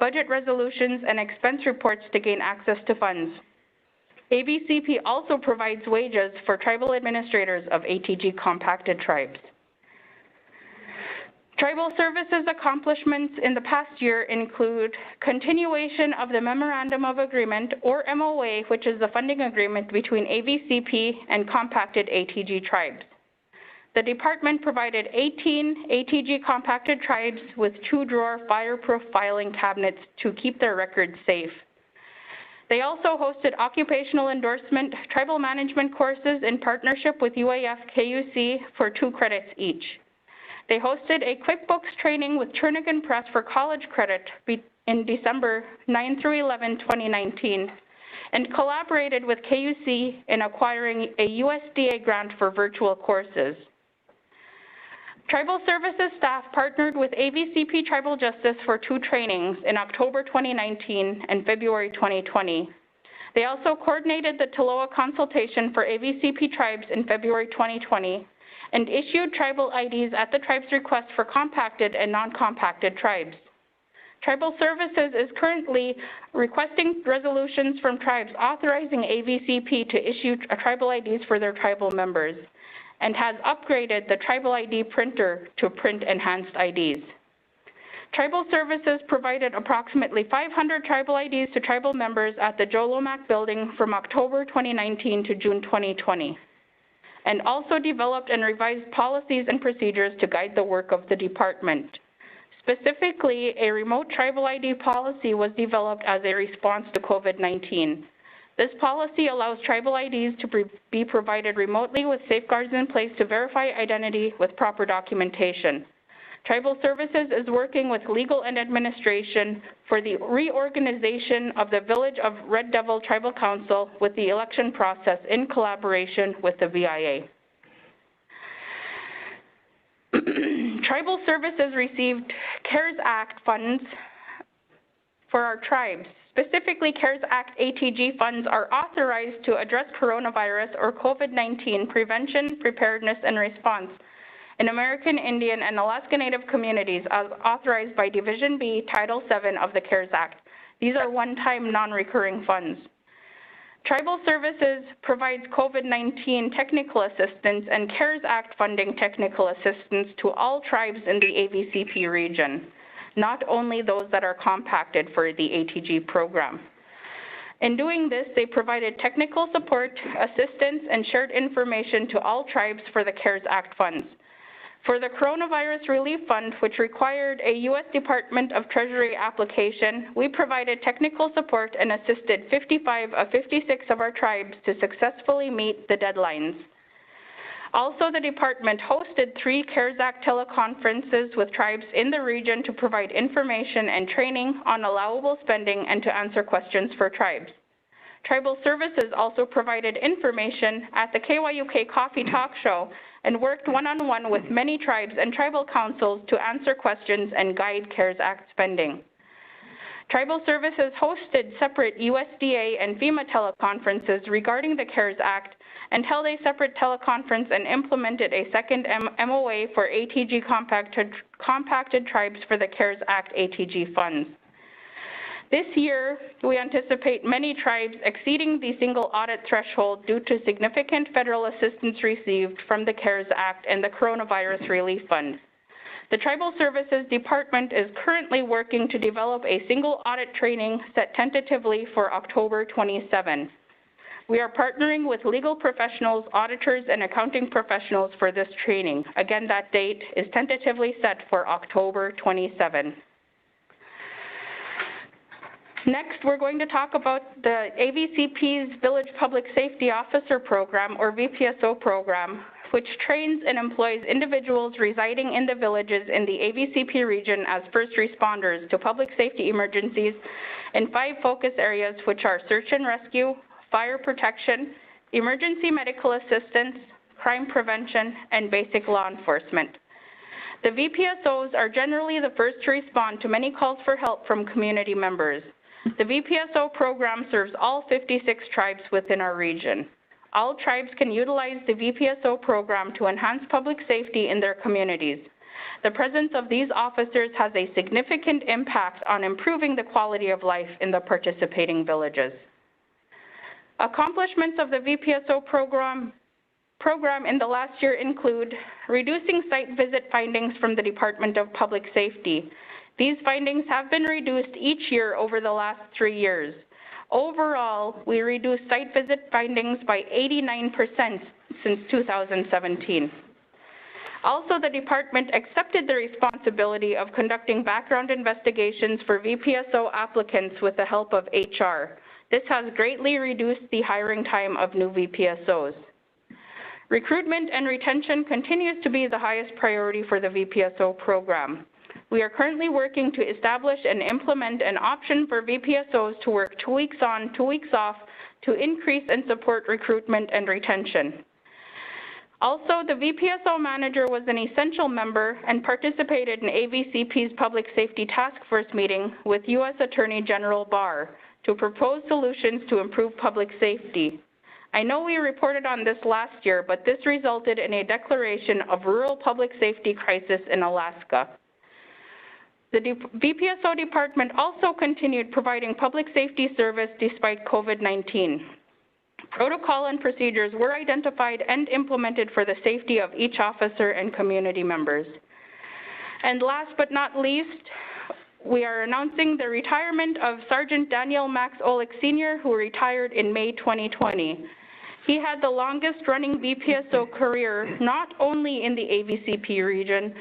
budget resolutions, and expense reports to gain access to funds. AVCP also provides wages for tribal administrators of ATG compacted tribes. Tribal Services accomplishments in the past year include continuation of the Memorandum of Agreement, or MOA, which is the funding agreement between AVCP and compacted ATG tribes. The department provided 18 ATG compacted tribes with 2-drawer fireproof filing cabinets to keep their records safe. They also hosted occupational endorsement tribal management courses in partnership with UAF KUC for 2 credits each. They hosted a QuickBooks training with Turnagain Press for college credit in December 9 through 11, 2019, and collaborated with KUC in acquiring a USDA grant for virtual courses. Tribal Services staff partnered with AVCP Tribal Justice for 2 trainings in October 2019 and February 2020. They also coordinated the Taloa consultation for AVCP tribes in February 2020 and issued tribal IDs at the tribe's request for compacted and non-compacted tribes. Tribal Services is currently requesting resolutions from tribes authorizing AVCP to issue tribal IDs for their tribal members and has upgraded the tribal ID printer to print enhanced IDs. Tribal Services provided approximately 500 tribal IDs to tribal members at the Joe Lomax building from October 2019 to June 2020, and also developed and revised policies and procedures to guide the work of the department. Specifically, a remote tribal ID policy was developed as a response to COVID-19. This policy allows tribal IDs to be provided remotely with safeguards in place to verify identity with proper documentation. Tribal Services is working with legal and administration for the reorganization of the Village of Red Devil Tribal Council with the election process in collaboration with the VIA. Tribal Services received CARES Act funds for our tribes. Specifically, CARES Act ATG funds are authorized to address coronavirus or COVID-19 prevention, preparedness, and response in American Indian and Alaska Native communities as authorized by Division B, Title VII of the CARES Act. These are one-time, non-recurring funds. Tribal Services provides COVID-19 technical assistance and CARES Act funding technical assistance to all tribes in the AVCP region, not only those that are compacted for the ATG program. In doing this, they provided technical support, assistance, and shared information to all tribes for the CARES Act funds. For the Coronavirus Relief Fund, which required a U.S. Department of Treasury application, we provided technical support and assisted 55 of 56 of our tribes to successfully meet the deadlines. Also, the department hosted 3 CARES Act teleconferences with tribes in the region to provide information and training on allowable spending and to answer questions for tribes. Tribal Services also provided information at the KYUK Coffee Talk Show and worked one-on-one with many tribes and tribal councils to answer questions and guide CARES Act spending. Tribal Services hosted separate USDA and FEMA teleconferences regarding the CARES Act and held a separate teleconference and implemented a second MOA for ATG compacted tribes for the CARES Act ATG funds. This year, we anticipate many tribes exceeding the single audit threshold due to significant federal assistance received from the CARES Act and the Coronavirus Relief Fund. The Tribal Services Department is currently working to develop a single audit training set tentatively for October 27. We are partnering with legal professionals, auditors, and accounting professionals for this training. Again, that date is tentatively set for October 27. Next, we're going to talk about the AVCP's Village Public Safety Officer Program, or VPSO program, which trains and employs individuals residing in the villages in the AVCP region as first responders to public safety emergencies in 5 focus areas, which are search and rescue, fire protection, emergency medical assistance, crime prevention, and basic law enforcement. The VPSOs are generally the first to respond to many calls for help from community members. The VPSO program serves all 56 tribes within our region. All tribes can utilize the VPSO program to enhance public safety in their communities. The presence of these officers has a significant impact on improving the quality of life in the participating villages. Accomplishments of the VPSO program in the last year include reducing site visit findings from the Department of Public Safety. These findings have been reduced each year over the last 3 years. Overall, we reduced site visit findings by 89% since 2017. Also, the department accepted the responsibility of conducting background investigations for VPSO applicants with the help of HR. This has greatly reduced the hiring time of new VPSOs. Recruitment and retention continues to be the highest priority for the VPSO program. We are currently working to establish and implement an option for VPSOs to work 2 weeks on, 2 weeks off to increase and support recruitment and retention. Also, the VPSO manager was an essential member and participated in AVCP's Public Safety Task Force meeting with U.S. Attorney General Barr to propose solutions to improve public safety. I know we reported on this last year, but this resulted in a declaration of rural public safety crisis in Alaska. The VPSO department also continued providing public safety service despite COVID-19. Protocol and procedures were identified and implemented for the safety of each officer and community members. And last but not least, we are announcing the retirement of Sergeant Daniel Max Olick Sr., who retired in May 2020. He had the longest running VPSO career, not only in the AVCP region,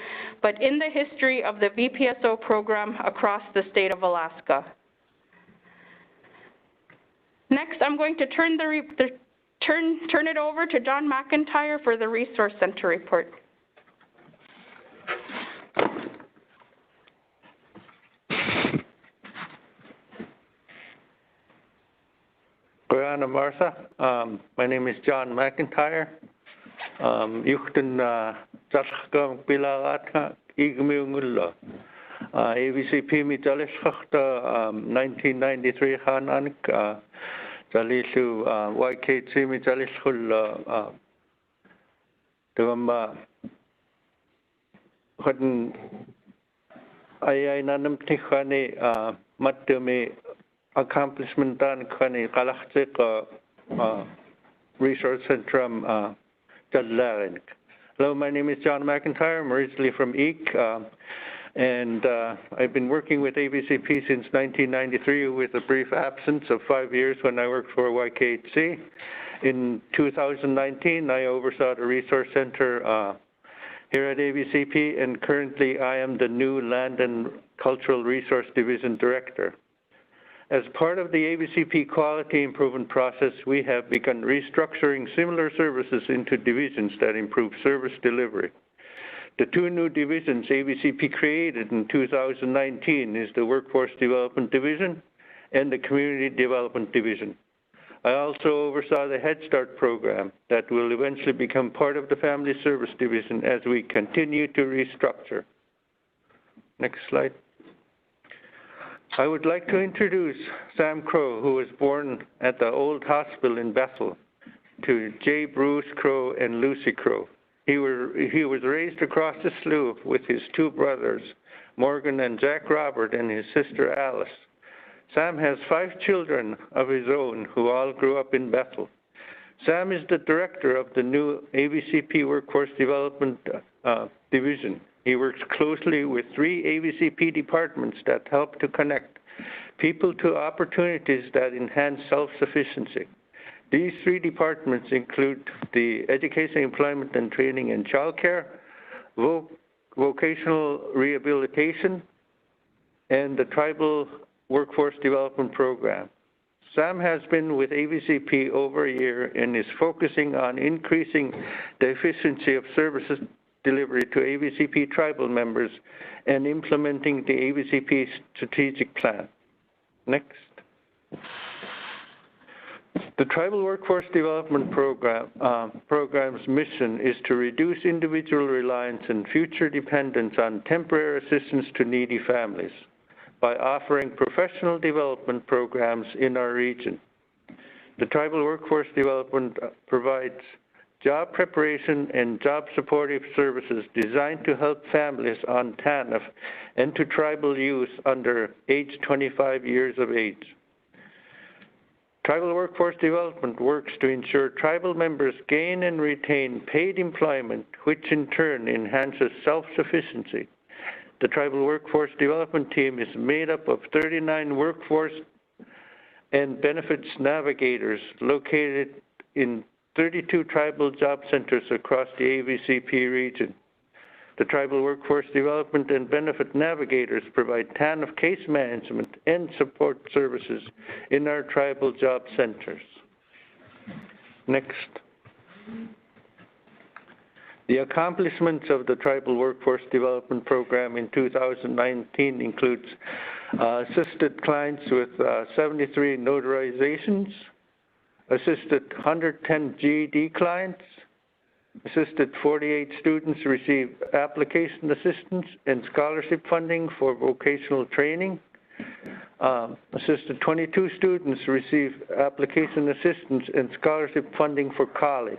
but in the history of the VPSO program across the state of Alaska. Next, I'm going to turn turn it over to John McIntyre for the Resource Center report. Goyana Martha. My name is John McIntyre. Yuchten Zatskam Pilarat Igmiungullo. AVCP Mitalishachta 1993 Hananik Jalishu YKC Mitalishul Dugamba Hudden Ayana Tikhani Matumi accomplishment done Kwani Kalachtik Resource Centrum Jadlarin. Hello, my name is John McIntyre. I'm originally from Eek, and I've been working with AVCP since 1993 with a brief absence of 5 years when I worked for YKHC. In 2019, I oversaw the Resource Center here at AVCP, and currently I am the new Land and Cultural Resource Division Director. As part of the AVCP quality improvement process, we have begun restructuring similar services into divisions that improve service delivery. The two new divisions AVCP created in 2019 is the Workforce Development Division and the Community Development Division. I also oversaw the Head Start program that will eventually become part of the Family Service Division as we continue to restructure. Next slide. I would like to introduce Sam Crow, who was born at the old hospital in Bethel, to J. Bruce Crow and Lucy Crow. He was raised across the slough with his two brothers, Morgan and Jack Robert, and his sister Alice. Sam has 5 children of his own who all grew up in Bethel. Sam is the director of the new AVCP Workforce Development Division. He works closely with 3 AVCP departments that help to connect people to opportunities that enhance self-sufficiency. These 3 departments include the Education, Employment and Training and Childcare, Vocational Rehabilitation, and the Tribal Workforce Development Program. Sam has been with AVCP over a year and is focusing on increasing the efficiency of services delivery to AVCP tribal members and implementing the AVCP strategic plan. Next. The Tribal Workforce Development Program's mission is to reduce individual reliance and future dependence on temporary assistance to needy families by offering professional development programs in our region. The Tribal Workforce Development provides job preparation and job supportive services designed to help families on TANF and to tribal youth under age 25 years of age. Tribal Workforce Development works to ensure tribal members gain and retain paid employment, which in turn enhances self-sufficiency. The Tribal Workforce Development Team is made up of 39 workforce and benefits navigators located in 32 tribal job centers across the AVCP region. The Tribal Workforce Development and Benefit Navigators provide TANF case management and support services in our tribal job centers. Next. The accomplishments of the Tribal Workforce Development Program in 2019 includes assisted clients with 73 notarizations, assisted 110 GED clients, assisted 48 students receive application assistance and scholarship funding for vocational training, assisted 22 students receive application assistance and scholarship funding for college.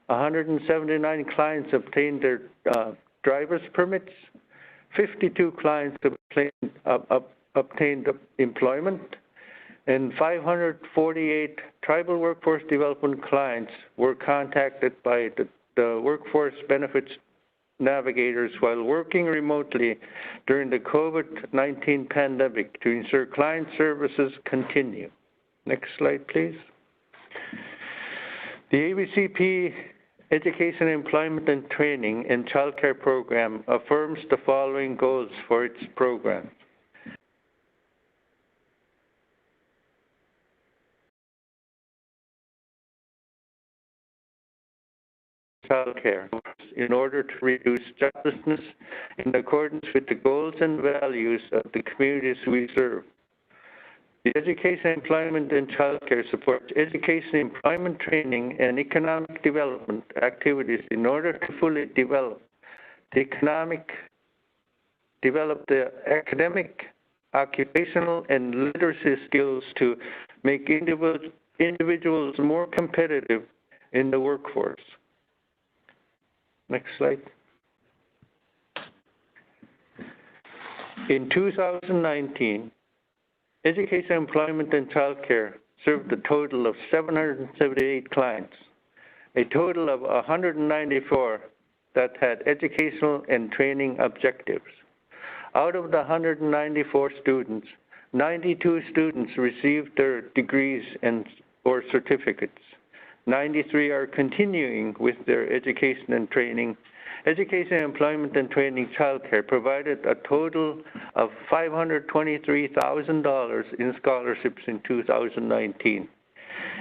179 clients obtained their driver's permits, 52 clients obtained employment, and 548 tribal workforce development clients were contacted by the workforce benefits navigators while working remotely during the COVID-19 pandemic to ensure client services continue. Next slide, please. The AVCP Education, Employment and Training and Childcare Program affirms the following goals for its program. child care in order to reduce joblessness in accordance with the goals and values of the communities we serve. The Education, Employment, and Child Care supports education, employment training, and economic development activities in order to fully develop the academic, occupational, and literacy skills to make individuals more competitive in the workforce. Next slide. In 2019, Education, Employment, and Child Care served a total of 778 clients, a total of 194 that had educational and training objectives. Out of the 194 students, 92 students received their degrees or certificates. 93 are continuing with their education and training. Education, Employment, and Training Child Care provided a total of $523,000 in scholarships in 2019.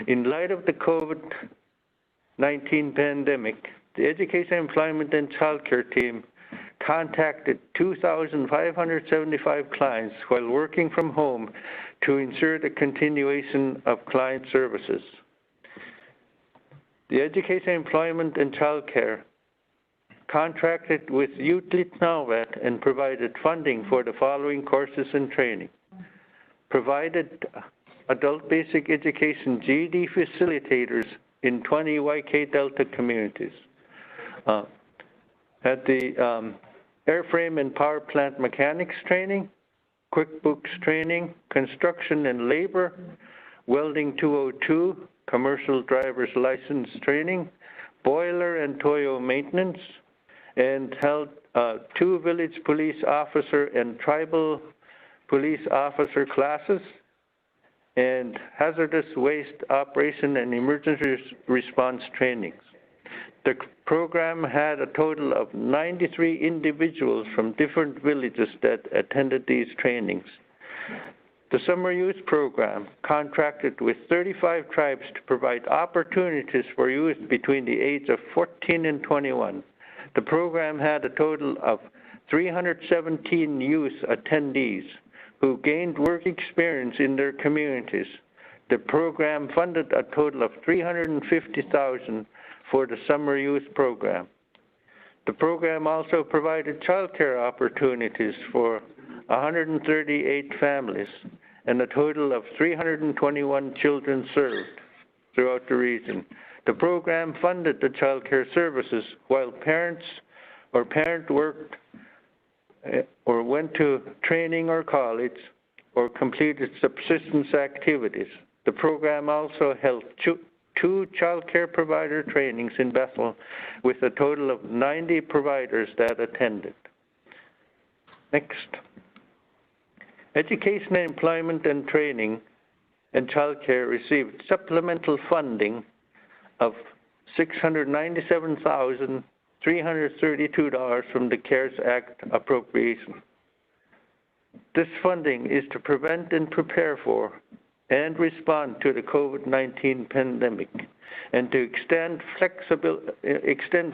In light of the COVID-19 pandemic, the Education, Employment, and Child Care team contacted 2,575 clients while working from home to ensure the continuation of client services. The Education, Employment, and Child Care contracted with Utlit Nauvet and provided funding for the following courses and training. Provided adult basic education GED facilitators in 20 YK Delta communities. At the airframe and power plant mechanics training, QuickBooks training, construction and labor, welding 202, commercial driver's license training, boiler and Toyo maintenance, and held 2 village police officer and tribal police officer classes, and hazardous waste operation and emergency response trainings. The program had a total of 93 individuals from different villages that attended these trainings. The Summer Youth Program contracted with 35 tribes to provide opportunities for youth between the age of 14 and 21. The program had a total of 317 youth attendees who gained work experience in their communities. The program funded a total of $350,000 for the Summer Youth Program. The program also provided child care opportunities for 138 families and a total of 321 children served throughout the region. The program funded the child care services while parent worked or went to training or college or completed subsistence activities. The program also held 2 child care provider trainings in Bethel with a total of 90 providers that attended. Next. Education, Employment, and Training and Child Care received supplemental funding of $697,332 from the CARES Act appropriation. This funding is to prevent and prepare for and respond to the COVID-19 pandemic and to extend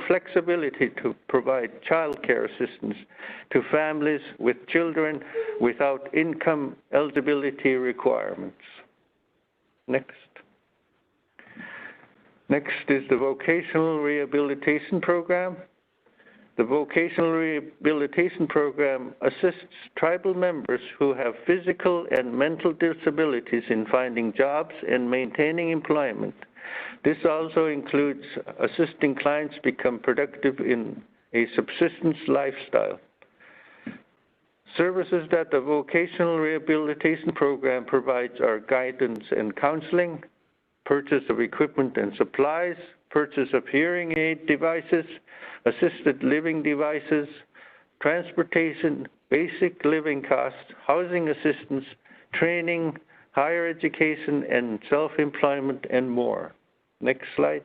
flexibility to provide child care assistance to families with children without income eligibility requirements. Next. Next is the Vocational Rehabilitation Program. The Vocational Rehabilitation Program assists tribal members who have physical and mental disabilities in finding jobs and maintaining employment. This also includes assisting clients become productive in a subsistence lifestyle. Services that the Vocational Rehabilitation Program provides are guidance and counseling, purchase of equipment and supplies, purchase of hearing aid devices, assisted living devices, transportation, basic living costs, housing assistance, training, higher education, and self-employment, and more. Next slide.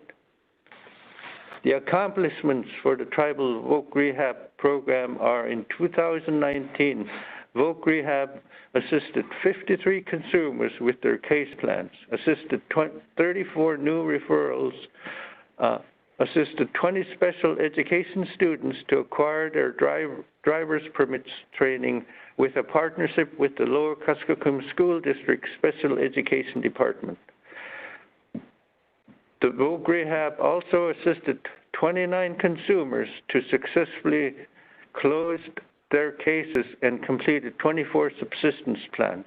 The accomplishments for the Tribal Voc Rehab Program are in 2019, Voc Rehab assisted 53 consumers with their case plans, assisted 34 new referrals, assisted 20 special education students to acquire their driver's permits training with a partnership with the Lower Kuskokwim School District Special Education Department. The Voc Rehab also assisted 29 consumers to successfully close their cases and completed 24 subsistence plans.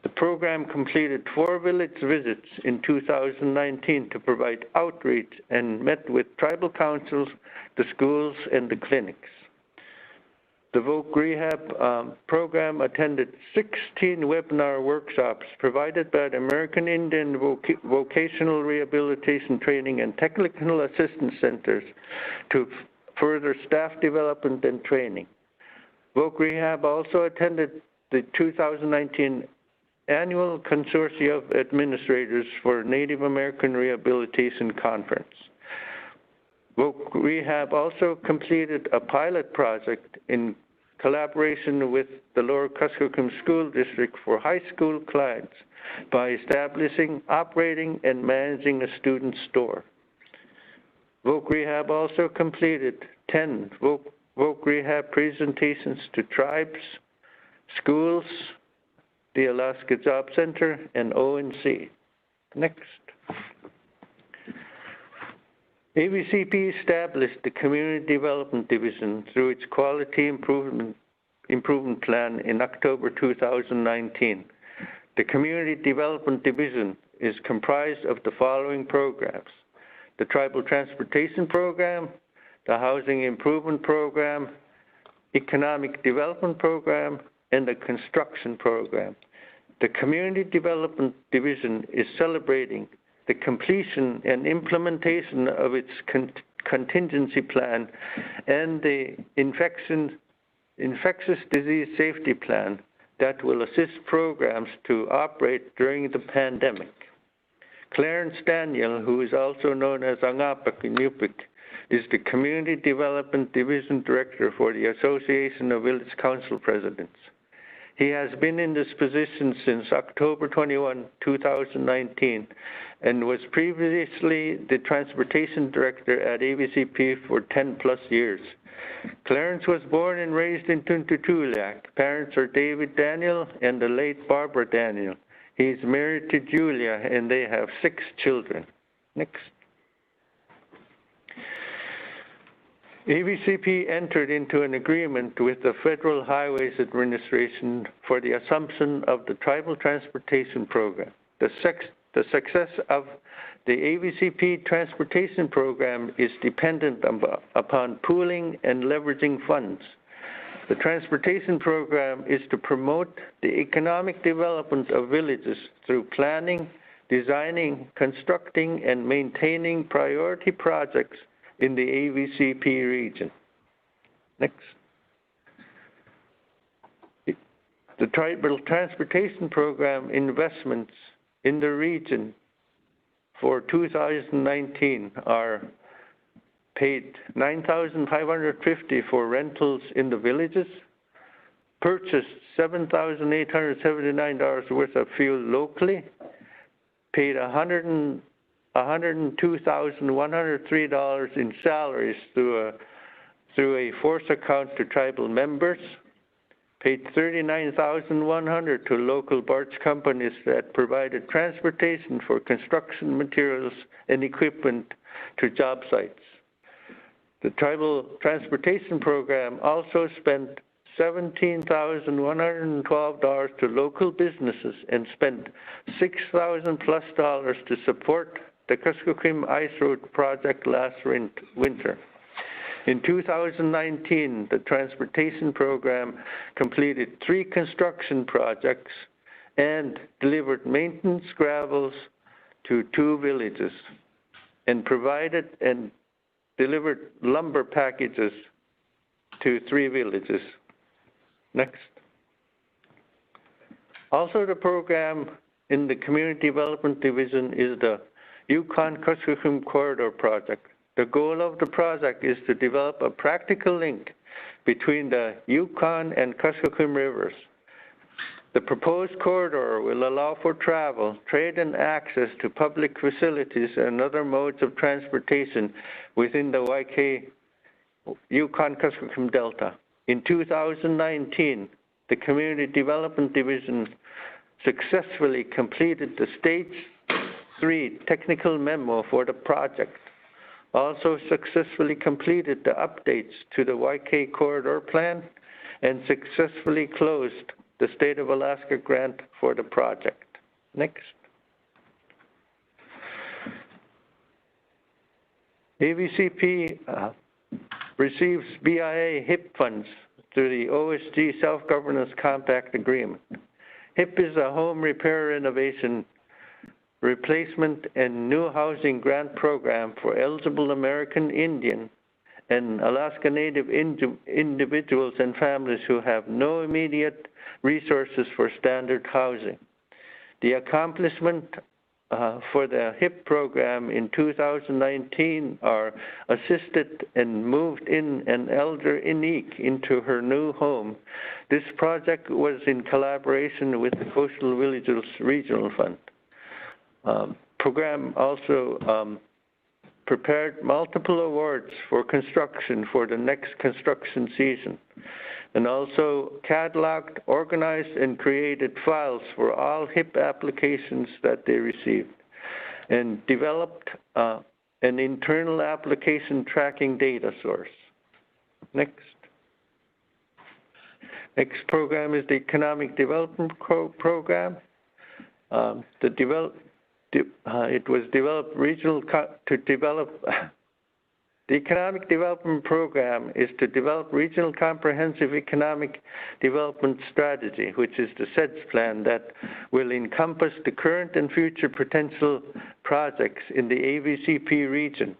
The program completed 4 village visits in 2019 to provide outreach and met with tribal councils, the schools, and the clinics. The Voc Rehab program attended 16 webinar workshops provided by the American Indian Vocational Rehabilitation Training and Technical Assistance Centers to further staff development and training. Voc Rehab also attended the 2019 Annual Consortium of Administrators for Native American Rehabilitation Conference. Voc Rehab also completed a pilot project in collaboration with the Lower Kuskokwim School District for high school clients by establishing, operating, and managing a student store. Voc Rehab also completed 10 Voc Rehab presentations to tribes, schools, the Alaska Job Center, and ONC. Next. AVCP established the Community Development Division through its Quality Improvement Plan in October 2019. The Community Development Division is comprised of the following programs: the Tribal Transportation Program, the Housing Improvement Program, Economic Development Program, and the Construction Program. The Community Development Division is celebrating the completion and implementation of its contingency plan and the infectious disease safety plan that will assist programs to operate during the pandemic. Clarence Daniel, who is also known as Angapak in Yupik, is the Community Development Division Director for the Association of Village Council Presidents. He has been in this position since October 21, 2019, and was previously the Transportation Director at AVCP for 10 plus years. Clarence was born and raised in Tuntutuliak. Parents are David Daniel and the late Barbara Daniel. He is married to Julia, and they have 6 children. Next. AVCP entered into an agreement with the Federal Highways Administration for the assumption of the Tribal Transportation Program. The success of the AVCP Transportation Program is dependent upon pooling and leveraging funds. The Transportation Program is to promote the economic development of villages through planning, designing, constructing, and maintaining priority projects in the AVCP region. Next. The Tribal Transportation Program investments in the region for 2019 are paid $9,550 for rentals in the villages, purchased $7,879 worth of fuel locally, paid $102,103 in salaries through a force account to tribal members, paid $39,100 to local barge companies that provided transportation for construction materials and equipment to job sites. The Tribal Transportation Program also spent $17,112 to local businesses and spent $6,000 plus to support the Kuskokwim Ice Road project last winter. In 2019, the Transportation Program completed 3 construction projects and delivered maintenance gravels to 2 villages and provided and delivered lumber packages to 3 villages. Next. Also, the program in the Community Development Division is the Yukon-Kuskokwim Corridor Project. The goal of the project is to develop a practical link between the Yukon and Kuskokwim rivers. The proposed corridor will allow for travel, trade, and access to public facilities and other modes of transportation within the YK Yukon-Kuskokwim Delta. In 2019, the Community Development Division successfully completed the Stage 3 technical memo for the project, also successfully completed the updates to the YK Corridor Plan, and successfully closed the State of Alaska grant for the project. Next. AVCP receives BIA HIP funds through the OSG Self-Governance Compact Agreement. HIP is a home repair renovation, replacement, and new housing grant program for eligible American Indian and Alaska Native individuals and families who have no immediate resources for standard housing. The accomplishment for the HIP program in 2019 are assisted and moved in an elder Inuk into her new home. This project was in collaboration with the Coastal Villages Regional Fund. Program also prepared multiple awards for construction for the next construction season, and also cataloged, organized, and created files for all HIP applications that they received, and developed an internal application tracking data source. Next. Next program is the Economic Development Program. It was developed the Economic Development Program is to develop regional comprehensive economic development strategy, which is the SEDS plan that will encompass the current and future potential projects in the AVCP region.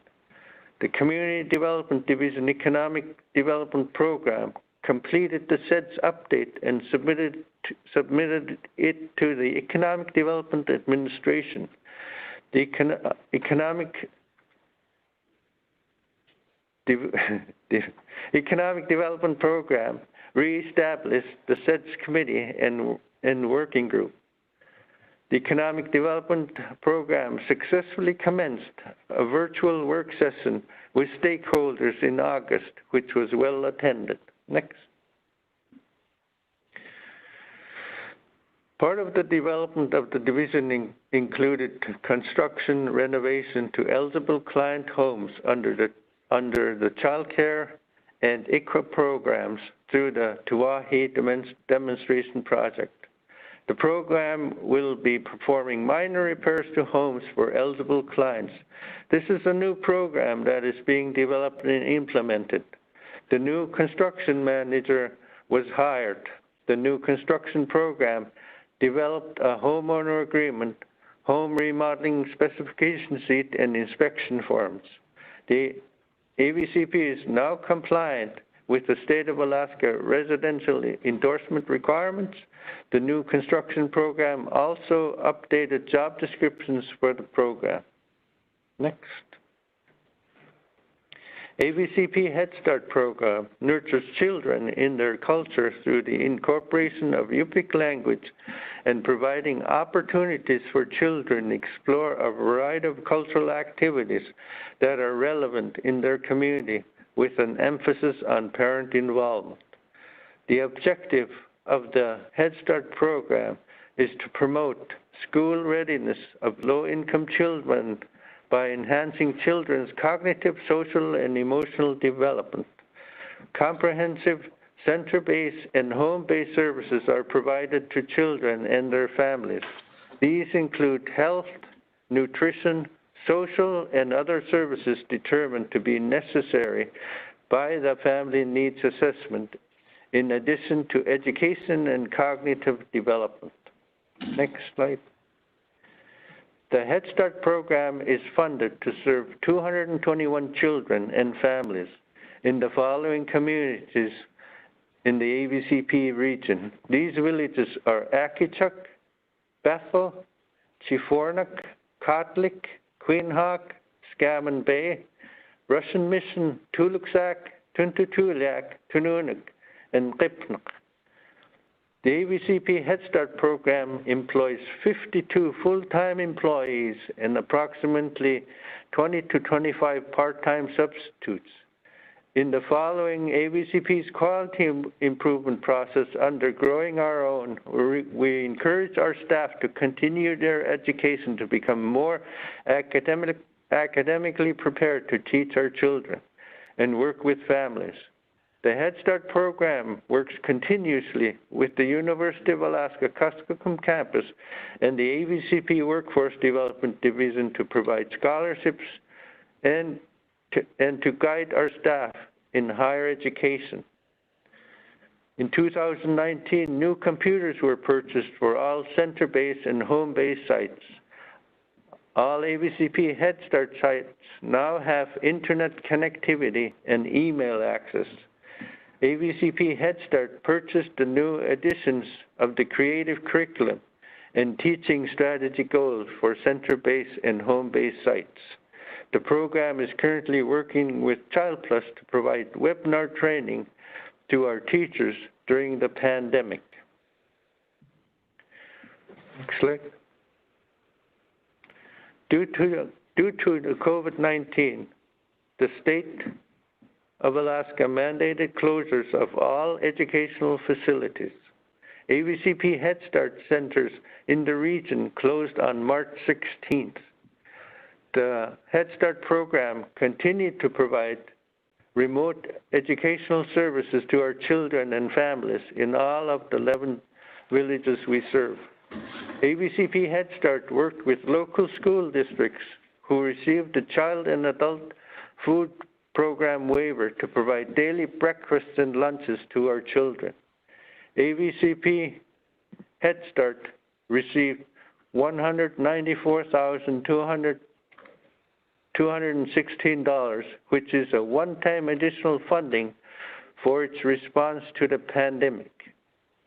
The Community Development Division Economic Development Program completed the SEDS update and submitted it to the Economic Development Administration. The Economic Development Program reestablished the SEDS Committee and Working Group. The Economic Development Program successfully commenced a virtual work session with stakeholders in August, which was well attended. Next. Part of the development of the division included construction renovation to eligible client homes under the child care and ICRA programs through the Tuahi Demonstration Project. The program will be performing minor repairs to homes for eligible clients. This is a new program that is being developed and implemented. The new construction manager was hired. The new construction program developed a homeowner agreement, home remodeling specification sheet, and inspection forms. The AVCP is now compliant with the State of Alaska residential endorsement requirements. The new construction program also updated job descriptions for the program. Next. AVCP Head Start program nurtures children in their culture through the incorporation of Yupik language and providing opportunities for children to explore a variety of cultural activities that are relevant in their community with an emphasis on parent involvement. The objective of the Head Start program is to promote school readiness of low-income children by enhancing children's cognitive, social, and emotional development. Comprehensive center-based and home-based services are provided to children and their families. These include health, nutrition, social, and other services determined to be necessary by the Family Needs Assessment, in addition to education and cognitive development. Next slide. The Head Start program is funded to serve 221 children and families in the following communities in the AVCP region. These villages are Akichuk, Bethel, Chifornik, Kotlik, Queenhawk, Scammon Bay, Russian Mission, Tuluksak, Tuntutuliak, Tununuk, and Qipnuk. The AVCP Head Start program employs 52 full-time employees and approximately 20 to 25 part-time substitutes. In the following AVCP's quality improvement process under Growing Our Own, we encourage our staff to continue their education to become more academically prepared to teach our children and work with families. The Head Start program works continuously with the University of Alaska Kuskokwim campus and the AVCP Workforce Development Division to provide scholarships and to guide our staff in higher education. In 2019, new computers were purchased for all center-based and home-based sites. All AVCP Head Start sites now have internet connectivity and email access. AVCP Head Start purchased the new editions of the creative curriculum and teaching strategy goals for center-based and home-based sites. The program is currently working with Child Plus to provide webinar training to our teachers during the pandemic. Next slide. Due to the COVID-19, the state of Alaska mandated closures of all educational facilities. AVCP Head Start centers in the region closed on March 16th. The Head Start program continued to provide remote educational services to our children and families in all of the 11 villages we serve. AVCP Head Start worked with local school districts who received the Child and Adult Food Program waiver to provide daily breakfasts and lunches to our children. AVCP Head Start received $194,216, which is a one-time additional funding for its response to the pandemic.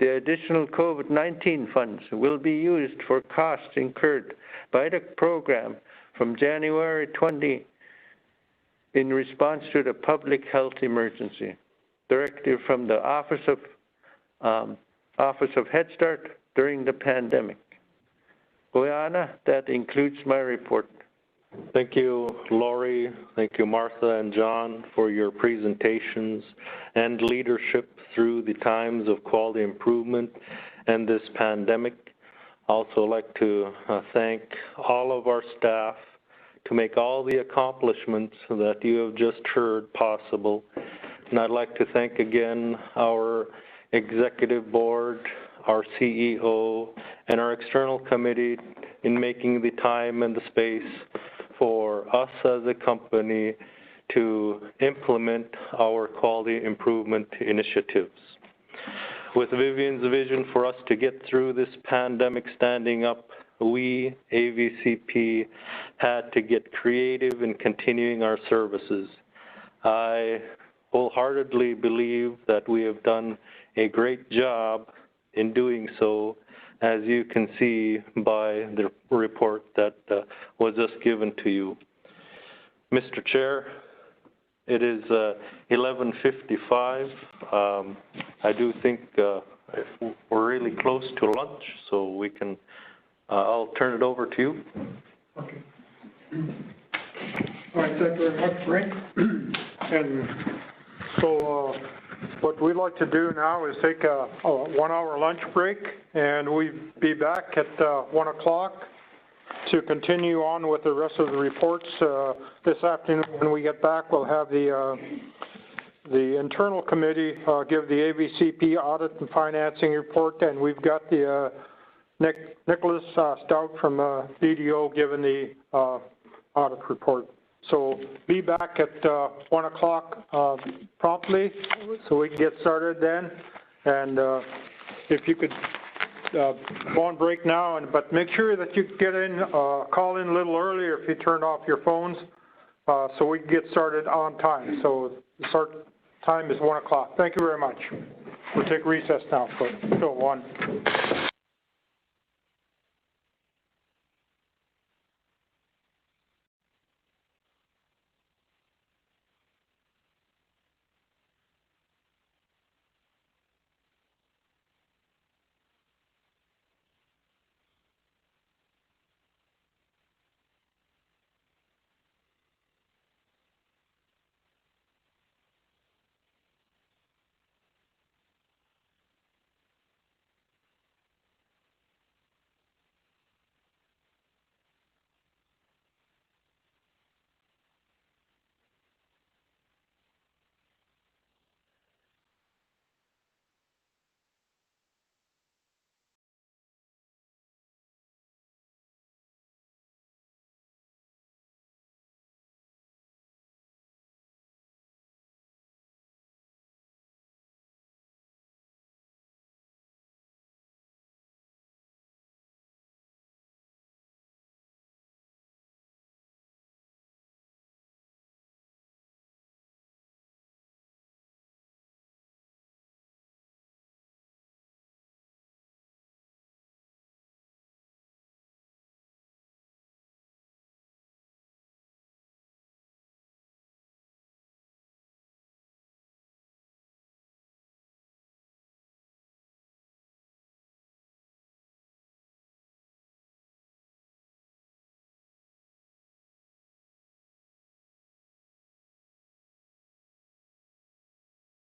The additional COVID-19 funds will be used for costs incurred by the program from January 20 in response to the public health emergency directive from the Office of Head Start during the pandemic. Goiana, that includes my report. Thank you, Lori. Thank you, Martha and John, for your presentations and leadership through the times of quality improvement and this pandemic. I also like to thank all of our staff to make all the accomplishments that you have just heard possible. And I'd like to thank again our executive board, our CEO, and our external committee in making the time and the space for us as a company to implement our quality improvement initiatives. With Vivian's vision for us to get through this pandemic standing up, we, AVCP, had to get creative in continuing our services. I wholeheartedly believe that we have done a great job in doing so, as you can see by the report that was just given to you. Mr. Chair, it is 11:55. I do think we're really close to lunch, so we can, I'll turn it over to you. Okay. All right, thank you very much, Frank. And so what we'd like to do now is take a 1-hour lunch break, and we'll be back at 1 o'clock to continue on with the rest of the reports. This afternoon when we get back, we'll have the internal committee give the AVCP audit and financing report, and we've got the Nicholas Stout from BDO giving the audit report. So be back at 1 o'clock promptly, so we can get started then. And if you could go on break now, but make sure that you get in, call in a little earlier if you turned off your phones, so we can get started on time. So the start time is 1 o'clock. Thank you very much. We'll take recess now for till 1.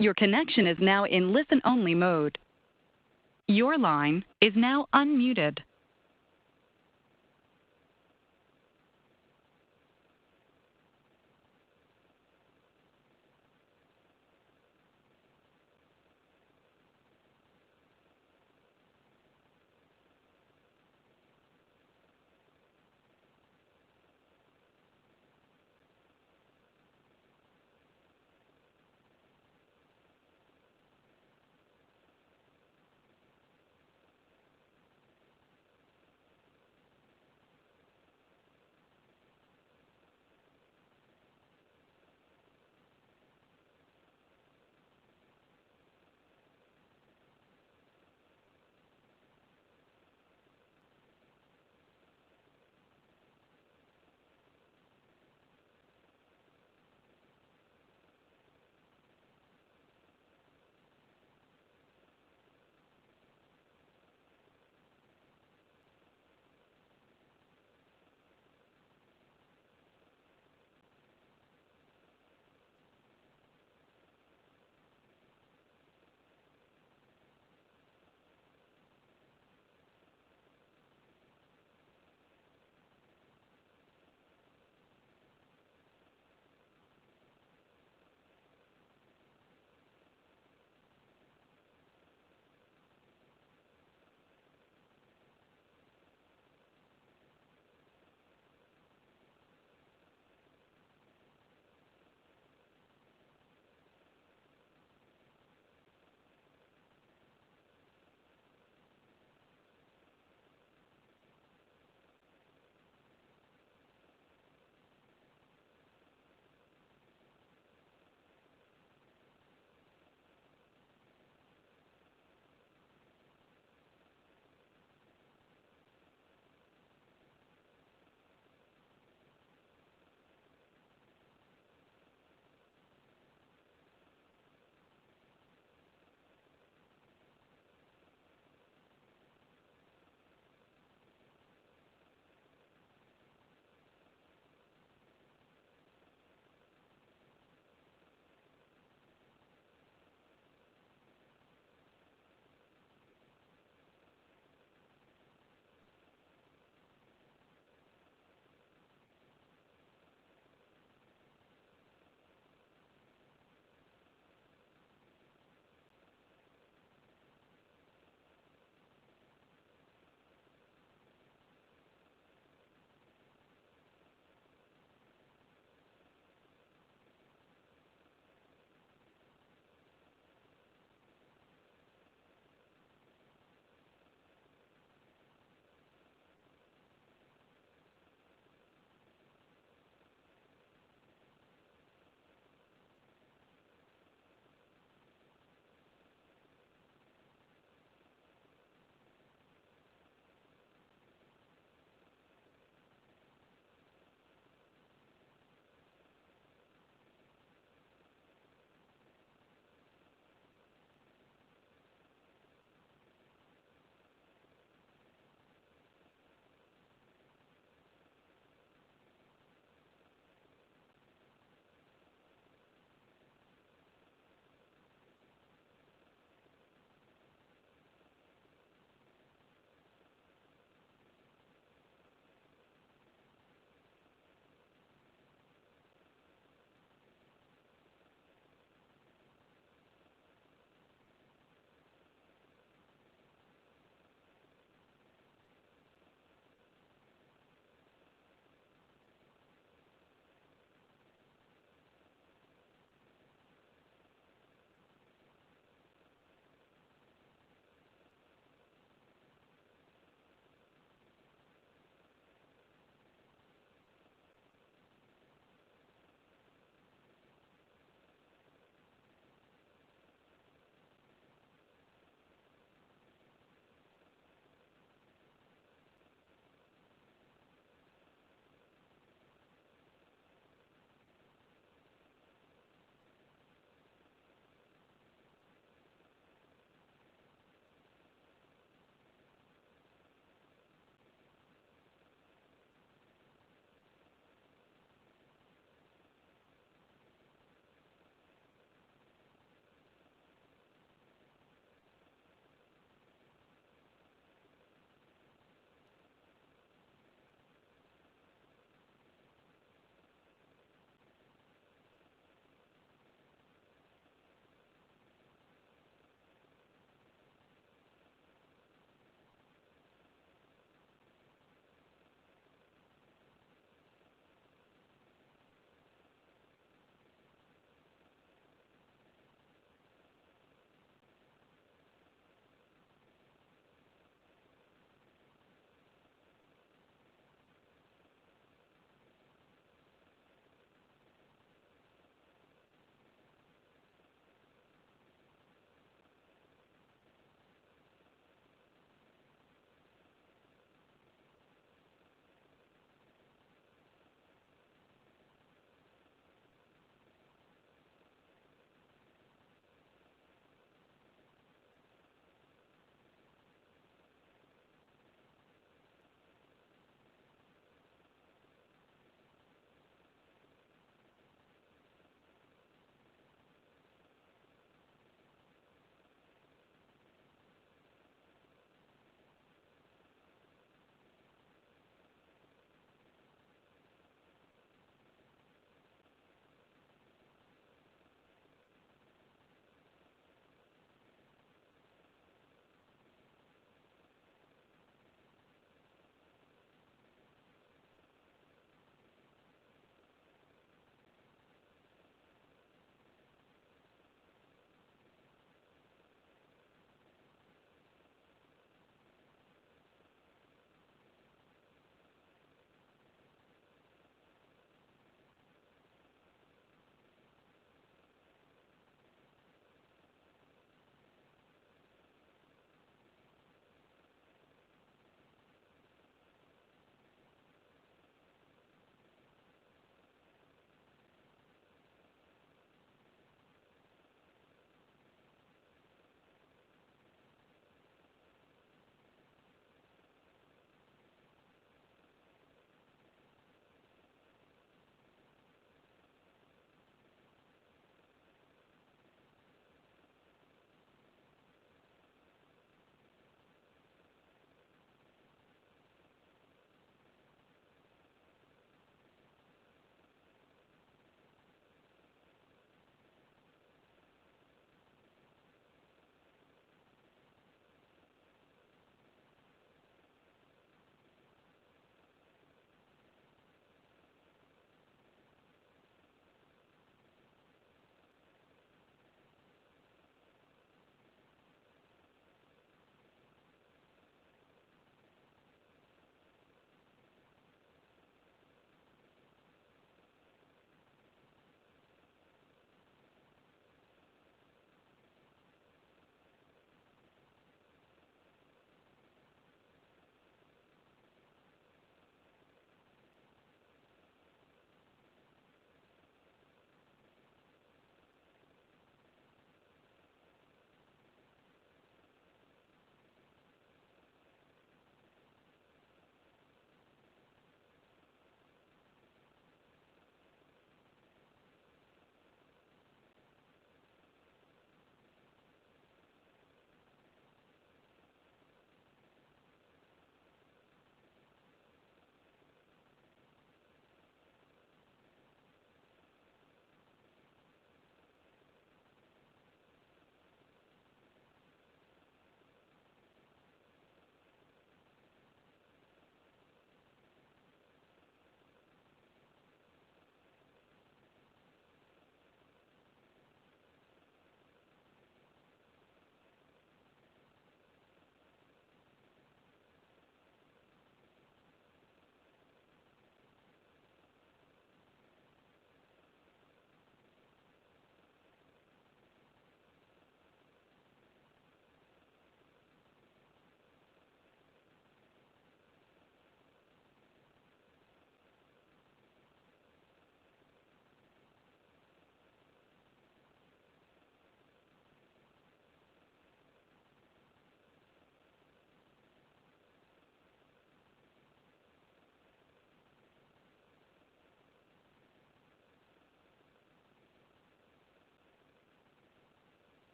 Your connection is now in listen-only mode. Your line is now unmuted.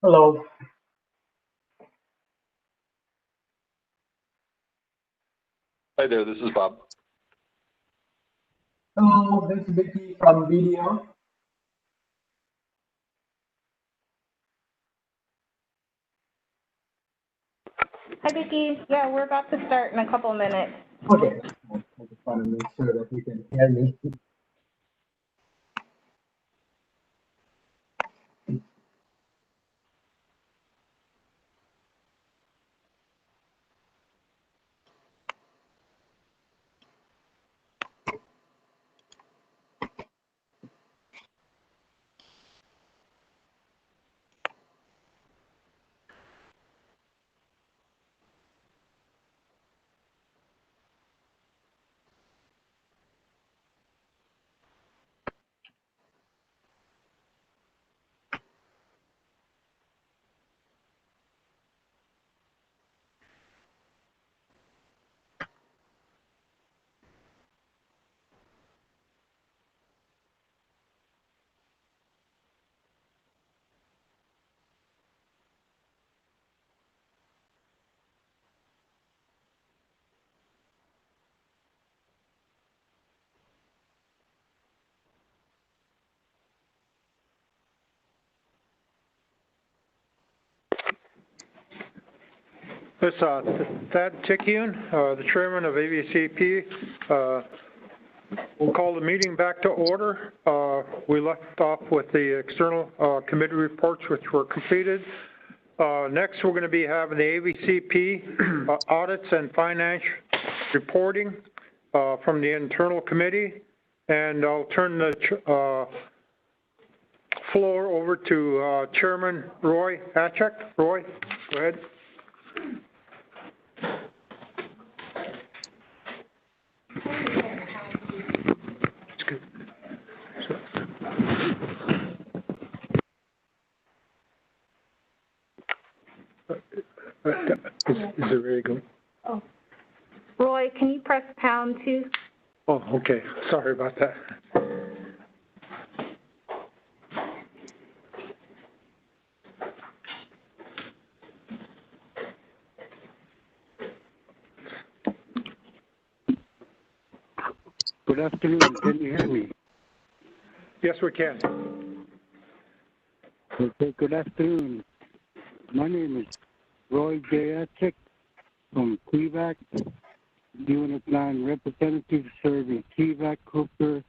Hello. Hi there, this is Bob. Hello, this is Vicky from video. Hi, Vicki. Yeah, we're about to start in a couple minutes. Okay. I just want to make sure that you can hear me. This is Thad Tickian, the chairman of AVCP. We'll call the meeting back to order. We left off with the external committee reports, which were completed. Next, we're going to be having the AVCP audits and finance reporting from the internal committee. And I'll turn the floor over to Chairman Roy Hatchak. Roy, go ahead. Is it ready to go? Oh. Roy, can you press pound too? Oh, okay. Sorry about that. Good afternoon. Can you hear me? Yes, we can. Okay, good afternoon. My name is Roy J. Atchik from TVAC, Unit 9 Representative serving TVAC, Cooper,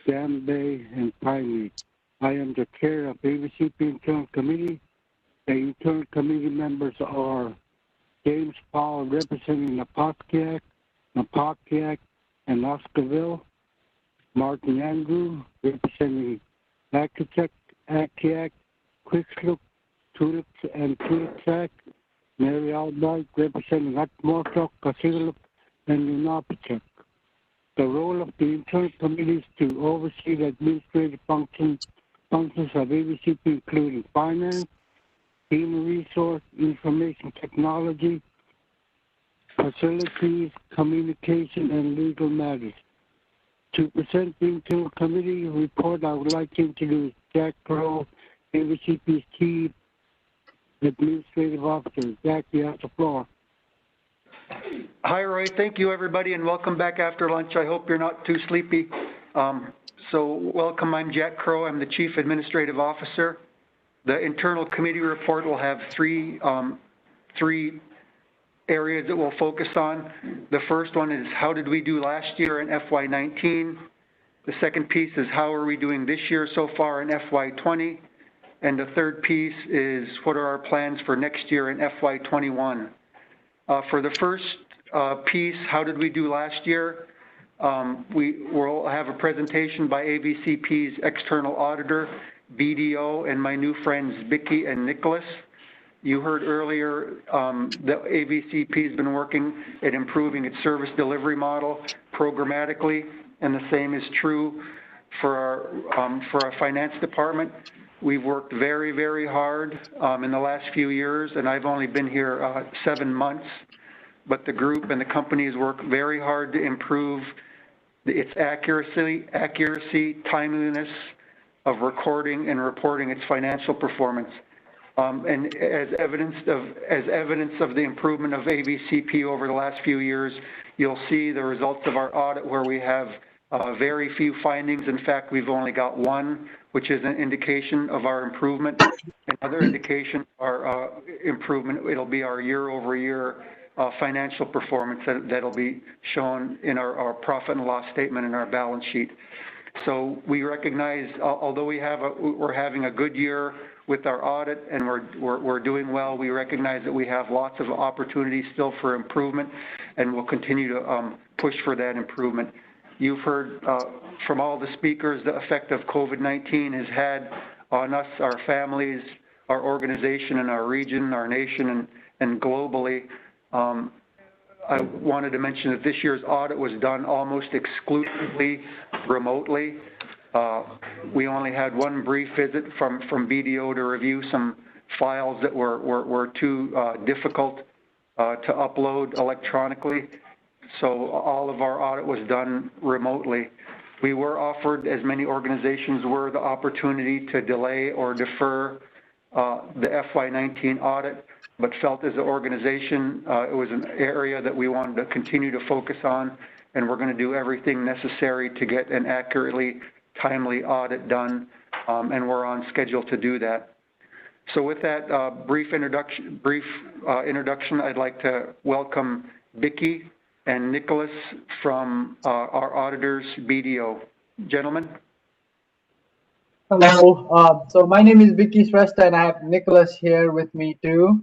Dam Bay, and Piney. I am the chair of AVCP Internal Committee. The internal committee members are James Powell representing Napaskiak, and Oscarville, Martin Andrew representing Akiak, Quixlook, Tulips, and Tulipsac, Mary Albright representing Atmortok, Kasigaluk, and Unapachak. The role of the internal committee is to oversee the administrative functions of AVCP, including finance, human resource, information technology, facilities, communication, and legal matters. To present the internal committee report, I would like to introduce Jack Crow, AVCP's Chief Administrative Officer. Jack, you have the floor. Hi, Roy. Thank you, everybody, and welcome back after lunch. I hope you're not too sleepy. So welcome. I'm Jack Crow. I'm the Chief Administrative Officer. The internal committee report will have three areas that we'll focus on. The first one is how did we do last year in FY19? The second piece is how are we doing this year so far in FY20? And the third piece is what are our plans for next year in FY21? For the first piece, how did we do last year? We will have a presentation by AVCP's external auditor, BDO, and my new friends, Vicky and Nicholas. You heard earlier that AVCP has been working at improving its service delivery model programmatically, and the same is true for our finance department. We've worked very, very hard in the last few years, and I've only been here 7 months, but the group and the company has worked very hard to improve its accuracy, timeliness of recording and reporting its financial performance. And as evidence of the improvement of AVCP over the last few years, you'll see the results of our audit where we have very few findings. In fact, we've only got one, which is an indication of our improvement. Another indication of our improvement, it'll be our year-over-year financial performance that'll be shown in our profit and loss statement and our balance sheet. So we recognize, although we're having a good year with our audit and we're doing well, we recognize that we have lots of opportunities still for improvement, and we'll continue to push for that improvement. You've heard from all the speakers the effect of COVID-19 has had on us, our families, our organization, and our region, our nation, and globally. I wanted to mention that this year's audit was done almost exclusively remotely. We only had one brief visit from BDO to review some files that were too difficult to upload electronically. So all of our audit was done remotely. We were offered, as many organizations were, the opportunity to delay or defer the FY19 audit, but felt as an organization it was an area that we wanted to continue to focus on, and we're going to do everything necessary to get an accurately, timely audit done, and we're on schedule to do that. So with that brief introduction, I'd like to welcome Vicki and Nicholas from our auditors, BDO. Gentlemen. Hello. So my name is Vicky Shrestha, and I have Nicholas here with me too.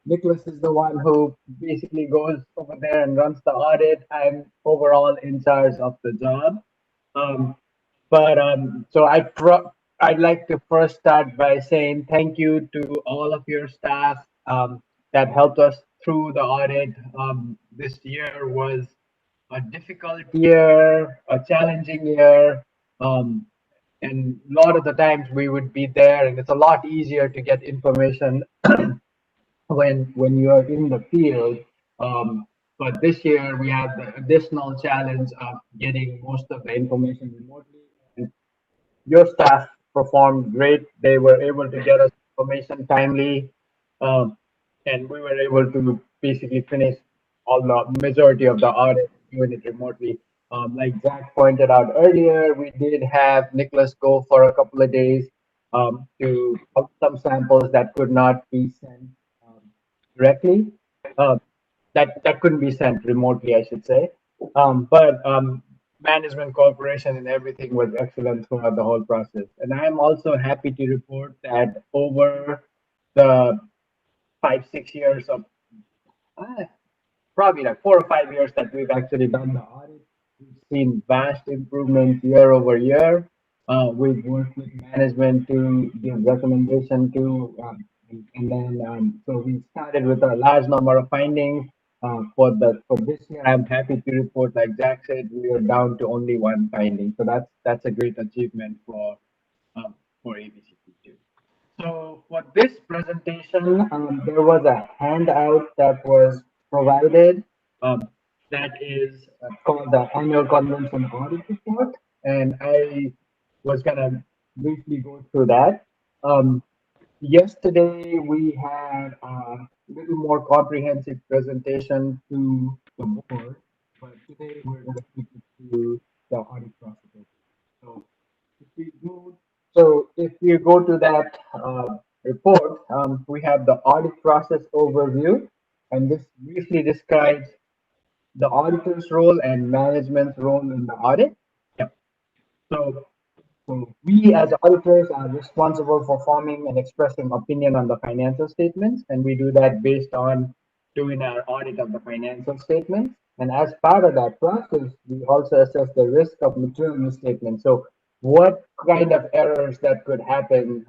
Nicholas is the one who basically goes over there and runs the audit. I'm overall in charge of the job. So I'd like to first start by saying thank you to all of your staff that helped us through the audit. This year was a difficult year, a challenging year. And a lot of the times we would be there, and it's a lot easier to get information when you are in the field. But this year we had the additional challenge of getting most of the information remotely. And your staff performed great. They were able to get us information timely, and we were able to basically finish all the majority of the audit doing it remotely. Like Zach pointed out earlier, we did have Nicholas go for a couple of days to some samples that could not be sent directly. That couldn't be sent remotely, I should say. But management cooperation and everything was excellent throughout the whole process. And I'm also happy to report that over the 5-6 years of probably like 4 or 5 years that we've actually done the audit, we've seen vast improvements year over year. We've worked with management to give recommendation to, and then so we started with a large number of findings. For this year, I'm happy to report, like Jack said, we are down to only one finding. So that's a great achievement for AVCP too. So for this presentation, there was a handout that was provided that is called the Annual Convention Audit Report, and I was gonna briefly go through that. Yesterday we had a little more comprehensive presentation to the board, but today we're going to take it to the audit process. So if you go to that report, we have the audit process overview, and this briefly describes the auditor's role and management's role in the audit. Yep. So we as auditors are responsible for forming and expressing opinion on the financial statements, and we do that based on doing our audit of the financial statements. And as part of that process, we also assess the risk of material misstatements. So what kind of errors that could happen,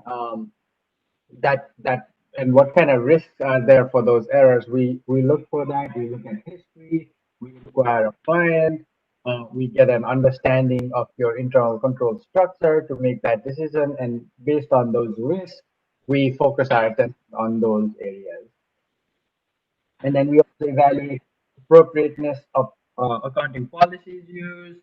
and what kind of risks are there for those errors? We look for that. We look at history. We inquire a client. We get an understanding of your internal control structure to make that decision, and based on those risks, we focus our attention on those areas. And then we also evaluate appropriateness of accounting policies used,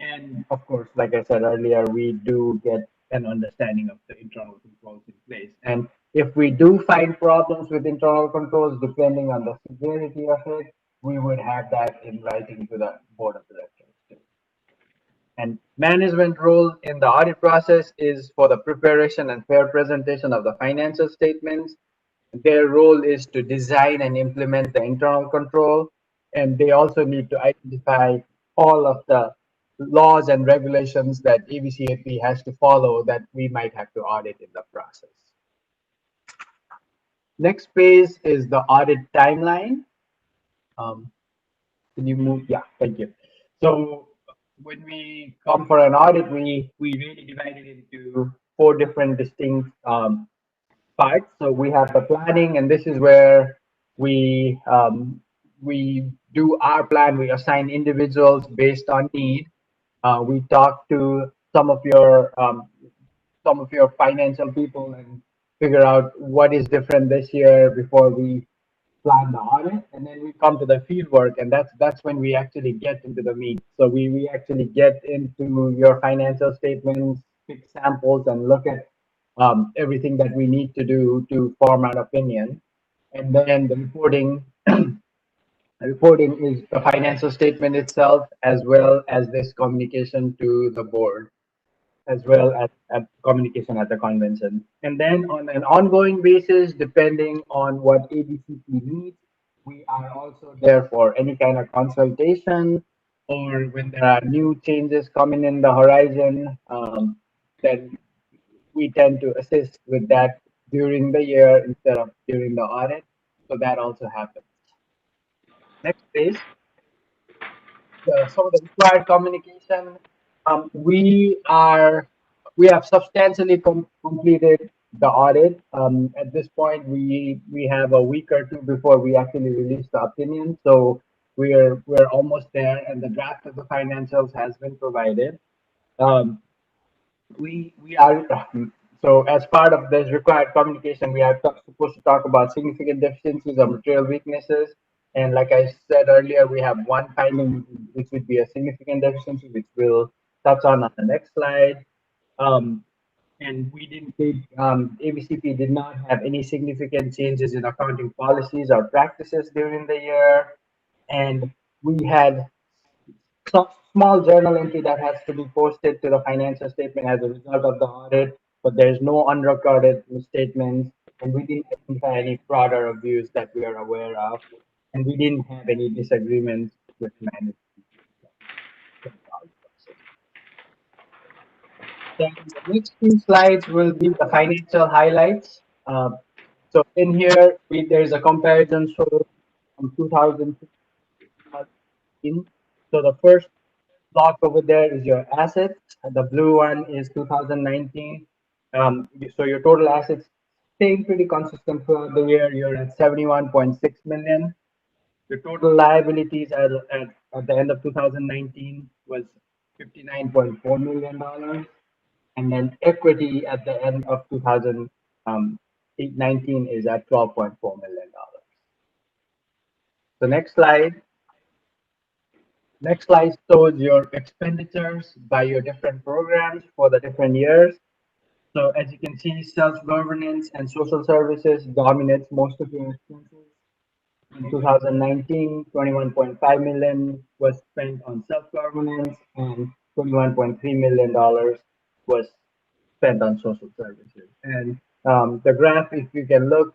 and of course, like I said earlier, we do get an understanding of the internal controls in place. And If we do find problems with internal controls, depending on the severity of it, we would have that in writing to the board of directors. And management role in the audit process is for the preparation and fair presentation of the financial statements. Their role is to design and implement the internal control, and they also need to identify all of the laws and regulations that AVCP has to follow that we might have to audit in the process. Next phase is the audit timeline. Can you move? Yeah, thank you. So when we come for an audit, we really divide it into 4 different distinct parts. So we have the planning, and this is where we do our plan. We assign individuals based on need. We talk to some of your financial people and figure out what is different this year before we plan the audit, and then we come to the field work, and that's when we actually get into the meat. So we actually get into your financial statements, pick samples, and look at everything that we need to do to form an opinion. And then the reporting, reporting is the financial statement itself, as well as this communication to the board, as well as communication at the convention. And then on an ongoing basis, depending on what AVCP needs, we are also there for any kind of consultation, or when there are new changes coming in the horizon, then we tend to assist with that during the year instead of during the audit. So that also happens. Next page. Some of the required communication. We have substantially completed the audit. At this point, we have a week or 2 before we actually release the opinion. So we're almost there, and the draft of the financials has been provided. We are so as part of this required communication, we are supposed to talk about significant deficiencies or material weaknesses. And like I said earlier, we have one finding which would be a significant deficiency, which we'll touch on the next slide. And we didn't AVCP did not have any significant changes in accounting policies or practices during the year. And we had some small journal entry that has to be posted to the financial statement as a result of the audit, but there's no unrecorded misstatements, and we didn't identify any fraud or abuse that we are aware of, and we didn't have any disagreements with management. Then the next 2 slides will be the financial highlights. So in here, there's a comparison show from 2015. So the first block over there is your assets. The blue one is 2019. So your total assets staying pretty consistent throughout the year. You're at 71.6 million. Your total liabilities at the end of 2019 was $59.4 million. And then equity at the end of 2019 is at $12.4 million. The next slide. Next slide shows your expenditures by your different programs for the different years. So as you can see, self-governance and social services dominates most of your expenses. In 2019, 21.5 million was spent on self-governance and $21.3 million was spent on social services. And the graph, if you can look,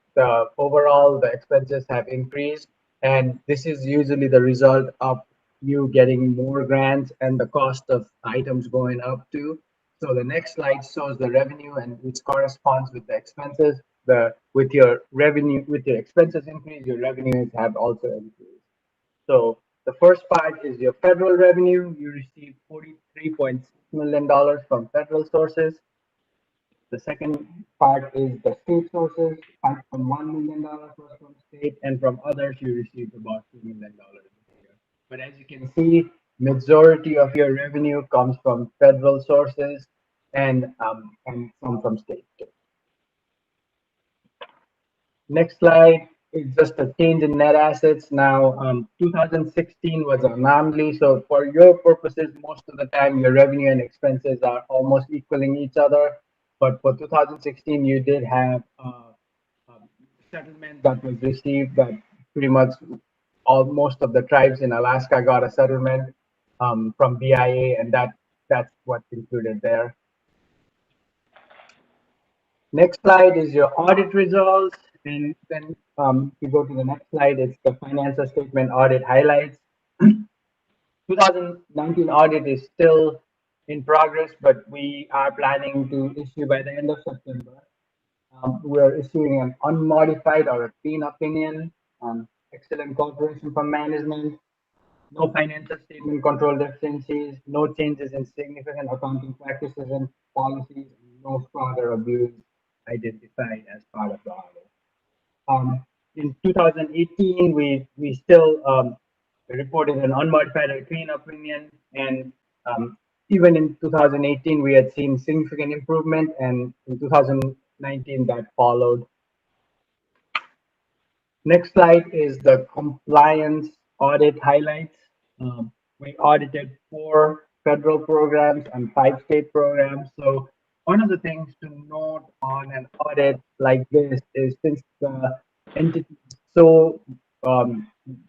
overall the expenses have increased, and this is usually the result of you getting more grants and the cost of items going up too. So the next slide shows the revenue, and which corresponds with the expenses. With your expenses increase, your revenues have also increased. So the first part is your federal revenue. You receive $43.6 million from federal sources. The second part is the state sources, $5.1 million from state, and from others you received about $2 million this year. But as you can see, majority of your revenue comes from federal sources and some from state too. Next slide is just a change in net assets. Now, 2016 was an anomaly. So for your purposes, most of the time your revenue and expenses are almost equaling each other. But for 2016, you did have settlement that was received, that pretty much most of the tribes in Alaska got a settlement from BIA, and that's what's included there. Next slide is your audit results, and then if you go to the next slide, it's the financial statement audit highlights. 2019 audit is still in progress, but we are planning to issue by the end of September. We're issuing an unmodified or a clean opinion, excellent cooperation from management, no financial statement control deficiencies, no changes in significant accounting practices and policies, and no fraud or abuse identified as part of the audit. In 2018, we still reported an unmodified or clean opinion, and even in 2018, we had seen significant improvement, and in 2019, that followed. Next slide is the compliance audit highlights. We audited 4 federal programs and 5 state programs. So one of the things to note on an audit like this is, since the entity is so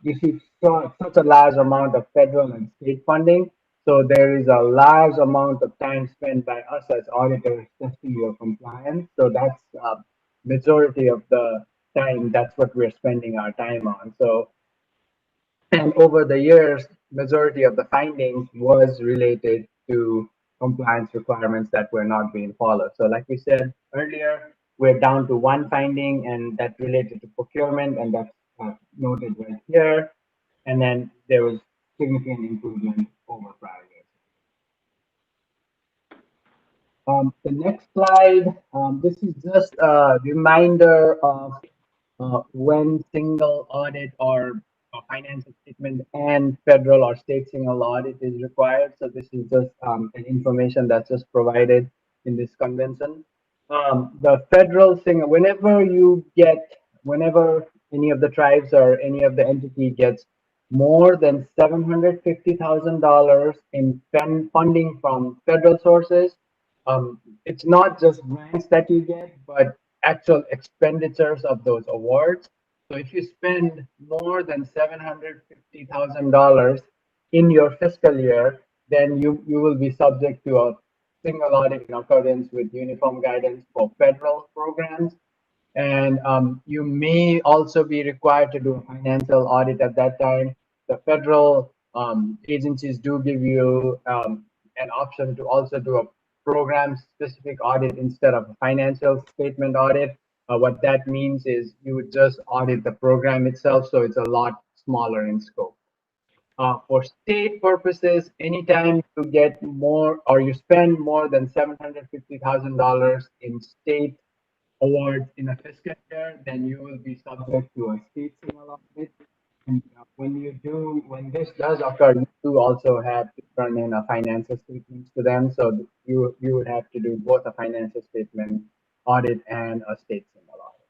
receives such a large amount of federal and state funding, so there is a large amount of time spent by us as auditors testing your compliance. So that's majority of the time, that's what we're spending our time on. So, and over the years, majority of the findings was related to compliance requirements that were not being followed. So like we said earlier, we're down to 1 finding, and that's related to procurement, and that's noted right here. And then there was significant improvement over prior years. The next slide, this is just a reminder of when single audit or a financial statement and federal or state single audit is required. So this is just an information that's just provided in this convention. The federal single, whenever any of the tribes or any of the entity gets more than $750,000 in funding from federal sources, it's not just grants that you get, but actual expenditures of those awards. So if you spend more than $750,000 in your fiscal year, then you will be subject to a single audit in accordance with uniform guidance for federal programs. And you may also be required to do a financial audit at that time. The federal agencies do give you an option to also do a program-specific audit instead of a financial statement audit. What that means is you would just audit the program itself, so it's a lot smaller in scope. For state purposes, anytime you get more or you spend more than $750,000 in state awards in a fiscal year, then you will be subject to a state single audit. And when this does occur, you do also have to turn in a financial statement to them. So you would have to do both a financial statement audit and a state single audit.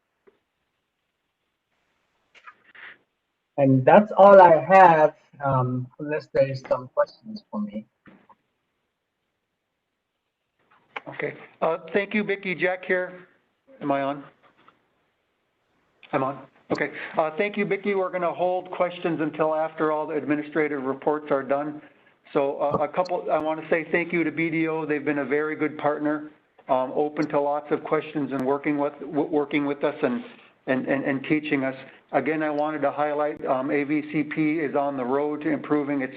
And that's all I have, unless there is some questions for me. Okay. Thank you, Vicki. Jack here. Am I on? I'm on. Okay. Thank you, Vicki. We're going to hold questions until after all the administrative reports are done. So I want to say thank you to BDO. They've been a very good partner, open to lots of questions and working with us and teaching us. Again, I wanted to highlight AVCP is on the road to improving its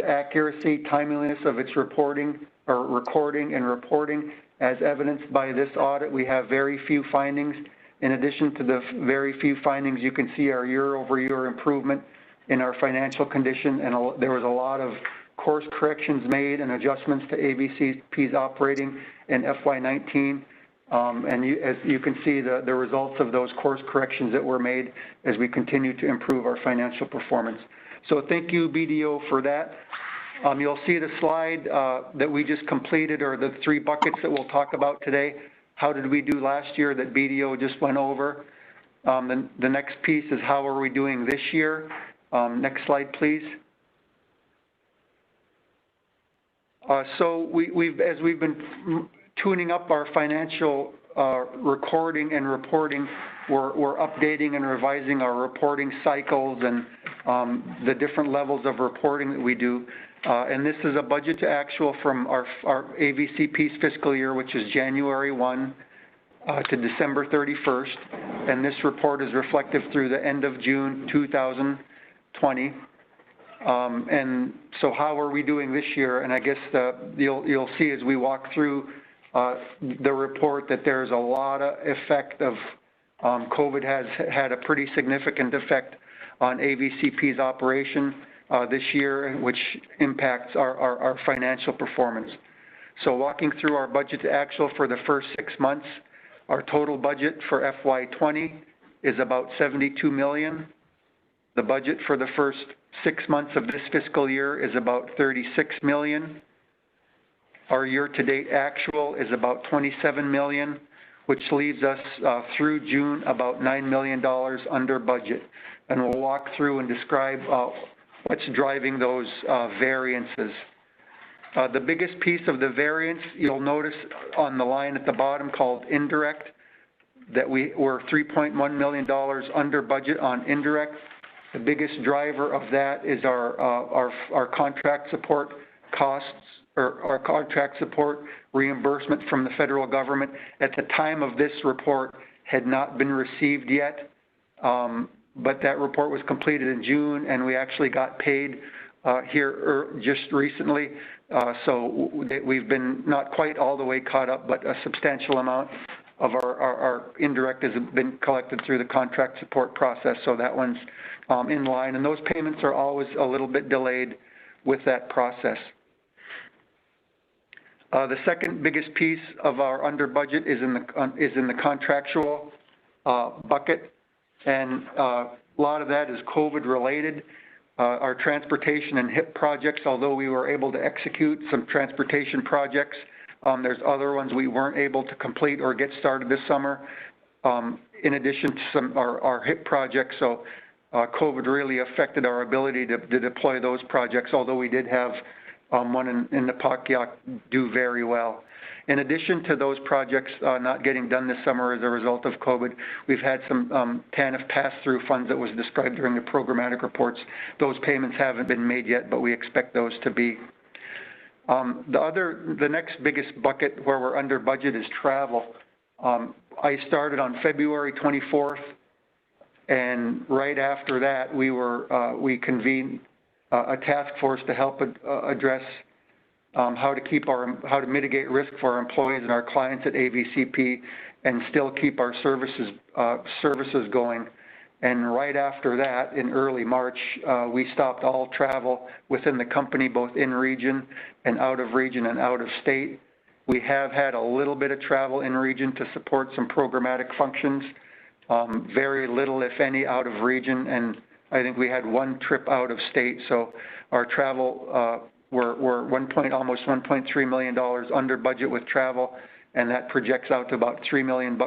accuracy, timeliness of its recording and reporting. As evidenced by this audit, we have very few findings. In addition to the very few findings, you can see our year-over-year improvement in our financial condition, and there was a lot of course corrections made and adjustments to AVCP's operating in FY19. As you can see, the results of those course corrections that were made as we continue to improve our financial performance. So thank you, BDO, for that. You'll see the slide that we just completed, or the 3 buckets that we'll talk about today. How did we do last year that BDO just went over? The next piece is how are we doing this year? Next slide, please. So as we've been tuning up our financial recording and reporting, we're updating and revising our reporting cycles and the different levels of reporting that we do. And this is a budget to actual from our AVCP's fiscal year, which is January 1 to December 31st. And this report is reflective through the end of June 2020. And so how are we doing this year? And I guess you'll see as we walk through the report that there's a lot of effect of COVID has had a pretty significant effect on AVCP's operation this year, which impacts our financial performance. So walking through our budget to actual for the first 6 months, our total budget for FY20 is about $72 million. The budget for the first 6 months of this fiscal year is about $36 million. Our year-to-date actual is about $27 million, which leaves us through June about $9 million under budget. And we'll walk through and describe what's driving those variances. The biggest piece of the variance, you'll notice on the line at the bottom called indirect, that we're $3.1 million under budget on indirect. The biggest driver of that is our contract support costs, or our contract support reimbursement from the federal government. At the time of this report had not been received yet, but that report was completed in June, and we actually got paid here just recently. So we've been not quite all the way caught up, but a substantial amount of our indirect has been collected through the contract support process, so that one's in line. And those payments are always a little bit delayed with that process. The second biggest piece of our under budget is in the contractual bucket, and a lot of that is COVID related. Our transportation and HIP projects, although we were able to execute some transportation projects, there's other ones we weren't able to complete or get started this summer, in addition to some our HIP projects. So COVID really affected our ability to deploy those projects, although we did have one in the Napakiak do very well. In addition to those projects not getting done this summer as a result of COVID, we've had some TANF pass-through funds that was described during the programmatic reports. Those payments haven't been made yet, but we expect those to be. The next biggest bucket where we're under budget is travel. I started on February 24th, and right after that, we convened a task force to help address how to mitigate risk for our employees and our clients at AVCP and still keep our services going. And right after that, in early March, we stopped all travel within the company, both in region and out of state. We have had a little bit of travel in region to support some programmatic functions, very little, if any, out of region, and I think we had one trip out of state. So our travel, we're almost $1.3 million under budget with travel, and that projects out to about $3 million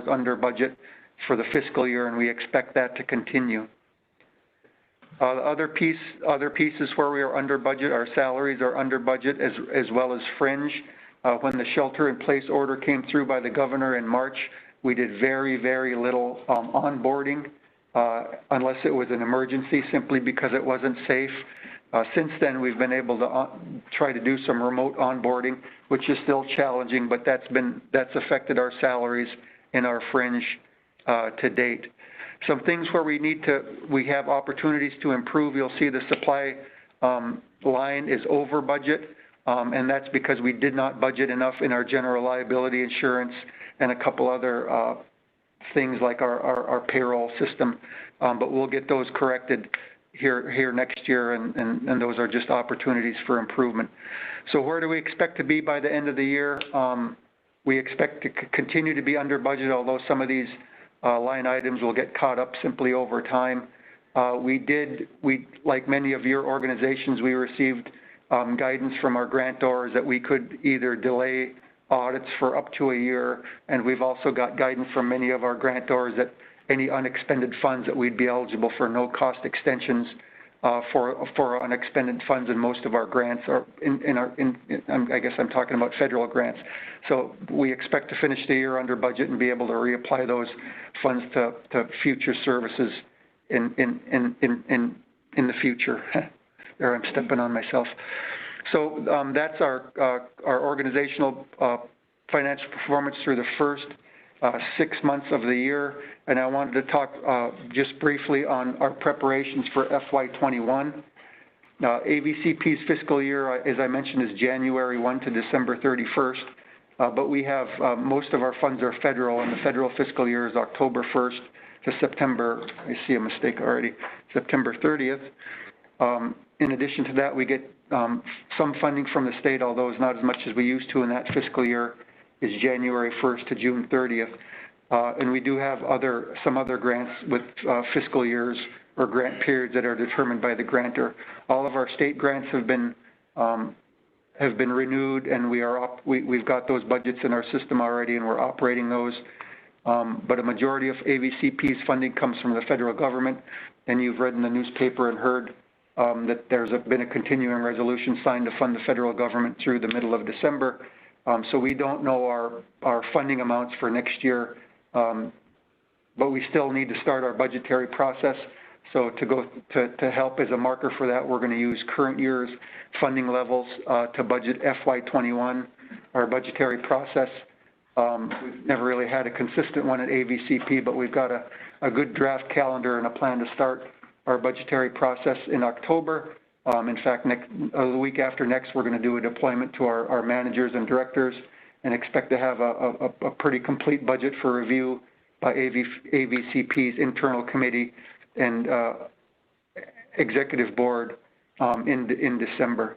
under budget for the fiscal year, and we expect that to continue. Other pieces where we are under budget, our salaries are under budget as well as fringe. When the shelter-in-place order came through by the governor in March, we did very, very little onboarding, unless it was an emergency, simply because it wasn't safe. Since then, we've been able to try to do some remote onboarding, which is still challenging, but that's affected our salaries in our fringe to date. Some things where we have opportunities to improve. You'll see the supply line is over budget, and that's because we did not budget enough in our general liability insurance and a couple other things like our payroll system, but we'll get those corrected here next year, and those are just opportunities for improvement. So where do we expect to be by the end of the year? We expect to continue to be under budget, although some of these line items will get caught up simply over time. Like many of your organizations, we received guidance from our grantors that we could either delay audits for up to a year, and we've also got guidance from many of our grantors that any unexpended funds that we'd be eligible for no-cost extensions for unexpended funds in most of our grants, or I guess I'm talking about federal grants. So we expect to finish the year under budget and be able to reapply those funds to future services in the future. There, I'm stepping on myself. So that's our organizational financial performance through the first 6 months of the year. And I wanted to talk just briefly on our preparations for FY21. AVCP's fiscal year, as I mentioned, is January 1 to December 31st. But we have, most of our funds are federal, and the federal fiscal year is October 1st to September, I see a mistake already, September 30th. In addition to that, we get some funding from the state, although it's not as much as we used to in that fiscal year, is January 1st to June 30th. And we do have some other grants with fiscal years or grant periods that are determined by the grantor. All of our state grants have been renewed, and we've got those budgets in our system already, and we're operating those. But a majority of AVCP's funding comes from the federal government, and you've read in the newspaper and heard that there's been a continuing resolution signed to fund the federal government through the middle of December. So we don't know our funding amounts for next year, but we still need to start our budgetary process. So to help as a marker for that, we're going to use current year's funding levels to budget FY21, our budgetary process. We've never really had a consistent one at AVCP, but we've got a good draft calendar and a plan to start our budgetary process in October. In fact, the week after next, we're going to do a deployment to our managers and directors and expect to have a pretty complete budget for review by AVCP's internal committee and executive board in December.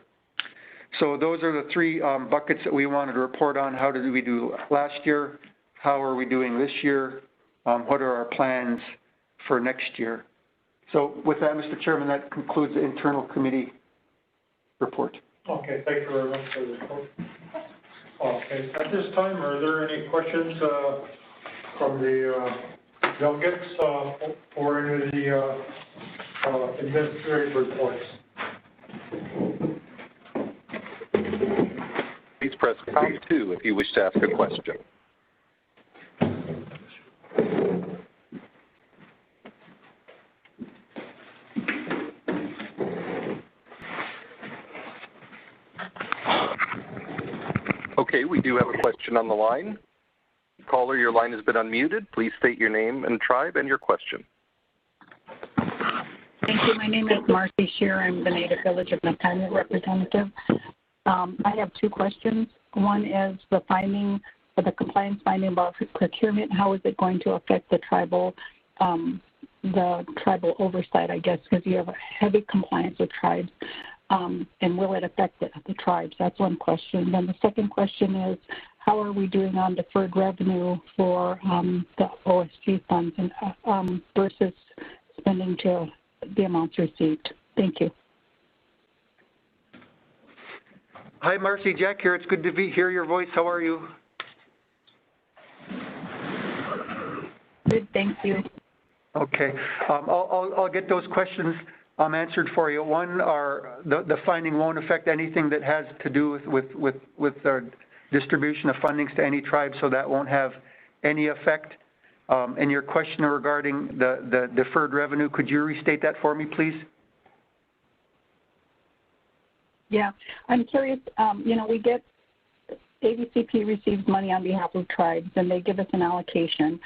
So those are the three buckets that we wanted to report on. How did we do last year? How are we doing this year? What are our plans for next year? So with that, Mr. Chairman, that concludes the internal committee report. Okay, thank you very much for the report. Okay, at this time, are there any questions from the delegates or any of the administrative reports? Please press pound 2 if you wish to ask a question. Okay, we do have a question on the line. Caller, your line has been unmuted. Please state your name and tribe and your question. Thank you. My name is Marcy Shear. I'm the Native Village of Natalia representative. I have two questions. One is the compliance finding about procurement. How is it going to affect the tribal oversight, I guess, because you have a heavy compliance with tribes. And will it affect the tribes? That's one question. Then the second question is, how are we doing on deferred revenue for the OSG funds and, versus spending to the amounts received? Thank you. Hi, Marcy. Jack here. It's good to hear your voice. How are you? Good, thank you. Okay. I'll get those questions answered for you. One, the finding won't affect anything that has to do with our distribution of fundings to any tribe, so that won't have any effect. And your question regarding the deferred revenue, could you restate that for me, please? Yeah, I'm curious, we get, AVCP receives money on behalf of tribes and they give us an allocation.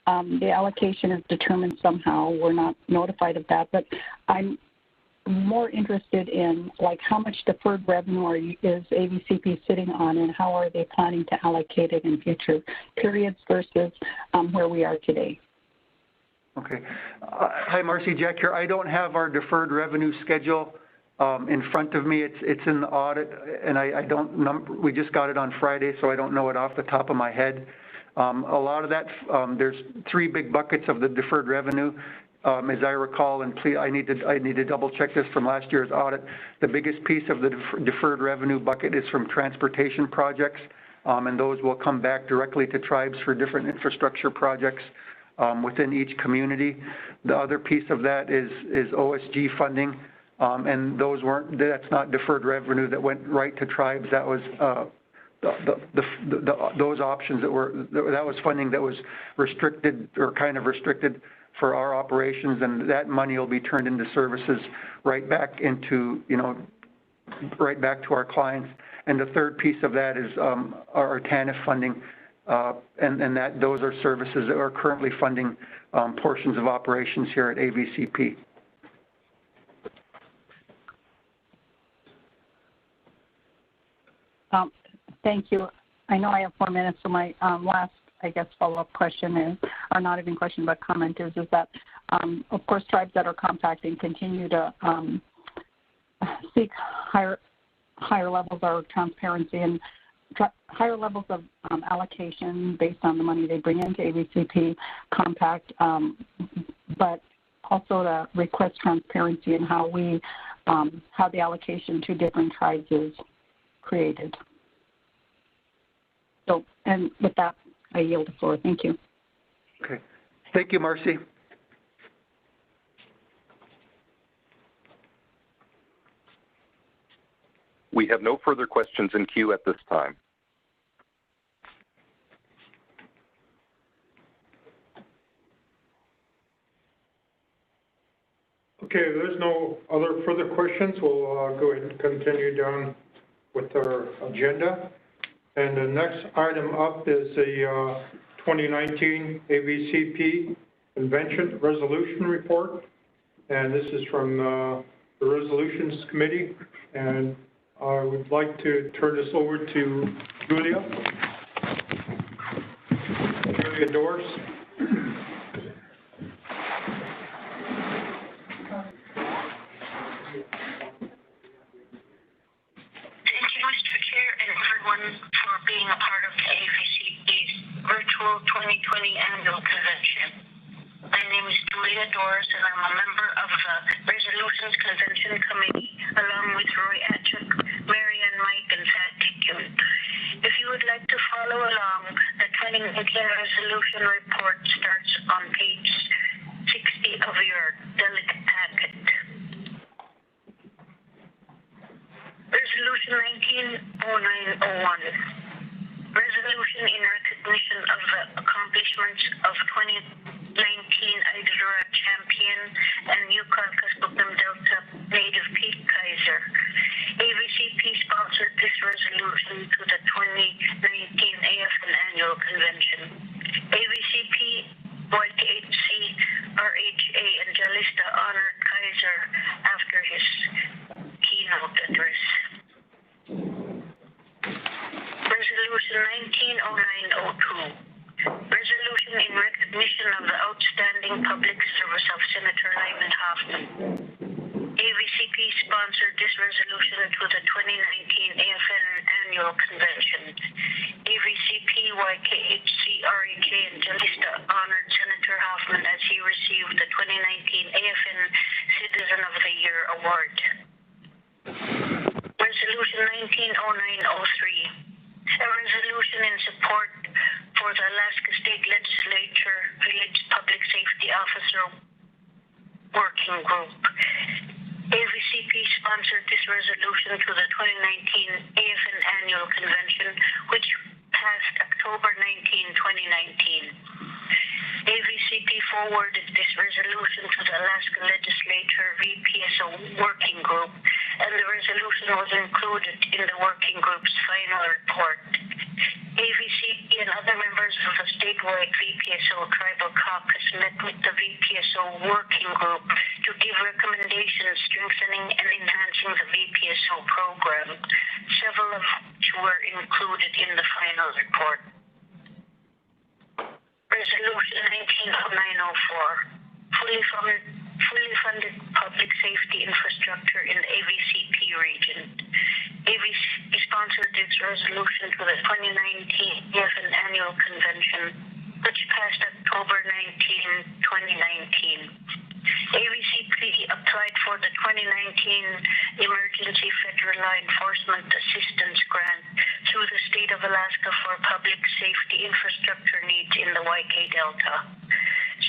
The allocation is determined somehow. We're not notified of that, but I'm more interested in how much deferred revenue is AVCP sitting on and how are they planning to allocate it in future periods versus where we are today. Okay. Hi, Marcy. Jack here. I don't have our deferred revenue schedule in front of me. It's in the audit, and I don't we just got it on Friday, so I don't know it off the top of my head. A lot of that, there's three big buckets of the deferred revenue. As I recall, and please, I need to double check this from last year's audit. The biggest piece of the deferred revenue bucket is from transportation projects, and those will come back directly to tribes for different infrastructure projects within each community. The other piece of that is OSG funding. and that's not deferred revenue that went right to tribes. That was those options that was funding that was restricted or kind of restricted for our operations, and that money will be turned into services right back into, right back to our clients. And the third piece of that is our TANF funding, and those are services that are currently funding portions of operations here at AVCP. Thank you. I know I have 4 minutes, so my last, I guess, follow-up question is, or not even question, but comment is that, of course, tribes that are compacting continue to seek higher levels of transparency and higher levels of allocation based on the money they bring into AVCP compact, but also to request transparency in how the allocation to different tribes is created. So, and with that, I yield the floor. Thank you. Okay. Thank you, Marcy. We have no further questions in queue at this time. Okay, there's no other further questions. We'll go ahead and continue down with our agenda. And the next item up is the 2019 AVCP Convention Resolution Report. And this is from the Resolutions Committee. And I would like to turn this over to Julia Doors. For being a part of the AVCP's virtual 2020 annual convention. My name is Julia Doris, and I'm a member of the Resolutions Convention Committee, along with Roy Atchuk, Marianne Mike, and Pat Tickun. If you would like to follow along, the 2019 resolution report starts on page 60 of your delegate packet. Resolution 190901. Resolution in recognition of the accomplishments of 2019 Iditarod champion and Yukon-Kuskokwim Delta native Pete Kaiser. AVCP sponsored this resolution to the 2019 AFN Annual Convention. AVCP, YKHC, RHA, and Jalista honored Kaiser after his keynote address. Resolution 190902. Resolution in recognition of the outstanding public service of Senator Lyman Hoffman. AVCP sponsored this resolution to the 2019 AFN Annual Convention. AVCP, YKHC, REJ, and Jalista honored Senator Hoffman as he received the 2019 AFN Citizen of the Year Award. Resolution 190903. A resolution in support for the Alaska State Legislature Village Public Safety Officer Working Group. AVCP sponsored this resolution to the 2019 AFN Annual Convention, which passed October 19, 2019. AVCP forwarded this resolution to the Alaska Legislature VPSO Working Group, and the resolution was included in the Working Group's final report. AVCP and other members of the statewide VPSO Tribal Caucus met with the VPSO Working Group to give recommendations strengthening and enhancing the VPSO program, several of which were included in the final report. Resolution 190904, fully funded public safety infrastructure in the AVCP region. AVCP sponsored this resolution to the 2019 AFN Annual Convention, which passed October 19, 2019. AVCP applied for the 2019 Emergency Federal Law Enforcement Assistance Grant through the State of Alaska for public safety infrastructure needs in the YK Delta.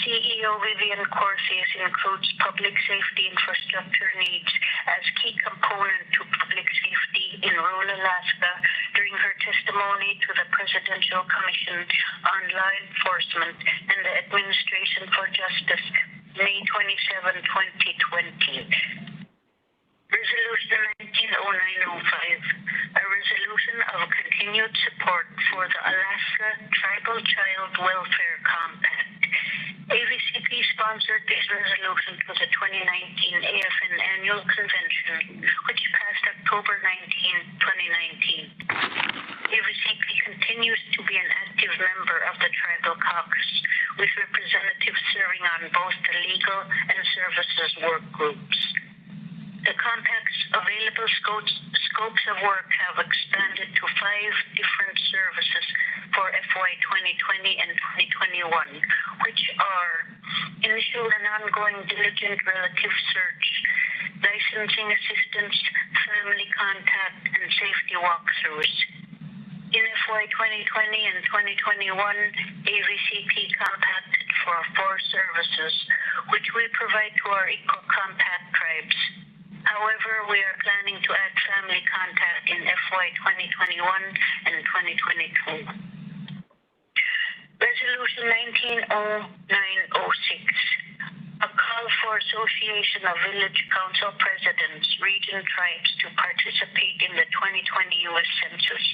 CEO Vivian Corthius includes public safety infrastructure needs as key component to public safety in rural Alaska during her testimony to the Presidential Commission on Law Enforcement and the Administration for Justice, May 27, 2020. Resolution 190905, a resolution of continued support for the Alaska Tribal Child Welfare Compact. AVCP sponsored this resolution for the 2019 AFN Annual Convention, which passed October 19, 2019. AVCP continues to be an active member of the Tribal Caucus, with representatives serving on both the legal and services work groups. The Compact's available scopes of work have expanded to 5 different services for FY 2020 and 2021, which are initial and ongoing diligent relative search, licensing assistance, family contact, and safety walkthroughs. In FY 2020 and 2021, AVCP compacted for 4 services, which we provide to our Eco Compact tribes. However, we are planning to add family contact in FY 2021 and 2022. Resolution 190906, a call for Association of Village Council Presidents, Region Tribes to participate in the 2020 U.S. Census.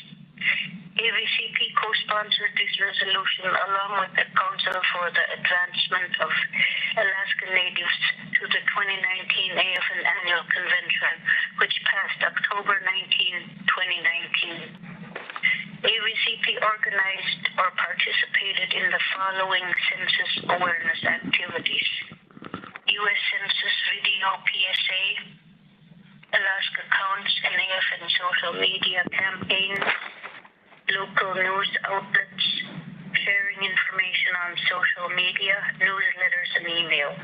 AVCP co-sponsored this resolution along with the Council for the Advancement of Alaska Natives to the 2019 AFN Annual Convention, which passed October 19, 2019. AVCP organized or participated in the following census awareness activities: U.S. Census Video PSA, Alaska Counts and AFN social media campaigns, local news outlets, sharing information on social media, newsletters, and email.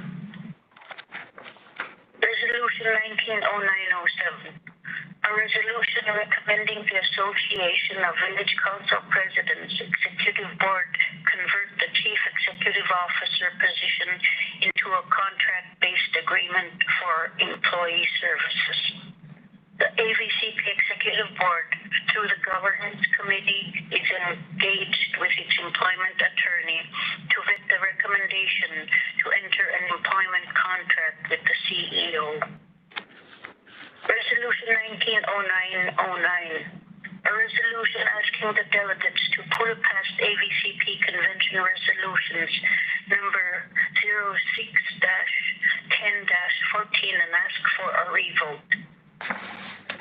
Resolution 190907, a resolution recommending the Association of Village Council Presidents Executive Board convert the Chief Executive Officer position into a contract-based agreement for employee services. The AVCP Executive Board, through the Governance Committee, is engaged with its employment attorney to vet the recommendation to enter an employment contract with the CEO. Resolution 190909, a resolution asking the delegates to pull past AVCP Convention Resolutions number 06-10-14 and ask for a revote.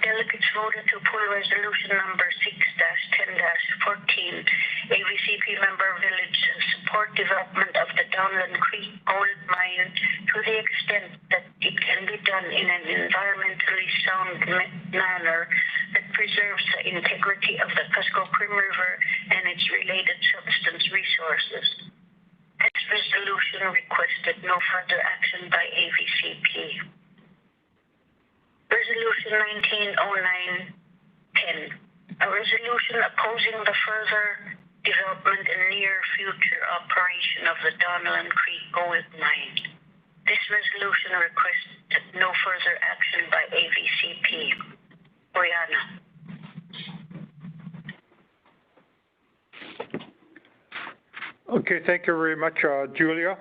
Delegates voted to pull resolution number 6-10-14. AVCP member village support development of the Downland Creek gold mine to the extent that it can be done in an environmentally sound manner that preserves the integrity of the Kuskokwim River and its related substance resources. This resolution requested no further action by AVCP. Resolution 190910, a resolution opposing the further development and near future operation of the Donlan Creek gold mine. This resolution requested no further action by AVCP. Brianna. Okay, thank you very much, Julia.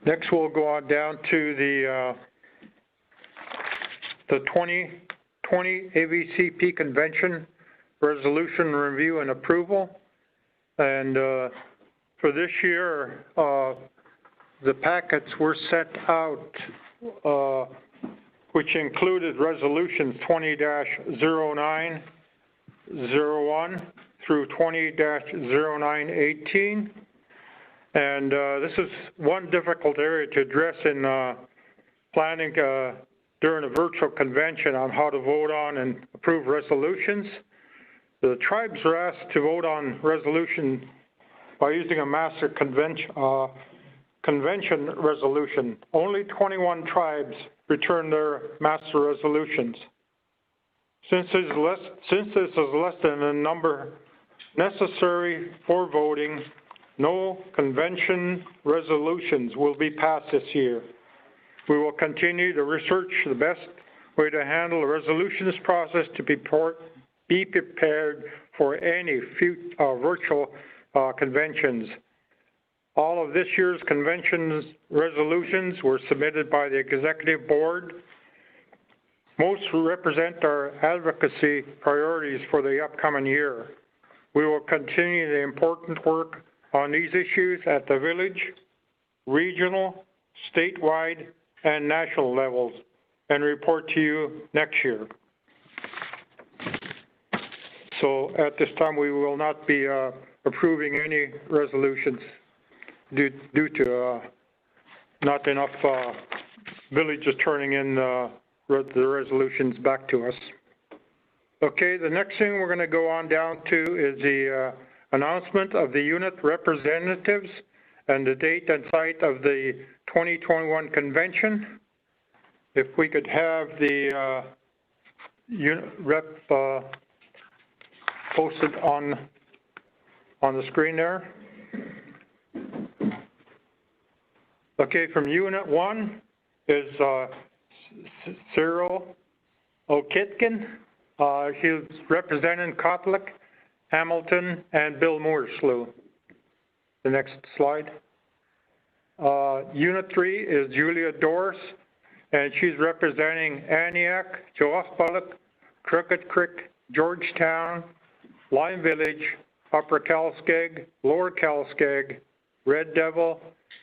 Next, we'll go on down to the 2020 AVCP Convention Resolution Review and Approval. And for this year, the packets were sent out, which included resolutions 20-0901 through 20-0918. And this is one difficult area to address in planning during a virtual convention on how to vote on and approve resolutions. The tribes are asked to vote on resolution by using a master convention resolution. Only 21 tribes return their master resolutions. Since this is less than the number necessary for voting, no convention resolutions will be passed this year. We will continue to research the best way to handle the resolutions process to be prepared for any virtual conventions. All of this year's conventions resolutions were submitted by the Executive Board. Most represent our advocacy priorities for the upcoming year. We will continue the important work on these issues at the village, regional, statewide, and national levels, and report to you next year. So at this time, we will not be approving any resolutions due to not enough villages turning in the resolutions back to us. Okay, the next thing we're going to go on down to is the announcement of the unit representatives and the date and site of the 2021 convention. If we could have the unit rep posted on the screen there. Okay, from Unit 1 is Cyril O'Kitkin. He's representing Coplik, Hamilton, and Bill Moorslew. The next slide. Unit 3 is Julia Doris, and she's representing Aniak, Joachbalak, Crooked Creek, Georgetown, Lime Village, Upper Calskeg, Lower Calskeg, Red Devil,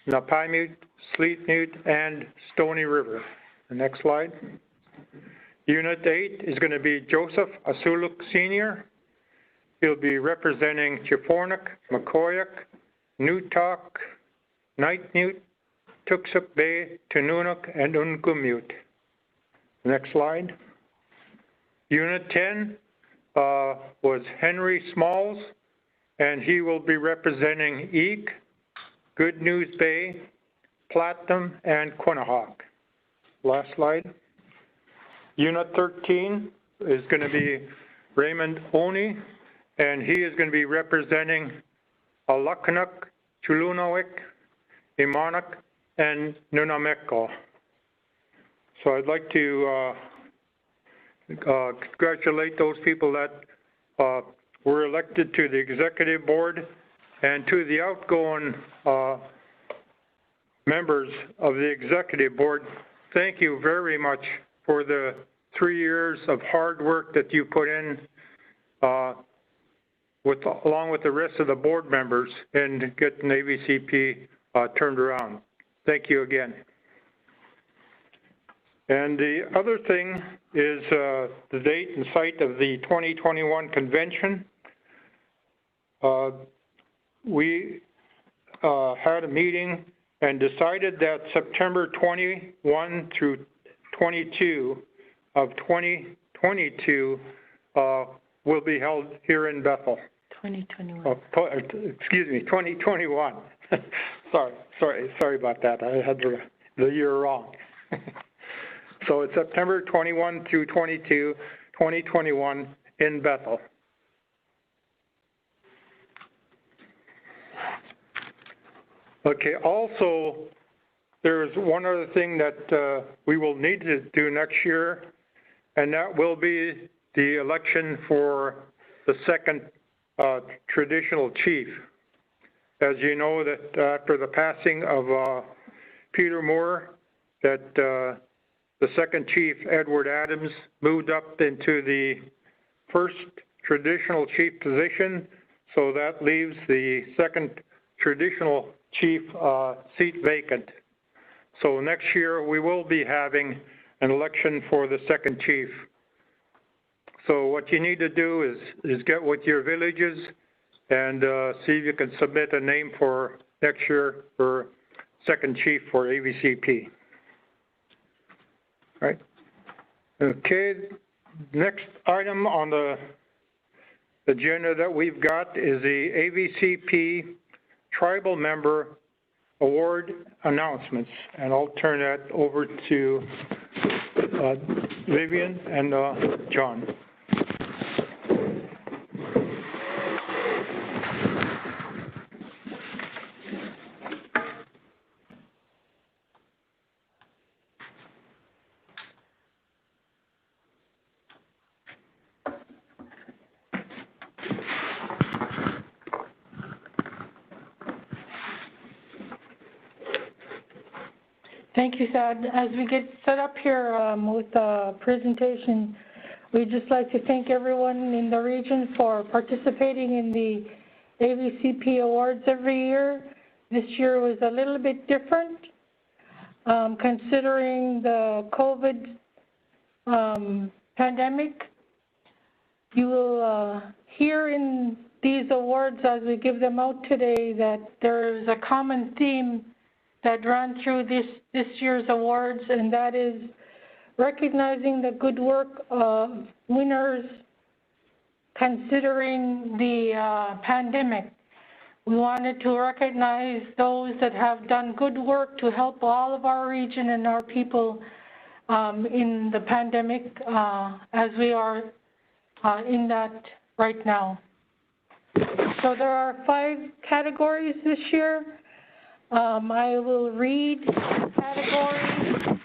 Napimute, Sleetnute, and Stony River. The next slide. Unit 8 is going to be Joseph Asuluk Sr. He'll be representing Chifornik, McCoyak, Newtok, Nightnute, Tuksuk Bay, Tununuk, and Unkumute. Next slide. Unit 10 was Henry Smalls, and he will be representing Eek, Good News Bay, Platinum, and Quinnahock. Last slide. Unit 13 is going to be Raymond Oney, and he is going to be representing Alaknuk, Chulunawik, Imanak, and Nunameko. So I'd like to congratulate those people that were elected to the Executive Board, and to the outgoing members of the Executive Board. Thank you very much for the 3 years of hard work that you put in along with the rest of the board members in getting AVCP turned around. Thank you again. And the other thing is the date and site of the 2021 convention. We had a meeting and decided that September 21 through 22 of 2022 will be held here in Bethel. 2021. Excuse me, 2021. sorry about that. I had the year wrong. So it's September 21 through 22, 2021 in Bethel. Okay, also, there's one other thing that we will need to do next year, and that will be the election for the second traditional chief. As you know, that after the passing of Peter Moore, that the second chief, Edward Adams, moved up into the first traditional chief position, so that leaves the second traditional chief seat vacant. So next year we will be having an election for the second chief. So what you need to do is get with your villages and see if you can submit a name for next year for second chief for AVCP. All right. Okay, next item on the agenda that we've got is the AVCP Tribal Member Award announcements, and I'll turn that over to Vivian and John. Thank you, Sad. As we get set up here with the presentation, we'd just like to thank everyone in the region for participating in the AVCP Awards every year. This year was a little bit different, considering the COVID pandemic. You will hear in these awards as we give them out today that there is a common theme that ran through this year's awards, and that is recognizing the good work of winners considering the pandemic. We wanted to recognize those that have done good work to help all of our region and our people in the pandemic as we are in that right now. So there are 5 categories this year. I will read the categories,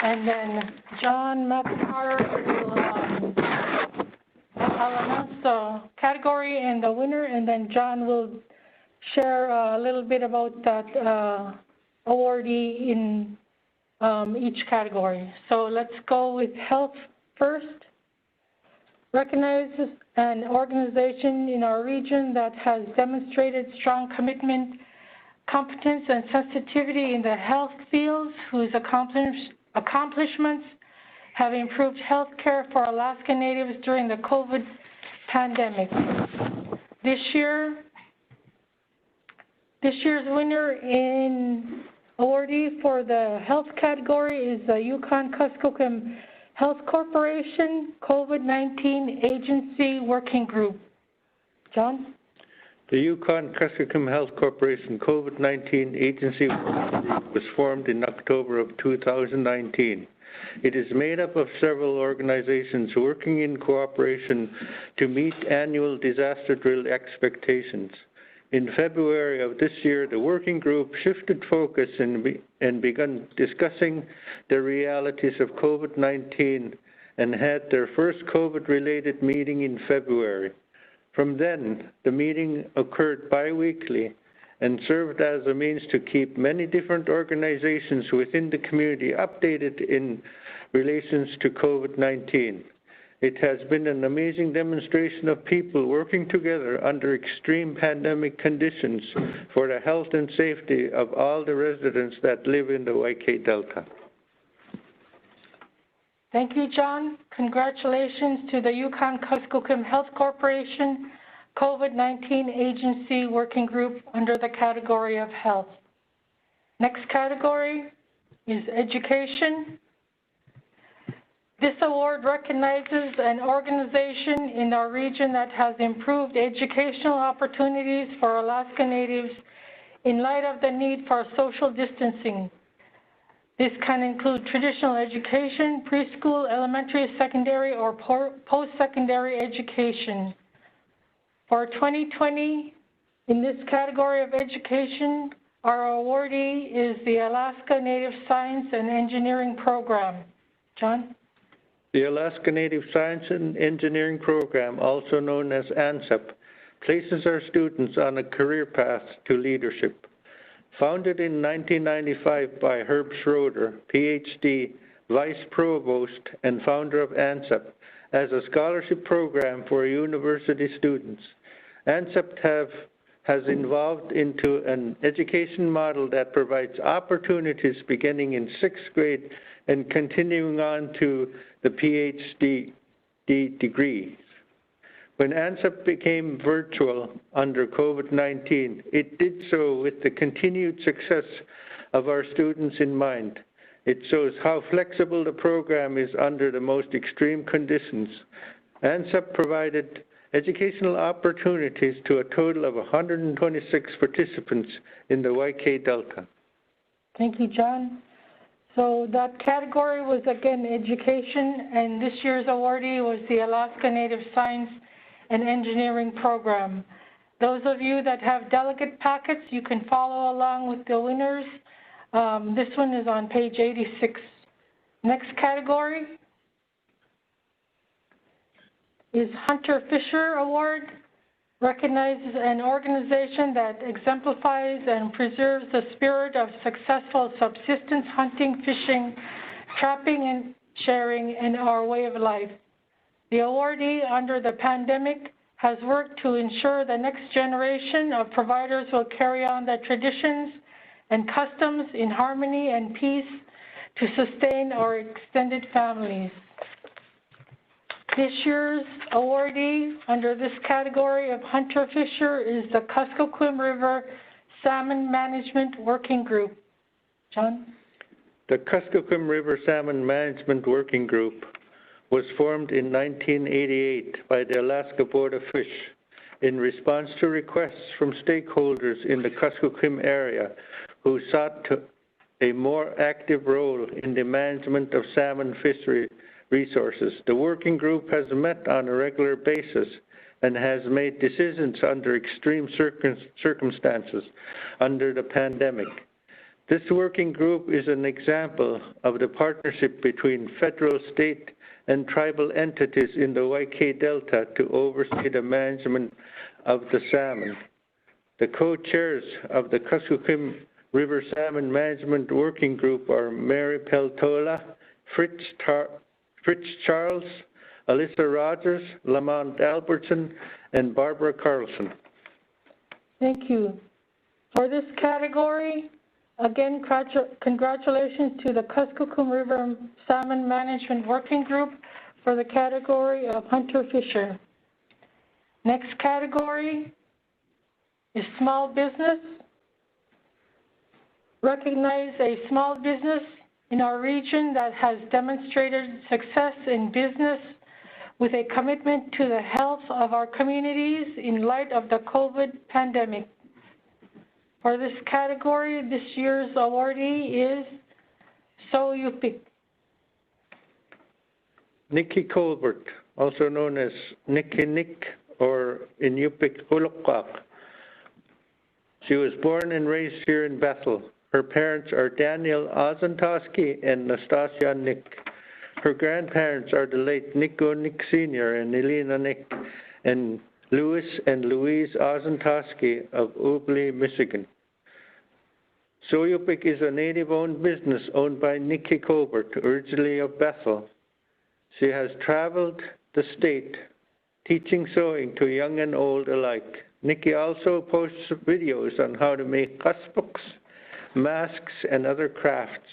and then John McIntyre will I'll announce the category and the winner, and then John will share a little bit about that awardee in each category. So let's go with health first. Recognizes an organization in our region that has demonstrated strong commitment, competence, and sensitivity in the health fields, whose accomplishments have improved health care for Alaska Natives during the COVID pandemic. This year's winner in awardee for the health category is the Yukon-Kuskokwim Health Corporation COVID-19 Agency Working Group. John? The Yukon-Kuskokwim Health Corporation COVID-19 Agency Working Group was formed in October of 2019. It is made up of several organizations working in cooperation to meet annual disaster drill expectations. In February of this year, the working group shifted focus and began discussing the realities of COVID-19 and had their first COVID-related meeting in February. From then, the meeting occurred bi-weekly and served as a means to keep many different organizations within the community updated in relations to COVID-19. It has been an amazing demonstration of people working together under extreme pandemic conditions for the health and safety of all the residents that live in the YK Delta. Thank you, John. Congratulations to the Yukon-Kuskokwim Health Corporation COVID-19 Agency Working Group under the category of health. Next category is education. This award recognizes an organization in our region that has improved educational opportunities for Alaska Natives in light of the need for social distancing. This can include traditional education, preschool, elementary, secondary, or post-secondary education. For 2020, in this category of education, our awardee is the Alaska Native Science and Engineering Program. John? The Alaska Native Science and Engineering Program, also known as ANSEP, places our students on a career path to leadership. Founded in 1995 by Herb Schroeder, PhD, Vice Provost, and founder of ANSEP, as a scholarship program for university students. ANSEP has evolved into an education model that provides opportunities beginning in 6th grade and continuing on to the PhD degree. When ANSEP became virtual under COVID-19, it did so with the continued success of our students in mind. It shows how flexible the program is under the most extreme conditions. ANSEP provided educational opportunities to a total of 126 participants in the YK Delta. Thank you, John. So that category was again education, and this year's awardee was the Alaska Native Science and Engineering Program. Those of you that have delegate packets, you can follow along with the winners. This one is on page 86. Next category is Hunter Fisher Award. recognizes an organization that exemplifies and preserves the spirit of successful subsistence hunting, fishing, trapping, and sharing in our way of life. The awardee under the pandemic has worked to ensure the next generation of providers will carry on the traditions and customs in harmony and peace to sustain our extended families. This year's awardee under this category of hunter fisher is the Kuskokwim River Salmon Management Working Group. John? The Kuskokwim River Salmon Management Working Group was formed in 1988 by the Alaska Board of Fish in response to requests from stakeholders in the Kuskokwim area who sought a more active role in the management of salmon fishery resources. The working group has met on a regular basis and has made decisions under extreme circumstances under the pandemic. This working group is an example of the partnership between federal, state, and tribal entities in the YK Delta to oversee the management of the salmon. The co-chairs of the Kuskokwim River Salmon Management Working Group are Mary Peltola, Fritz Charles, Alyssa Rogers, Lamont Albertson, and Barbara Carlson. Thank you. For this category, again, congratulations to the Kuskokwim River Salmon Management Working Group for the category of hunter fisher. Next category is small business. Recognize a small business in our region that has demonstrated success in business with a commitment to the health of our communities in light of the COVID pandemic. For this category, this year's awardee is So Yupik. Nikki Colbert, also known as Nikki Nick or in Yupik Hulukak. She was born and raised here in Bethel. Her parents are Daniel Ozantoski and Nastasia Nick. Her grandparents are the late Nico Nick Sr. and Elena Nick, and Louis and Louise Ozantoski of Ubley, Michigan. Soyupik is a native-owned business owned by Nikki Colbert, originally of Bethel. She has traveled the state teaching sewing to young and old alike. Nikki also posts videos on how to make cusbooks, masks, and other crafts.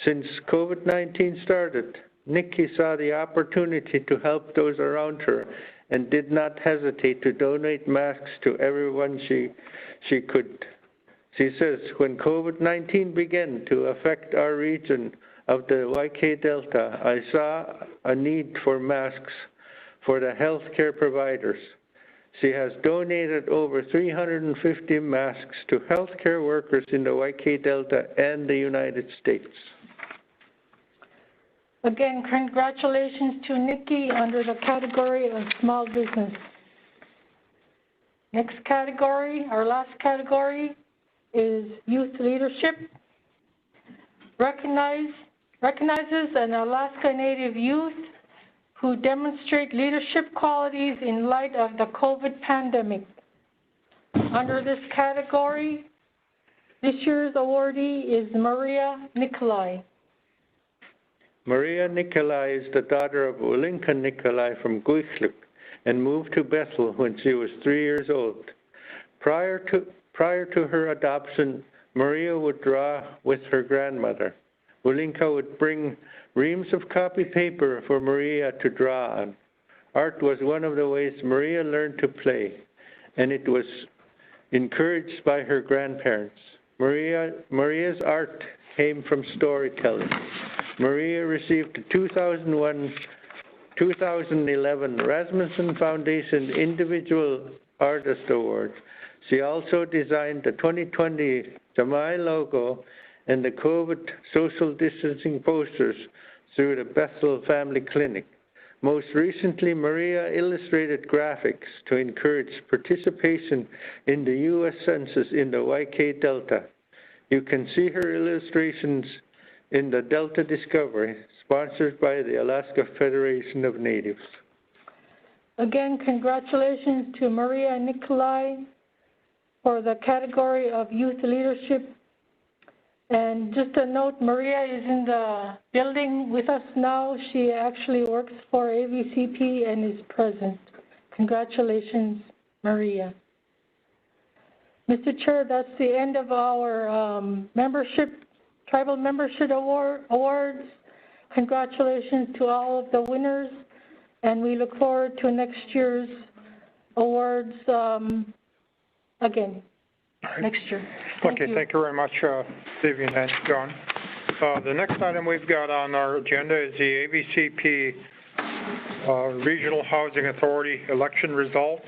Since COVID-19 started, Nikki saw the opportunity to help those around her and did not hesitate to donate masks to everyone she could. She says, when COVID-19 began to affect our region of the YK Delta, I saw a need for masks for the healthcare providers. She has donated over 350 masks to healthcare workers in the YK Delta and the United States. Again, congratulations to Nikki under the category of small business. Next category, our last category, is youth leadership. Recognizes an Alaska Native youth who demonstrate leadership qualities in light of the COVID pandemic. Under this category, this year's awardee is Maria Nikolai. Maria Nikolai is the daughter of Olinka Nikolai from Guislik and moved to Bethel when she was 3 years old. Prior to her adoption, Maria would draw with her grandmother. Olinka would bring reams of copy paper for Maria to draw on. Art was one of the ways Maria learned to play, and it was encouraged by her grandparents. Maria's art came from storytelling. Maria received the 2011 Rasmussen Foundation Individual Artist Award. She also designed the 2020 Jamai logo and the COVID social distancing posters through the Bethel Family Clinic. Most recently, Maria illustrated graphics to encourage participation in the U.S. Census in the YK Delta. You can see her illustrations in the Delta Discovery, sponsored by the Alaska Federation of Natives. Again, congratulations to Maria Nicolai for the category of youth leadership. And just a note, Maria is in the building with us now. She actually works for AVCP and is present. Congratulations, Maria. Mr. Chair, that's the end of our tribal membership awards. Congratulations to all of the winners, and we look forward to next year's awards again, next year. Thank you very much, Vivian and John. The next item we've got on our agenda is the AVCP Regional Housing Authority election results.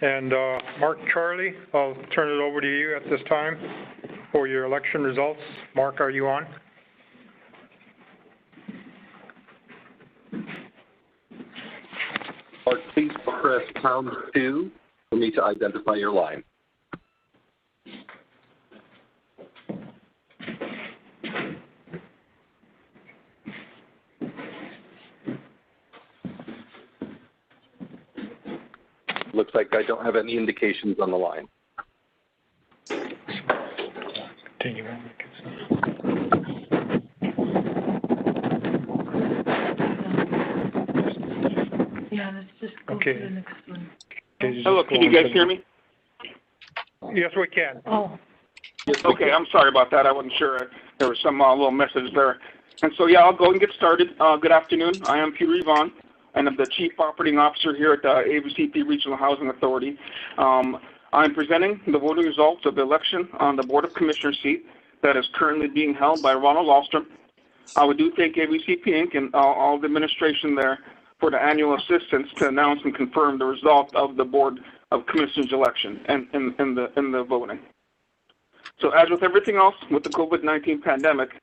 And Mark Charlie, I'll turn it over to you at this time for your election results. Mark, are you on? Mark, please press #2 for me to identify your line. Looks like I don't have any indications on the line. Continue. Yeah, let's just go to the next one. Hello, can you guys hear me? Yes, we can. Oh. Okay, I'm sorry about that. I wasn't sure. There was some little message there. And so, yeah, I'll go and get started. Good afternoon. I am Peter Yvonne, and I'm the Chief Operating Officer here at the AVCP Regional Housing Authority. I'm presenting the voting results of the election on the Board of Commissioners seat that is currently being held by Ronald Ahlstrom. I would do thank AVCP Inc. and all the administration there for the annual assistance to announce and confirm the result of the Board of Commissioners election and in the voting. So as with everything else with the COVID-19 pandemic,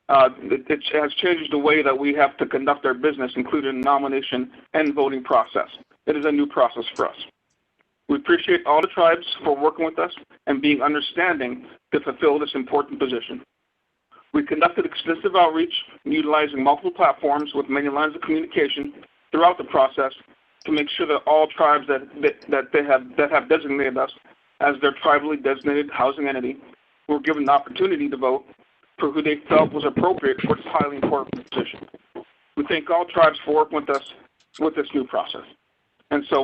it has changed the way that we have to conduct our business, including nomination and voting process. It is a new process for us. We appreciate all the tribes for working with us and being understanding to fulfill this important position. We conducted extensive outreach, utilizing multiple platforms with many lines of communication throughout the process to make sure that all tribes that have designated us as their tribally designated housing entity were given the opportunity to vote for who they felt was appropriate for this highly important position. We thank all tribes for working with us with this new process. And so,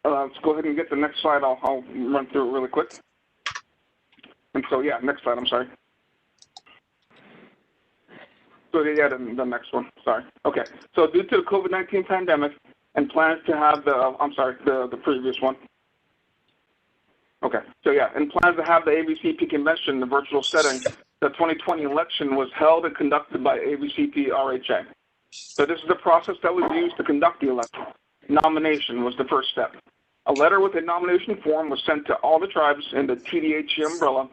let's go ahead and get the next slide. I'll run through it really quick. And so, yeah, next slide, I'm sorry. So, yeah, the next one, sorry. Okay, so due to the COVID-19 pandemic and plans to have the previous one. Okay, so yeah, and plans to have the AVCP convention in the virtual setting, the 2020 election was held and conducted by AVCP RHA. So this is the process that was used to conduct the election. Nomination was the first step. A letter with a nomination form was sent to all the tribes in the TDHE umbrella.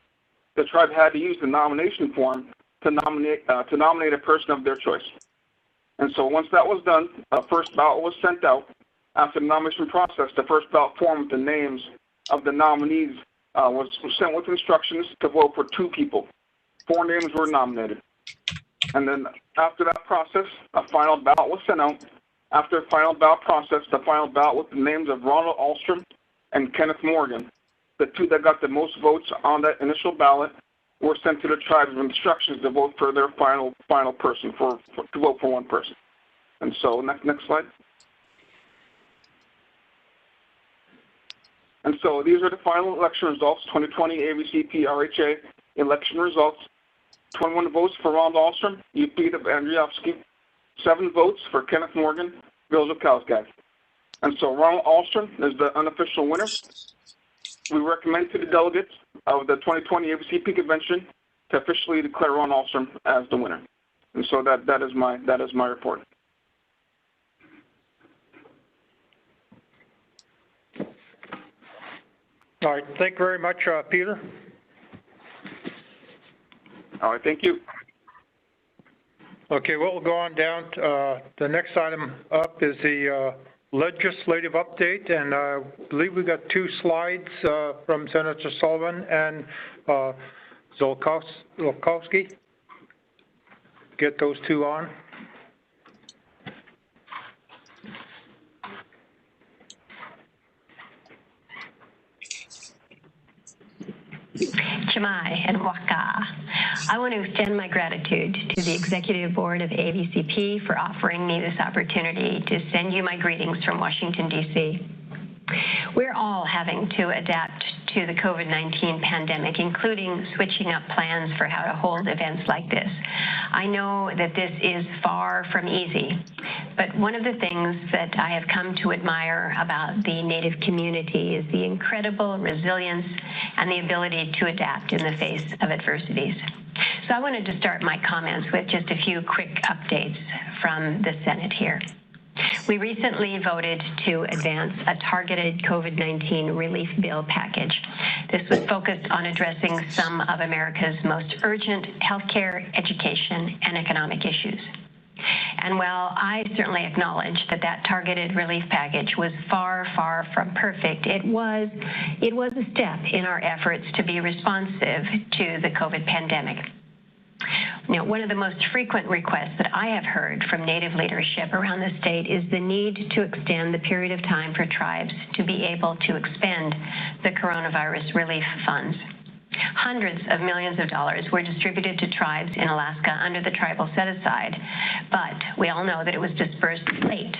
The tribe had to use the nomination form to nominate a person of their choice. And so once that was done, a first ballot was sent out. After the nomination process, the first ballot form with the names of the nominees was sent with instructions to vote for 2 people. 4 names were nominated. And then after that process, a final ballot was sent out. After the final ballot process, the final ballot with the names of Ronald Ahlstrom and Kenneth Morgan, the 2 that got the most votes on that initial ballot, were sent to the tribes with instructions to vote for their final person, to vote for 1 person. And so, next slide. And so these are the final election results, 2020 AVCP RHA election results. 21 votes for Ronald Ahlstrom, UP of Andriovsky. 7 votes for Kenneth Morgan, Village of Kalskag. And so Ronald Ahlstrom is the unofficial winner. We recommend to the delegates of the 2020 AVCP convention to officially declare Ronald Ahlstrom as the winner. And so that is my report. All right, thank you very much, Peter. All right, thank you. Okay, we'll go on down. The next item up is the legislative update, and I believe we got 2 slides from Senator Sullivan and Zolkowski. Get those 2 on. and waka. I want to extend my gratitude to the Executive Board of AVCP for offering me this opportunity to send you my greetings from Washington, D.C. We're all having to adapt to the COVID-19 pandemic, including switching up plans for how to hold events like this. I know that this is far from easy, but one of the things that I have come to admire about the Native community is the incredible resilience and the ability to adapt in the face of adversities. So I wanted to start my comments with just a few quick updates from the Senate here. We recently voted to advance a targeted COVID-19 relief bill package. This was focused on addressing some of America's most urgent healthcare, education, and economic issues. And while I certainly acknowledge that that targeted relief package was far, far from perfect, it was a step in our efforts to be responsive to the COVID pandemic. Now, one of the most frequent requests that I have heard from Native leadership around the state is the need to extend the period of time for tribes to be able to expend the coronavirus relief funds. Hundreds of millions of dollars were distributed to tribes in Alaska under the tribal set-aside, but we all know that it was dispersed late.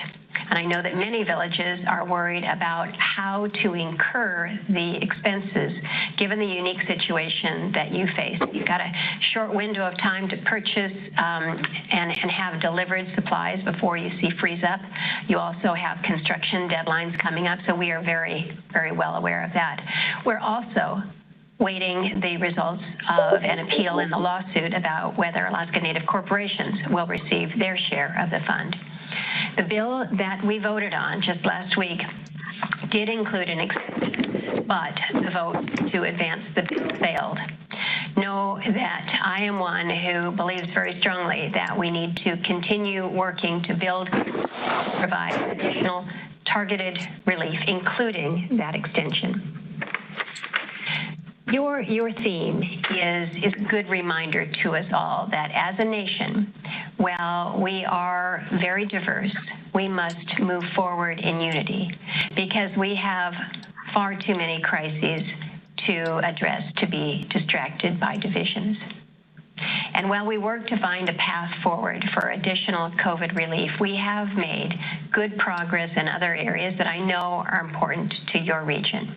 And I know that many villages are worried about how to incur the expenses given the unique situation that you face. You've got a short window of time to purchase and have delivered supplies before you see freeze up. You also have construction deadlines coming up, so we are very, very well aware of that. We're also waiting the results of an appeal in the lawsuit about whether Alaska Native corporations will receive their share of the fund. The bill that we voted on just last week did include an extension, but the vote to advance the bill failed. Know that I am one who believes very strongly that we need to continue working to provide additional targeted relief, including that extension. Your theme is a good reminder to us all that as a nation, while we are very diverse, we must move forward in unity because we have far too many crises to address to be distracted by divisions. And while we work to find a path forward for additional COVID relief, we have made good progress in other areas that I know are important to your region.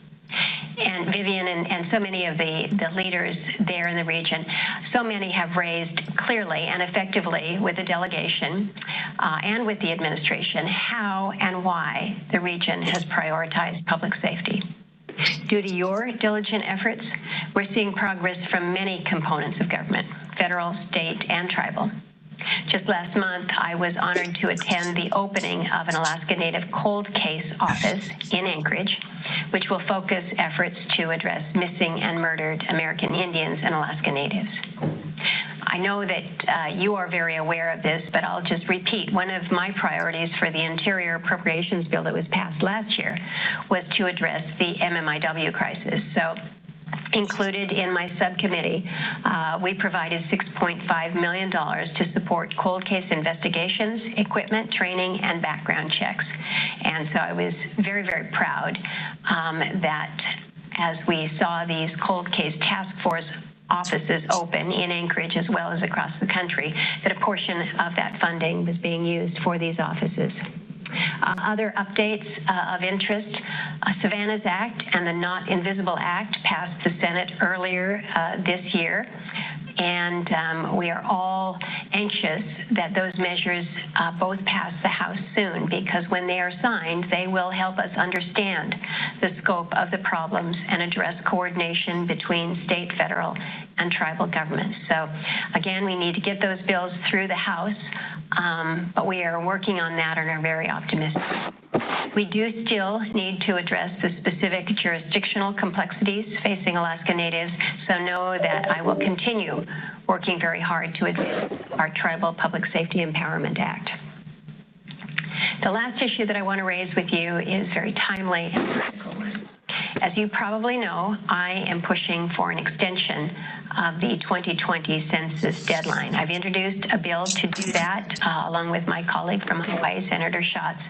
And Vivian and so many of the leaders there in the region, so many have raised clearly and effectively with the delegation and with the administration how and why the region has prioritized public safety. Due to your diligent efforts, we're seeing progress from many components of government, federal, state, and tribal. Just last month, I was honored to attend the opening of an Alaska Native cold case office in Anchorage, which will focus efforts to address missing and murdered American Indians and Alaska Natives. I know that you are very aware of this, but I'll just repeat. One of my priorities for the Interior Appropriations Bill that was passed last year was to address the MMIW crisis. So, included in my subcommittee, we provided $6.5 million to support cold case investigations, equipment, training, and background checks. And so I was very, very proud that as we saw these cold case task force offices open in Anchorage as well as across the country, that a portion of that funding was being used for these offices. Other updates of interest, Savannah's Act and the Not Invisible Act passed the Senate earlier this year. And we are all anxious that those measures both pass the House soon, because when they are signed, they will help us understand the scope of the problems and address coordination between state, federal, and tribal governments. So again, we need to get those bills through the House, but we are working on that and are very optimistic. We do still need to address the specific jurisdictional complexities facing Alaska Natives, so know that I will continue working very hard to advance our Tribal Public Safety Empowerment Act. The last issue that I want to raise with you is very timely and critical. As you probably know, I am pushing for an extension of the 2020 census deadline. I've introduced a bill to do that along with my colleague from Hawaii, Senator Schatz.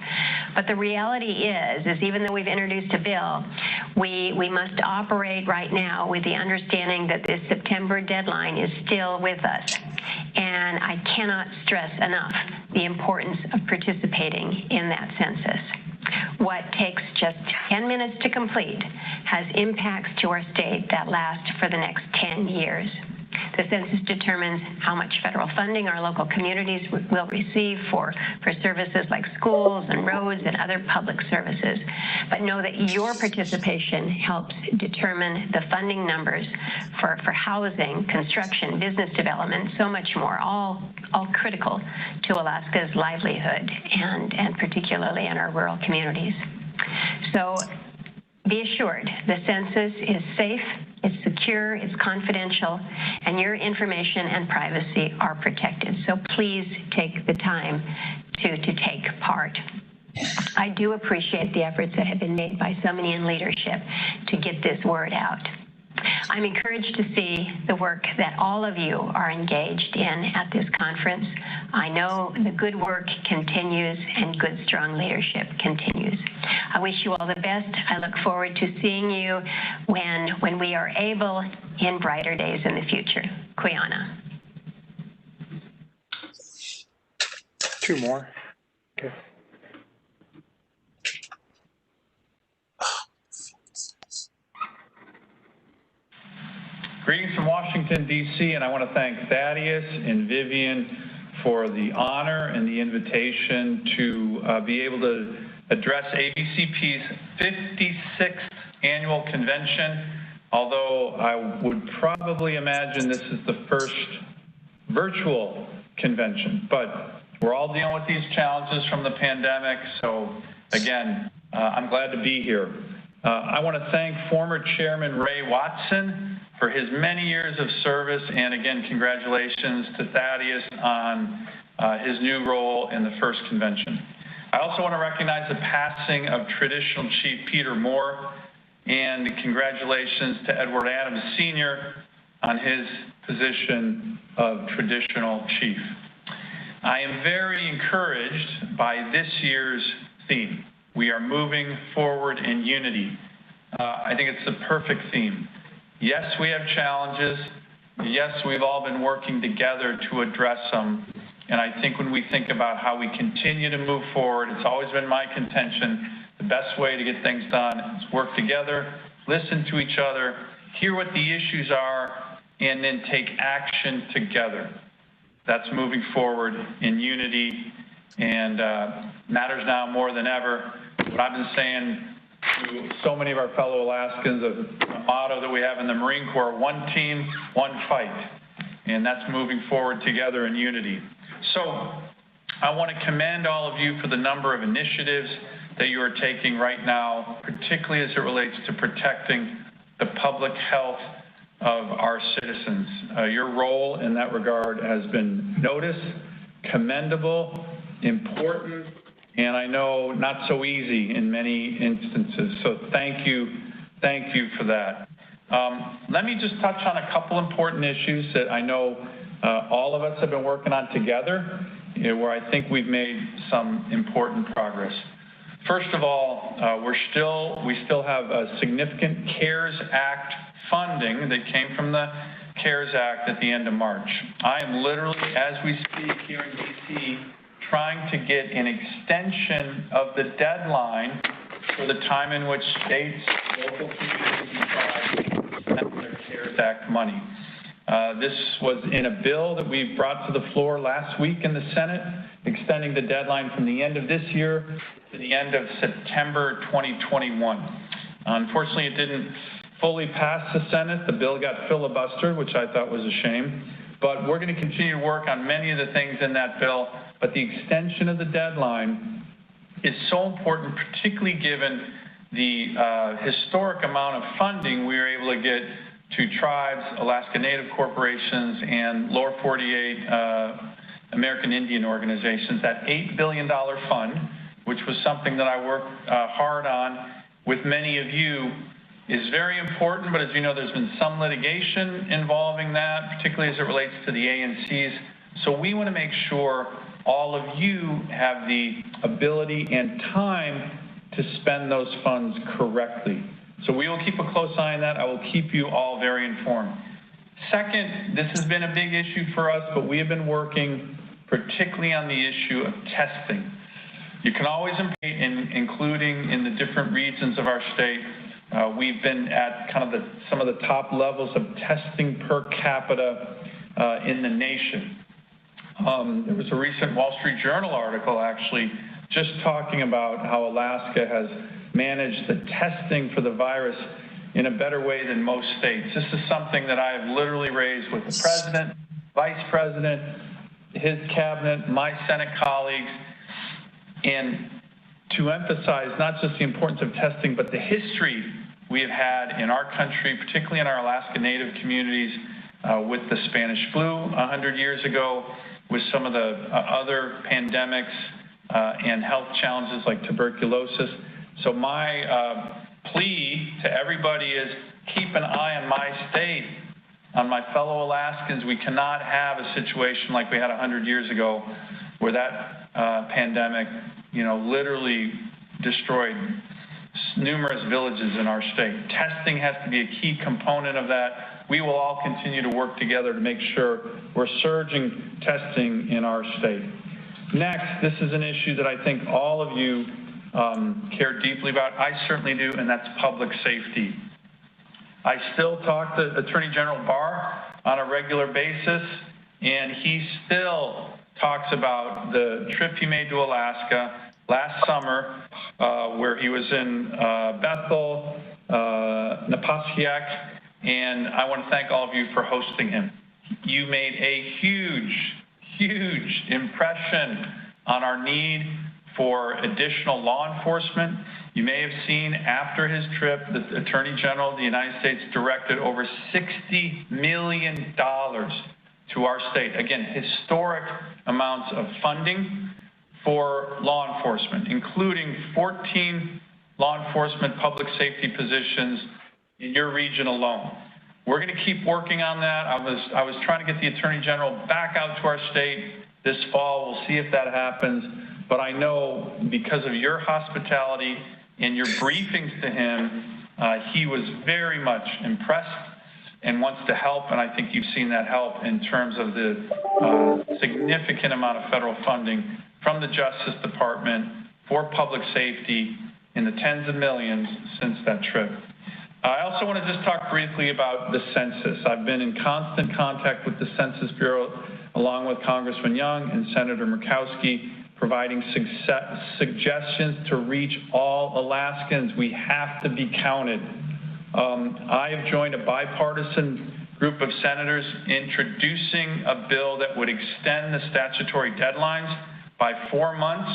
But the reality is even though we've introduced a bill, we must operate right now with the understanding that this September deadline is still with us. And I cannot stress enough the importance of participating in that census. What takes just 10 minutes to complete has impacts to our state that last for the next 10 years. The census determines how much federal funding our local communities will receive for services like schools and roads and other public services. But know that your participation helps determine the funding numbers for housing, construction, business development, so much more, all critical to Alaska's livelihood and particularly in our rural communities. So be assured the census is safe, it's secure, it's confidential, and your information and privacy are protected. So please take the time to take part. I do appreciate the efforts that have been made by so many in leadership to get this word out. I'm encouraged to see the work that all of you are engaged in at this conference. I know the good work continues and good, strong leadership continues. I wish you all the best. I look forward to seeing you when we are able in brighter days in the future. Kuiana. Two more. Okay. Greetings from Washington, D.C., and I want to thank Thaddeus and Vivian for the honor and the invitation to be able to address AVCP's 56th annual convention, although I would probably imagine this is the first virtual convention. But we're all dealing with these challenges from the pandemic, so again, I'm glad to be here. I want to thank former Chairman Ray Watson for his many years of service, and again, congratulations to Thaddeus on his new role in the first convention. I also want to recognize the passing of Traditional Chief Peter Moore, and congratulations to Edward Adams Sr. on his position of Traditional Chief. I am very encouraged by this year's theme. We are moving forward in unity. I think it's the perfect theme. Yes, we have challenges. Yes, we've all been working together to address them. And I think when we think about how we continue to move forward, it's always been my contention, the best way to get things done is work together, listen to each other, hear what the issues are, and then take action together. That's moving forward in unity, and matters now more than ever. What I've been saying to so many of our fellow Alaskans, a motto that we have in the Marine Corps, one team, one fight. And that's moving forward together in unity. So I want to commend all of you for the number of initiatives that you are taking right now, particularly as it relates to protecting the public health of our citizens. Your role in that regard has been noticed, commendable, important, and I know not so easy in many instances. So thank you for that. Let me just touch on a couple important issues that I know all of us have been working on together, where I think we've made some important progress. First of all, we still have a significant CARES Act funding that came from the CARES Act at the end of March. I am literally, as we speak here in DC, trying to get an extension of the deadline for the time in which states, local communities, and tribes spend their CARES Act money. This was in a bill that we brought to the floor last week in the Senate, extending the deadline from the end of this year to the end of September 2021. Unfortunately, it didn't fully pass the Senate. The bill got filibustered, which I thought was a shame. But we're going to continue to work on many of the things in that bill. But the extension of the deadline is so important, particularly given the historic amount of funding we were able to get to tribes, Alaska Native corporations, and Lower 48 American Indian organizations. That $8 billion fund, which was something that I worked hard on with many of you is very important, but as you know, there's been some litigation involving that, particularly as it relates to the ANCs. So we want to make sure all of you have the ability and time to spend those funds correctly. So we will keep a close eye on that. I will keep you all very informed. Second, this has been a big issue for us, but we have been working particularly on the issue of testing. You can always improve, including in the different regions of our state. We've been at kind of some of the top levels of testing per capita in the nation. There was a recent Wall Street Journal article actually just talking about how Alaska has managed the testing for the virus in a better way than most states. This is something that I have literally raised with the president, vice president, his cabinet, my Senate colleagues, and to emphasize not just the importance of testing, but the history we have had in our country, particularly in our Alaska Native communities, with the Spanish flu 100 years ago, with some of the other pandemics and health challenges like tuberculosis. So my plea to everybody is keep an eye on my state, on my fellow Alaskans. We cannot have a situation like we had 100 years ago where that pandemic, literally destroyed numerous villages in our state. Testing has to be a key component of that. We will all continue to work together to make sure we're surging testing in our state. Next, this is an issue that I think all of you care deeply about. I certainly do, and that's public safety. I still talk to Attorney General Barr on a regular basis, and he still talks about the trip he made to Alaska last summer, where he was in Bethel, Nepashiek, and I want to thank all of you for hosting him. You made a huge impression on our need for additional law enforcement. You may have seen after his trip, the Attorney General of the United States directed over $60 million to our state. Again, historic amounts of funding for law enforcement, including 14 law enforcement public safety positions in your region alone. We're going to keep working on that. I was trying to get the Attorney General back out to our state this fall. We'll see if that happens. But I know because of your hospitality and your briefings to him, he was very much impressed and wants to help, and I think you've seen that help in terms of the significant amount of federal funding from the Justice Department for public safety in the tens of millions since that trip. I also want to just talk briefly about the census. I've been in constant contact with the Census Bureau, along with Congressman Young and Senator Murkowski, providing suggestions to reach all Alaskans. We have to be counted. I have joined a bipartisan group of senators introducing a bill that would extend the statutory deadlines by 4 months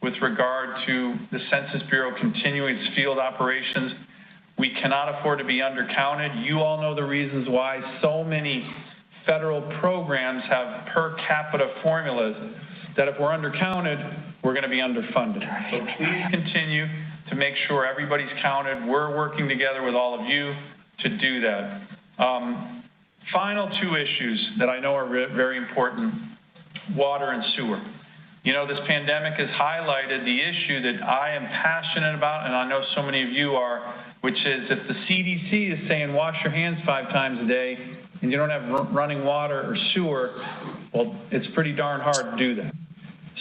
with regard to the Census Bureau continuing its field operations. We cannot afford to be undercounted. You all know the reasons why so many federal programs have per capita formulas that if we're undercounted, we're going to be underfunded. So please continue to make sure everybody's counted. We're working together with all of you to do that. Final two issues that I know are very important, water and sewer. This pandemic has highlighted the issue that I am passionate about, and I know so many of you are, which is if the CDC is saying wash your hands 5 times a day and you don't have running water or sewer, well, it's pretty darn hard to do that.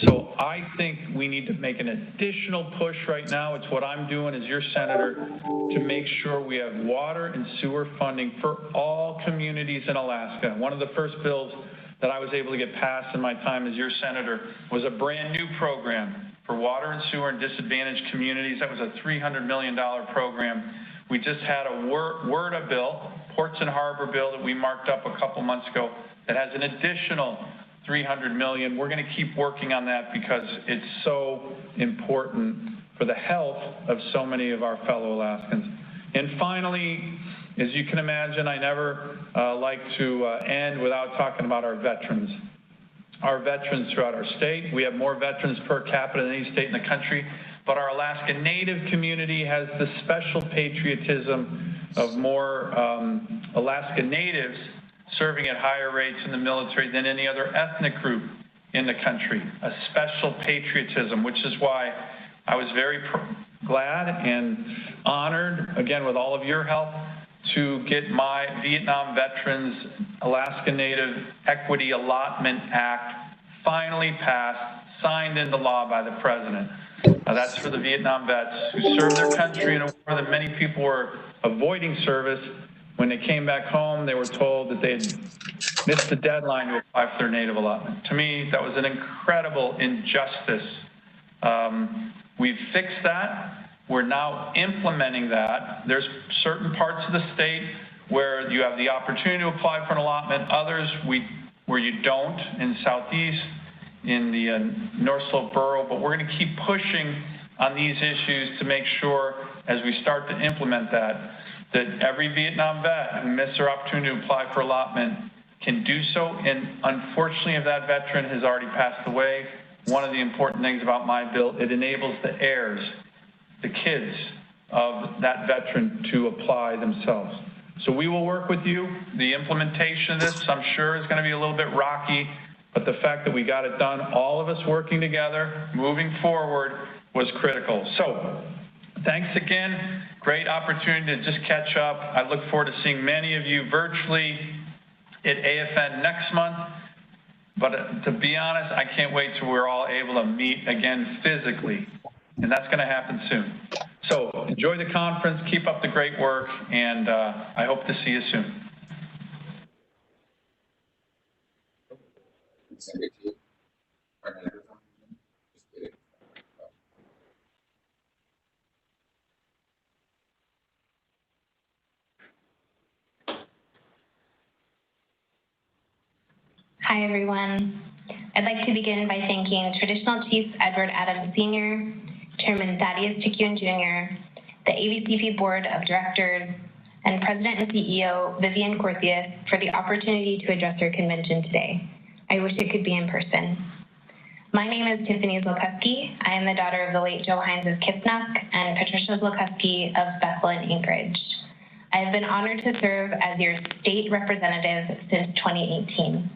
So I think we need to make an additional push right now. It's what I'm doing as your senator to make sure we have water and sewer funding for all communities in Alaska. One of the first bills that I was able to get passed in my time as your senator was a brand new program for water and sewer in disadvantaged communities. That was a $300 million program. We just had a WRDA bill, Ports and Harbor bill, that we marked up a couple months ago that has an additional $300 million. We're going to keep working on that because it's so important for the health of so many of our fellow Alaskans. And finally, as you can imagine, I never like to end without talking about our veterans. Our veterans throughout our state. We have more veterans per capita than any state in the country, but our Alaska Native community has the special patriotism of more Alaska Natives serving at higher rates in the military than any other ethnic group in the country, a special patriotism, which is why I was very glad and honored, again, with all of your help, to get my Vietnam Veterans Alaska Native Equity Allotment Act finally passed, signed into law by the President. That's for the Vietnam vets who served their country in a war that many people were avoiding service. When they came back home, they were told that they had missed the deadline to apply for their Native allotment. To me, that was an incredible injustice. We've fixed that. We're now implementing that. There's certain parts of the state where you have the opportunity to apply for an allotment, others where you don't, in Southeast, in the North Slope Borough, but we're going to keep pushing on these issues to make sure, as we start to implement that every Vietnam vet who missed their opportunity to apply for allotment can do so. And unfortunately, if that veteran has already passed away, one of the important things about my bill, it enables the heirs, the kids of that veteran, to apply themselves. So we will work with you. The implementation of this, I'm sure, is going to be a little bit rocky, but the fact that we got it done, all of us working together, moving forward, was critical. So thanks again. Great opportunity to just catch up. I look forward to seeing many of you virtually at AFN next month. But to be honest, I can't wait till we're all able to meet again physically. And that's going to happen soon. So enjoy the conference, keep up the great work, and I hope to see you soon. Hi, everyone. I'd like to begin by thanking Traditional Chief Edward Adams Sr., Chairman Thaddeus Chikun Jr., the AVCP Board of Directors, and President and CEO Vivian Corthias for the opportunity to address our convention today. I wish it could be in person. My name is Tiffany Zlokuski. I am the daughter of the late Joe Hines of Kipnuck and Patricia Zlokuski of Bethel and Anchorage. I have been honored to serve as your state representative since 2018.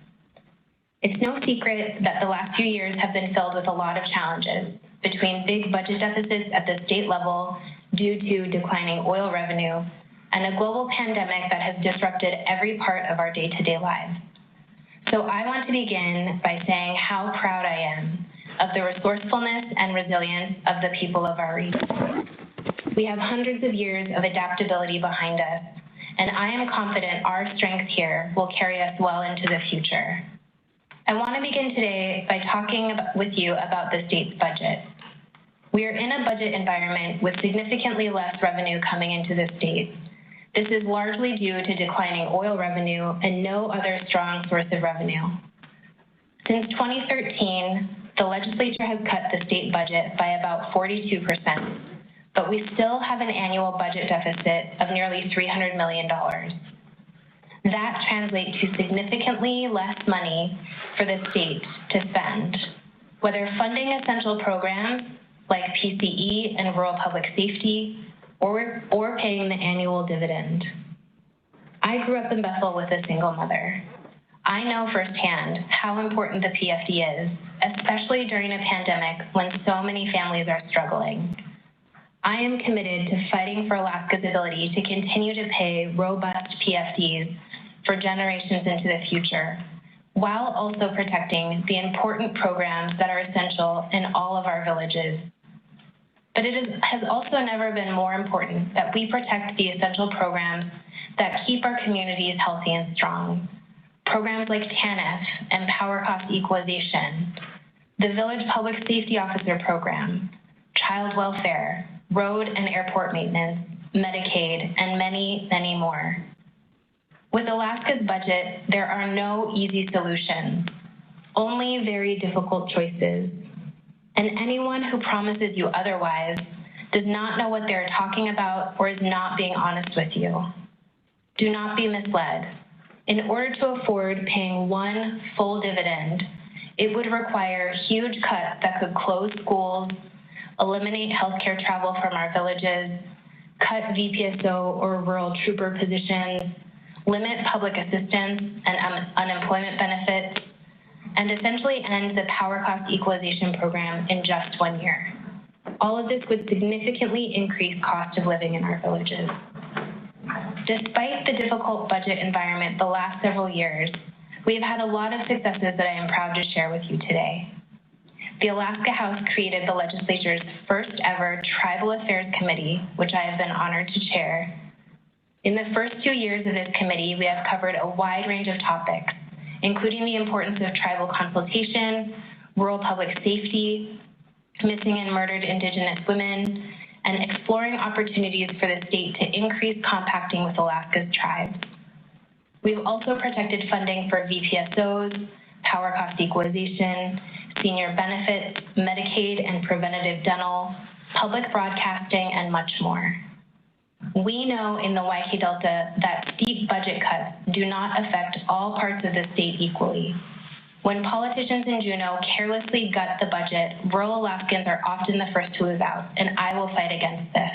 It's no secret that the last few years have been filled with a lot of challenges, between big budget deficits at the state level due to declining oil revenue and a global pandemic that has disrupted every part of our day-to-day lives. So I want to begin by saying how proud I am of the resourcefulness and resilience of the people of our region. We have hundreds of years of adaptability behind us, and I am confident our strengths here will carry us well into the future. I want to begin today by talking with you about the state's budget. We are in a budget environment with significantly less revenue coming into the state. This is largely due to declining oil revenue and no other strong source of revenue. Since 2013, the legislature has cut the state budget by about 42%, but we still have an annual budget deficit of nearly $300 million. That translates to significantly less money for the state to spend, whether funding essential programs like PCE and rural public safety, or paying the annual dividend. I grew up in Bethel with a single mother. I know firsthand how important the PFD is, especially during a pandemic when so many families are struggling. I am committed to fighting for Alaska's ability to continue to pay robust PFDs for generations into the future, while also protecting the important programs that are essential in all of our villages. But it has also never been more important that we protect the essential programs that keep our communities healthy and strong. Programs like TANF and power cost equalization, the Village Public Safety Officer Program, child welfare, road and airport maintenance, Medicaid, and many, many more. With Alaska's budget, there are no easy solutions, only very difficult choices. And anyone who promises you otherwise does not know what they're talking about or is not being honest with you. Do not be misled. In order to afford paying one full dividend, it would require huge cuts that could close schools, eliminate healthcare travel from our villages, cut VPSO or rural trooper positions, limit public assistance and unemployment benefits, and essentially end the power cost equalization program in just 1 year. All of this would significantly increase cost of living in our villages. Despite the difficult budget environment the last several years, we have had a lot of successes that I am proud to share with you today. The Alaska House created the legislature's first ever Tribal Affairs Committee, which I have been honored to chair. In the first 2 years of this committee, we have covered a wide range of topics, including the importance of tribal consultation, rural public safety, missing and murdered Indigenous women, and exploring opportunities for the state to increase compacting with Alaska's tribes. We've also protected funding for VPSOs, power cost equalization, senior benefits, Medicaid and preventative dental, public broadcasting, and much more. We know in the Waikiki Delta that steep budget cuts do not affect all parts of the state equally. When politicians in Juneau carelessly gut the budget, rural Alaskans are often the first to lose out, and I will fight against this.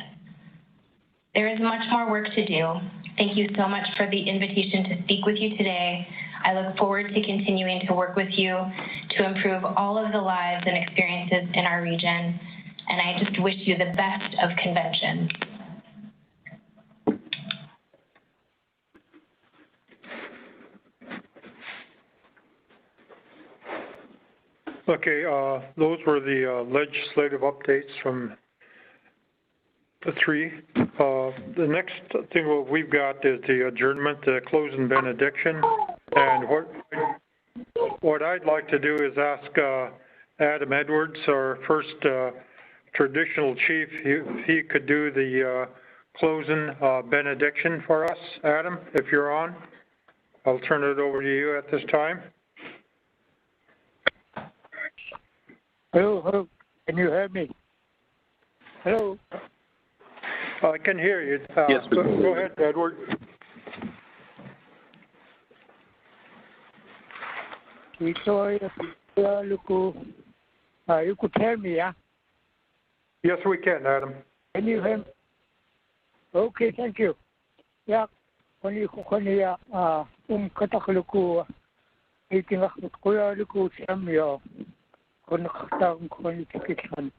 There is much more work to do. Thank you so much for the invitation to speak with you today. I look forward to continuing to work with you to improve all of the lives and experiences in our region, and I just wish you the best of convention. Okay, those were the legislative updates from the three. The next thing we've got is the adjournment, the close and benediction. And what I'd like to do is ask Adam Edwards, our first traditional chief, if he could do the closing benediction for us. Adam, if you're on, I'll turn it over to you at this time. Hello, hello. Can you hear me? Hello. I can hear you. Yes, go ahead, Edward. You could hear me, yeah? Yes, we can, Adam. Can you hear me? Okay, thank you. Yeah, when you Kataluku, eating a Kuyaluku Samio, Konaktan Konitikitan,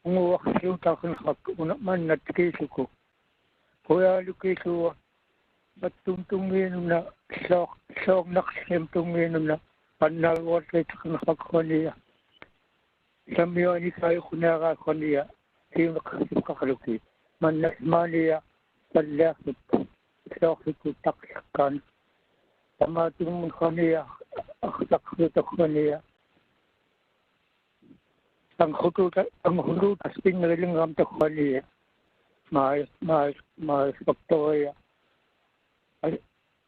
Umuakutakan Hakman at Kisuku, Kuyalukisu, but Tumtumina, Sok Naxim Tumina, and now what they took in Hakonia. Samio Nikai Kunara Konia, Tim Kakaluki, Mania, but left it, Sofiku Takan, Tamatum Konia, Akutakonia. Ang hulu tasting nilingam to Konia, my Victoria. I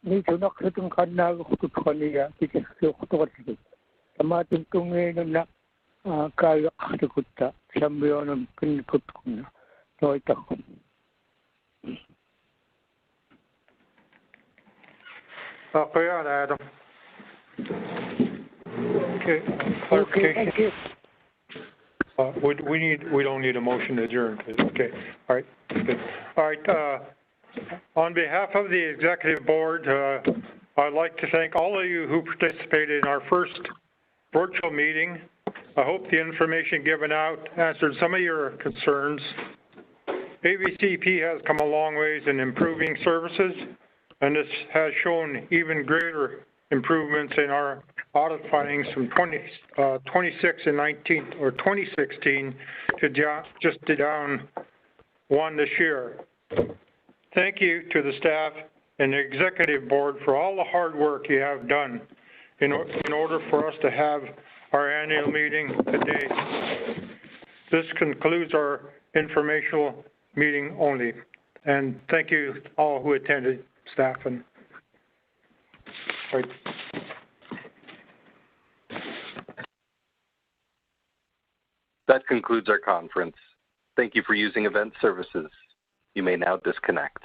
need to knock it on Kana to Konia, which is so good. Tamatum Tungin Kaya Kuta, Sambion and Pinkutuna, Toitakum. Okay, Adam. Okay. Okay, thank you. We don't need a motion to adjourn. Okay. All right. Good. All right. On behalf of the executive board, I'd like to thank all of you who participated in our first virtual meeting. I hope the information given out answered some of your concerns. AVCP has come a long ways in improving services, and this has shown even greater improvements in our audit findings from 2016 to just down one this year. Thank you to the staff and the executive board for all the hard work you have done in order for us to have our annual meeting today. This concludes our informational meeting only. And thank you all who attended, staff and right. That concludes our conference. Thank you for using Event Services. You may now disconnect.